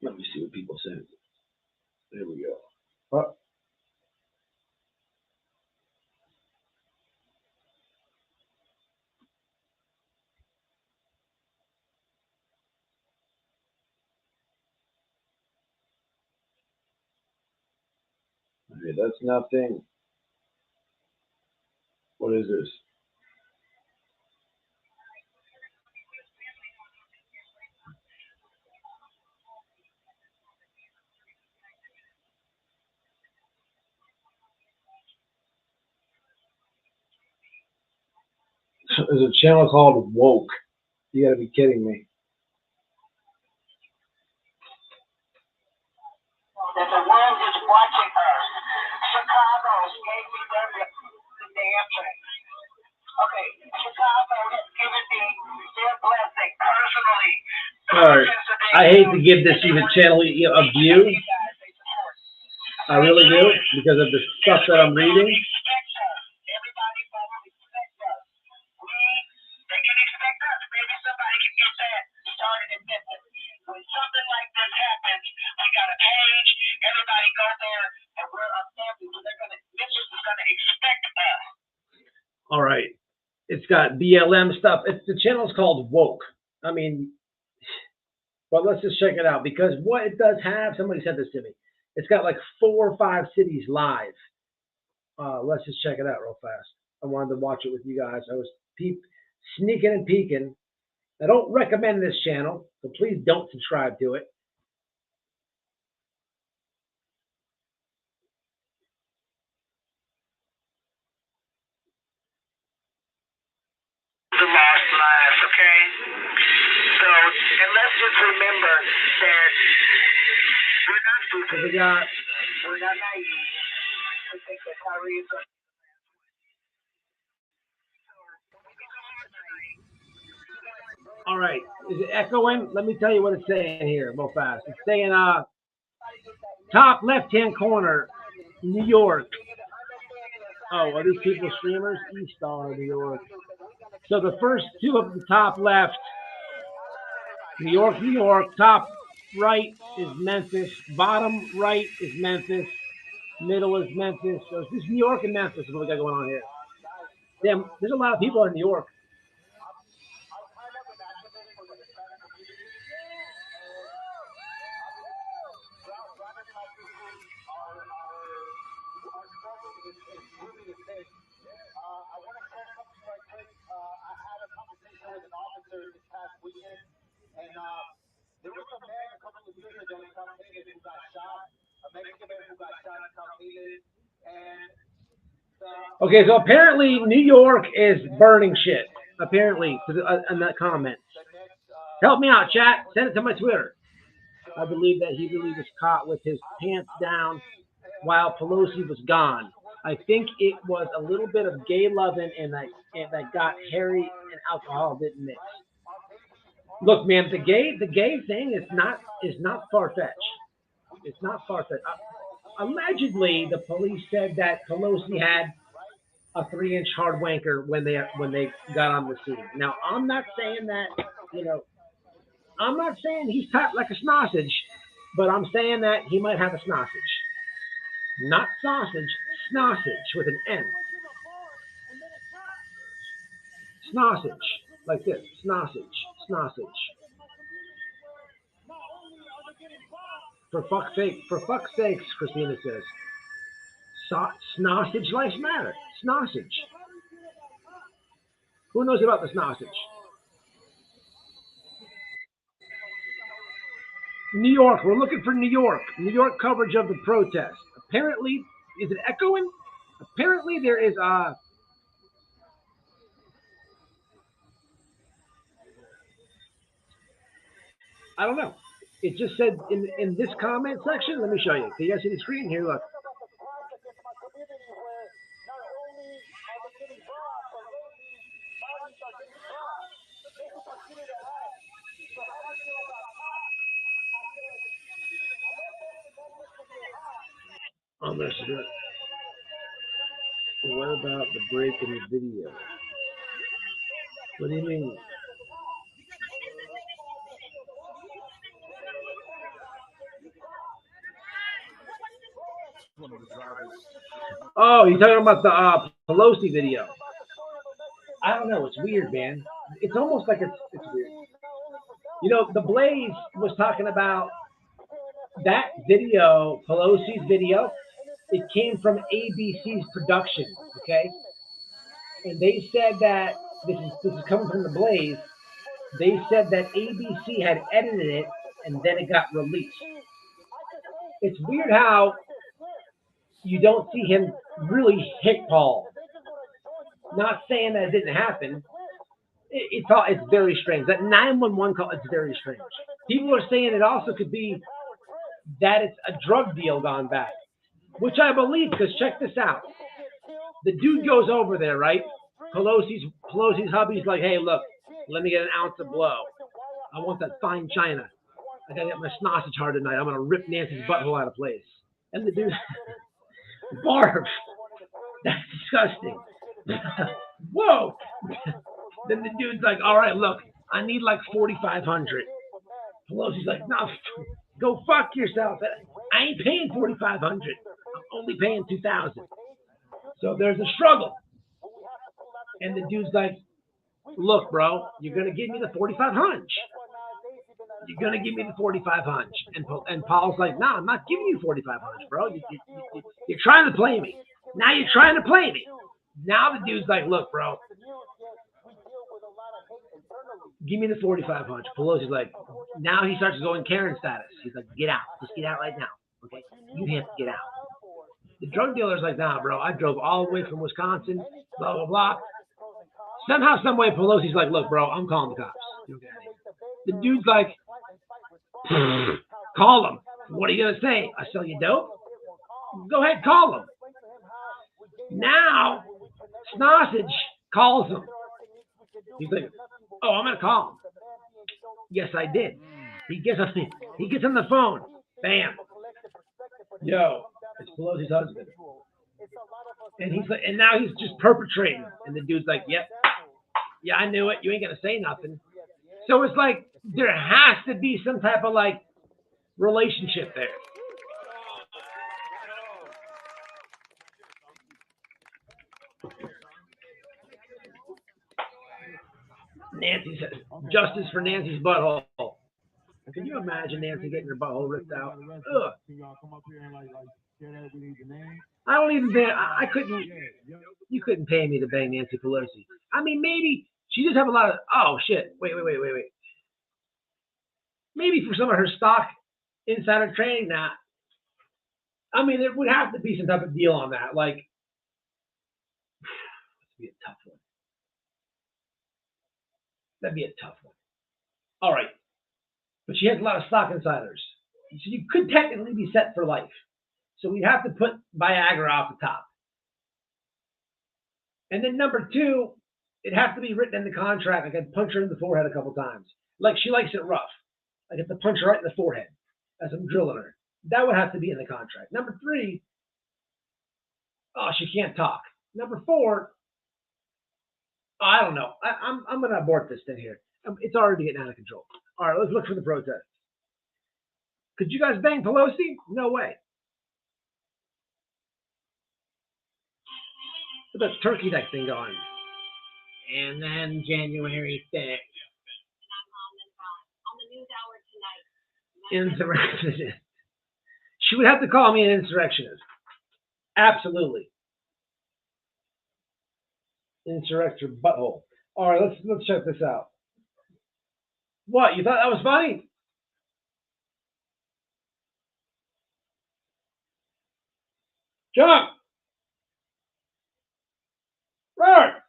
Let me see what people said. There we go. Oh. Okay, that's nothing. What is this? There's a channel called Woke. You gotta be kidding me. That the world is watching us. Chicago gave me the damn thing. Okay, Chicago has given me their blessing personally. All right. I hate to give this even channel a view. I really do, because of the stuff that I'm reading. When something like this happens, we got a page, everybody go there, and we're a family, so Mitchell is gonna expect us. All right. It's got BLM stuff. The channel's called Woke. I mean, but let's just check it out, because what it does have, somebody said this to me, it's got like 4 or 5 cities live. Let's just check it out real fast. I wanted to watch it with you guys. I was sneaking and peeking. I don't recommend this channel, so please don't subscribe to it. The lost lives, okay? So, and let's just remember that we're not stupid. We're not naive. We think that Tyre is going to. All right. Is it echoing? Let me tell you what it's saying here real fast. It's saying top left-hand corner, New York. Oh, are these people streamers? Eaststar, New York. So the first 2 of the top left, New York, New York. Top right is Memphis. Bottom right is Memphis. Middle is Memphis. So it's just New York and Memphis is what we got going on here. Damn, there's a lot of people in New York. And there was a man a couple of years ago in South Haven who got shot, a Mexican man who got shot in South Haven, and Okay, so apparently New York is burning shit. Apparently, in that comment. Help me out, chat. Send it to my Twitter. I believe that he really was caught with his pants down while Pelosi was gone. I think it was a little bit of gay loving and that got Harry and alcohol didn't mix. Look, man, the gay thing is not far fetched. It's not far fetched. Allegedly, the police said that Pelosi had a 3-inch hard wanker when they got on the scene. Now, I'm not saying that, I'm not saying he's tight like a sausage, but I'm saying that he might have a sausage. Not sausage, sausage with an N. Sausage, like this, sausage. For fuck's sakes, Christina says. Sausage lives matter. Sausage. Who knows about the sausage? New York. We're looking for New York. New York coverage of the protest. Apparently, is it echoing? Apparently, there is I don't know. It just said in this comment section. Let me show you. Can you guys see the screen here? Look. Oh, this is it. What about the break in the video? What do you mean? Oh, you're talking about the Pelosi video. I don't know. It's weird, man. It's almost like it's weird. The Blaze was talking about that video, Pelosi's video. It came from ABC's production, okay? And they said that this is coming from the Blaze. They said that ABC had edited it and then it got released. It's weird how you don't see him really hit Paul. Not saying that it didn't happen. It's very strange. That 911 call, it's very strange. People are saying it also could be that it's a drug deal gone bad, which I believe, because check this out. The dude goes over there, right? Pelosi's hubby's like, hey, look, let me get an ounce of blow. I want that fine china. I gotta get my sausage hard tonight. I'm gonna rip Nancy's butthole out of place. And the dude, barf. That's disgusting. Whoa. Then the dude's like, all right, look, I need like 4,500. Pelosi's like, no, go fuck yourself. I ain't paying 4,500. I'm only paying 2,000. So there's a struggle. And the dude's like, look, bro, you're gonna give me the 4,500. You're gonna give me the 4,500. And Paul's like, no, I'm not giving you 4,500, bro. You're trying to play me. Now you're trying to play me. Now the dude's like, look, bro, give me the 4,500. Pelosi's like, now he starts going Karen status. He's like, get out. Just get out right now. Okay? You have to get out. The drug dealer's like, nah, bro, I drove all the way from Wisconsin, blah, blah, blah. Somehow, some way, Pelosi's like, look, bro, I'm calling the cops. The dude's like, call them. What are you going to say? I sell you dope? Go ahead, call them. Now, Sausage calls him. He's like, oh, I'm going to call him. Yes, I did. He gets on the phone. Bam. Yo, it's Pelosi's husband. And he's like, and now he's just perpetrating. And the dude's like, yep. Yeah, I knew it. You ain't going to say nothing. So it's like, there has to be some type of like relationship there. Nancy says, justice for Nancy's butthole. Can you imagine Nancy getting her butthole ripped out? Ugh. I don't even think, I couldn't, you couldn't pay me to bang Nancy Pelosi. I mean, maybe she just have a lot of, oh shit, wait. Maybe for some of her stock insider trading, not. I mean, there would have to be some type of deal on that. Like, that'd be a tough one. That'd be a tough one. All right. But she has a lot of stock insiders. So you could technically be set for life. So we'd have to put Viagra off the top. And then number two, it'd have to be written in the contract. Like I'd punch her in the forehead a couple times. Like she likes it rough. I'd have to punch her right in the forehead as I'm drilling her. That would have to be in the contract. Number three, oh, she can't talk. Number four, I don't know. I'm going to abort this thing here. It's already getting out of control. All right, let's look for the protest. Could you guys bang Pelosi? No way. Look at that turkey neck thing going. And then January 6th. Insurrectionist. She would have to call me an insurrectionist. Absolutely. Insurrector butthole. All right, let's check this out. What, you thought that was funny? Jump! Robert!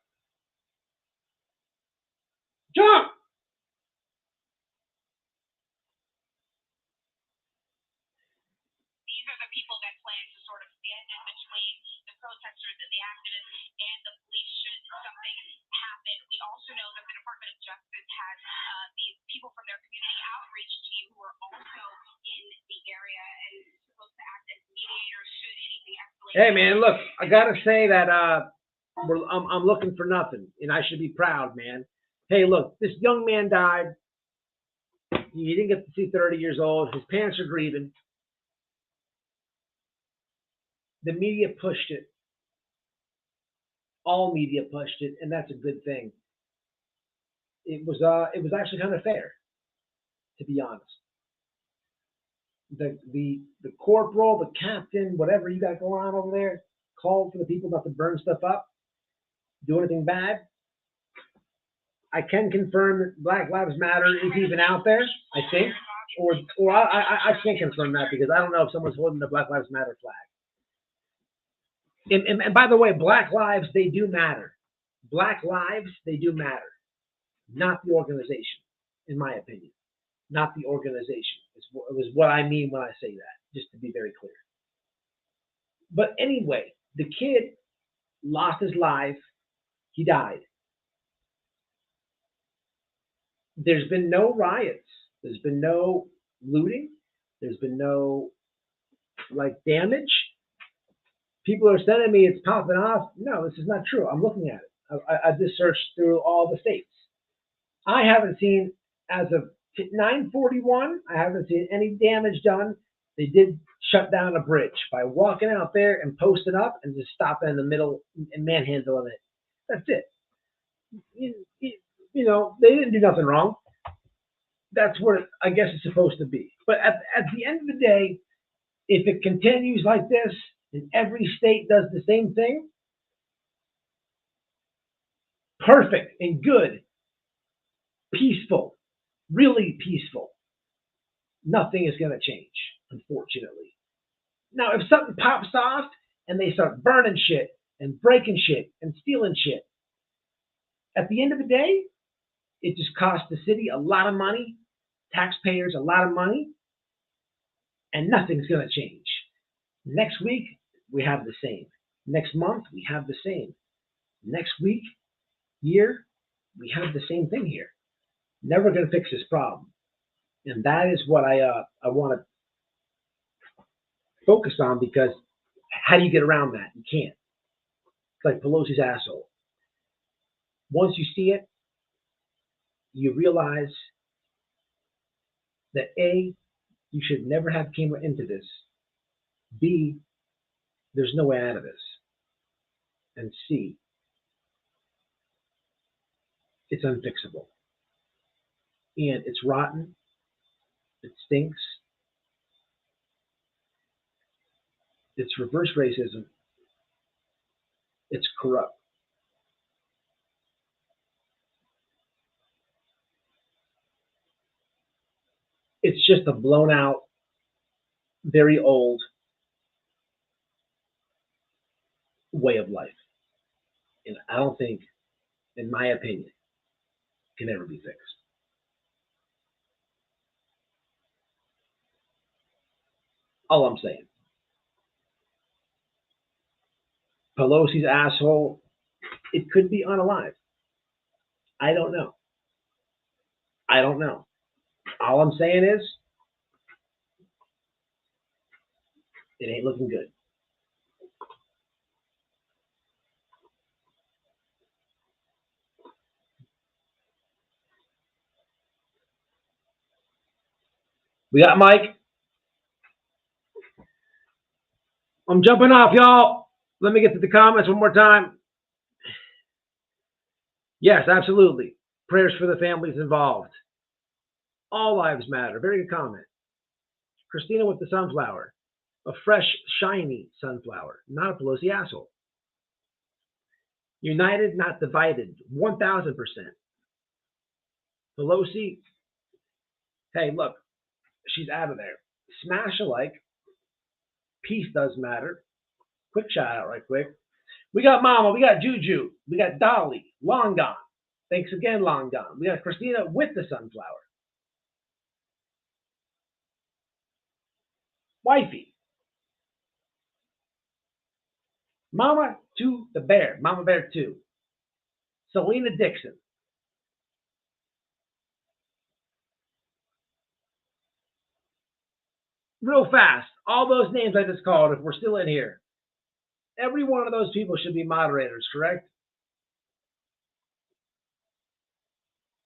Jump! These are the people that plan to sort of stand in between the protesters and the activists and the police should something happen. We also know that the Department of Justice has these people from their community outreach team who are also in the area and supposed to act as mediators should anything escalate. Hey man, look, I gotta say that I'm looking for nothing, and I should be proud, man. Hey, look, this young man died. He didn't get to see 30 years old. His parents are grieving. The media pushed it. All media pushed it, and that's a good thing. It was actually kind of fair, to be honest. The corporal, the captain, whatever you got going on over there, called for the people not to burn stuff up, do anything bad. I can confirm that Black Lives Matter is even out there, I think. Or I can't confirm that because I don't know if someone's holding the Black Lives Matter flag. And by the way, Black lives, they do matter. Black lives, they do matter. Not the organization, in my opinion. Not the organization is what I mean when I say that, just to be very clear. But anyway, the kid lost his life. He died. There's been no riots. There's been no looting. There's been no damage. People are sending me it's popping off. No, this is not true. I'm looking at it. I just searched through all the states. I haven't seen, as of 9/41, I haven't seen any damage done. They did shut down a bridge by walking out there and posting up and just stopping in the middle and manhandling it. That's it. You know, they didn't do nothing wrong. That's what I guess it's supposed to be. But at the end of the day, if it continues like this and every state does the same thing, perfect and good, peaceful, really peaceful, nothing is going to change, unfortunately. Now, if something pops off and they start burning shit and breaking shit and stealing shit, at the end of the day, it just costs the city a lot of money, taxpayers a lot of money, and nothing's going to change. Next week, we have the same. Next month, we have the same. Next week, year, we have the same thing here. Never going to fix this problem. And that is what I want to focus on, because how do you get around that? You can't. It's like Pelosi's asshole. Once you see it, you realize that A, you should never have came into this. B, there's no way out of this. And C, it's unfixable. And it's rotten. It stinks. It's reverse racism. It's corrupt. It's just a blown out, very old way of life. And I don't think, in my opinion, can ever be fixed. All I'm saying. Pelosi's asshole. It could be Unalived. I don't know. I don't know. All I'm saying is, it ain't looking good. We got Mike. I'm jumping off, y'all. Let me get to the comments one more time. Yes, absolutely. Prayers for the families involved. All lives matter. Very good comment. Christina with the sunflower. A fresh, shiny sunflower. Not a Pelosi asshole. United, not divided. 1,000%. Pelosi, hey, look. She's out of there. Smash a like. Peace does matter. Quick shout out right quick. We got Mama. We got Juju. We got Dolly. Long gone. Thanks again, Long gone. We got Christina with the sunflower. Wifey. Mama to the bear. Mama Bear 2. Selena Dixon. Real fast. All those names I just called, if we're still in here, every one of those people should be moderators, correct?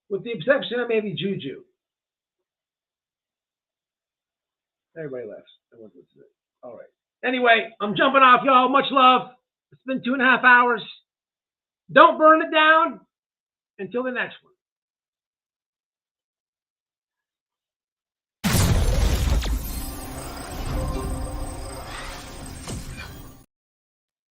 With the exception of maybe Juju. Everybody left. All right. Anyway, I'm jumping off, y'all. Much love. It's been 2.5 hours. Don't burn it down. Until the next one.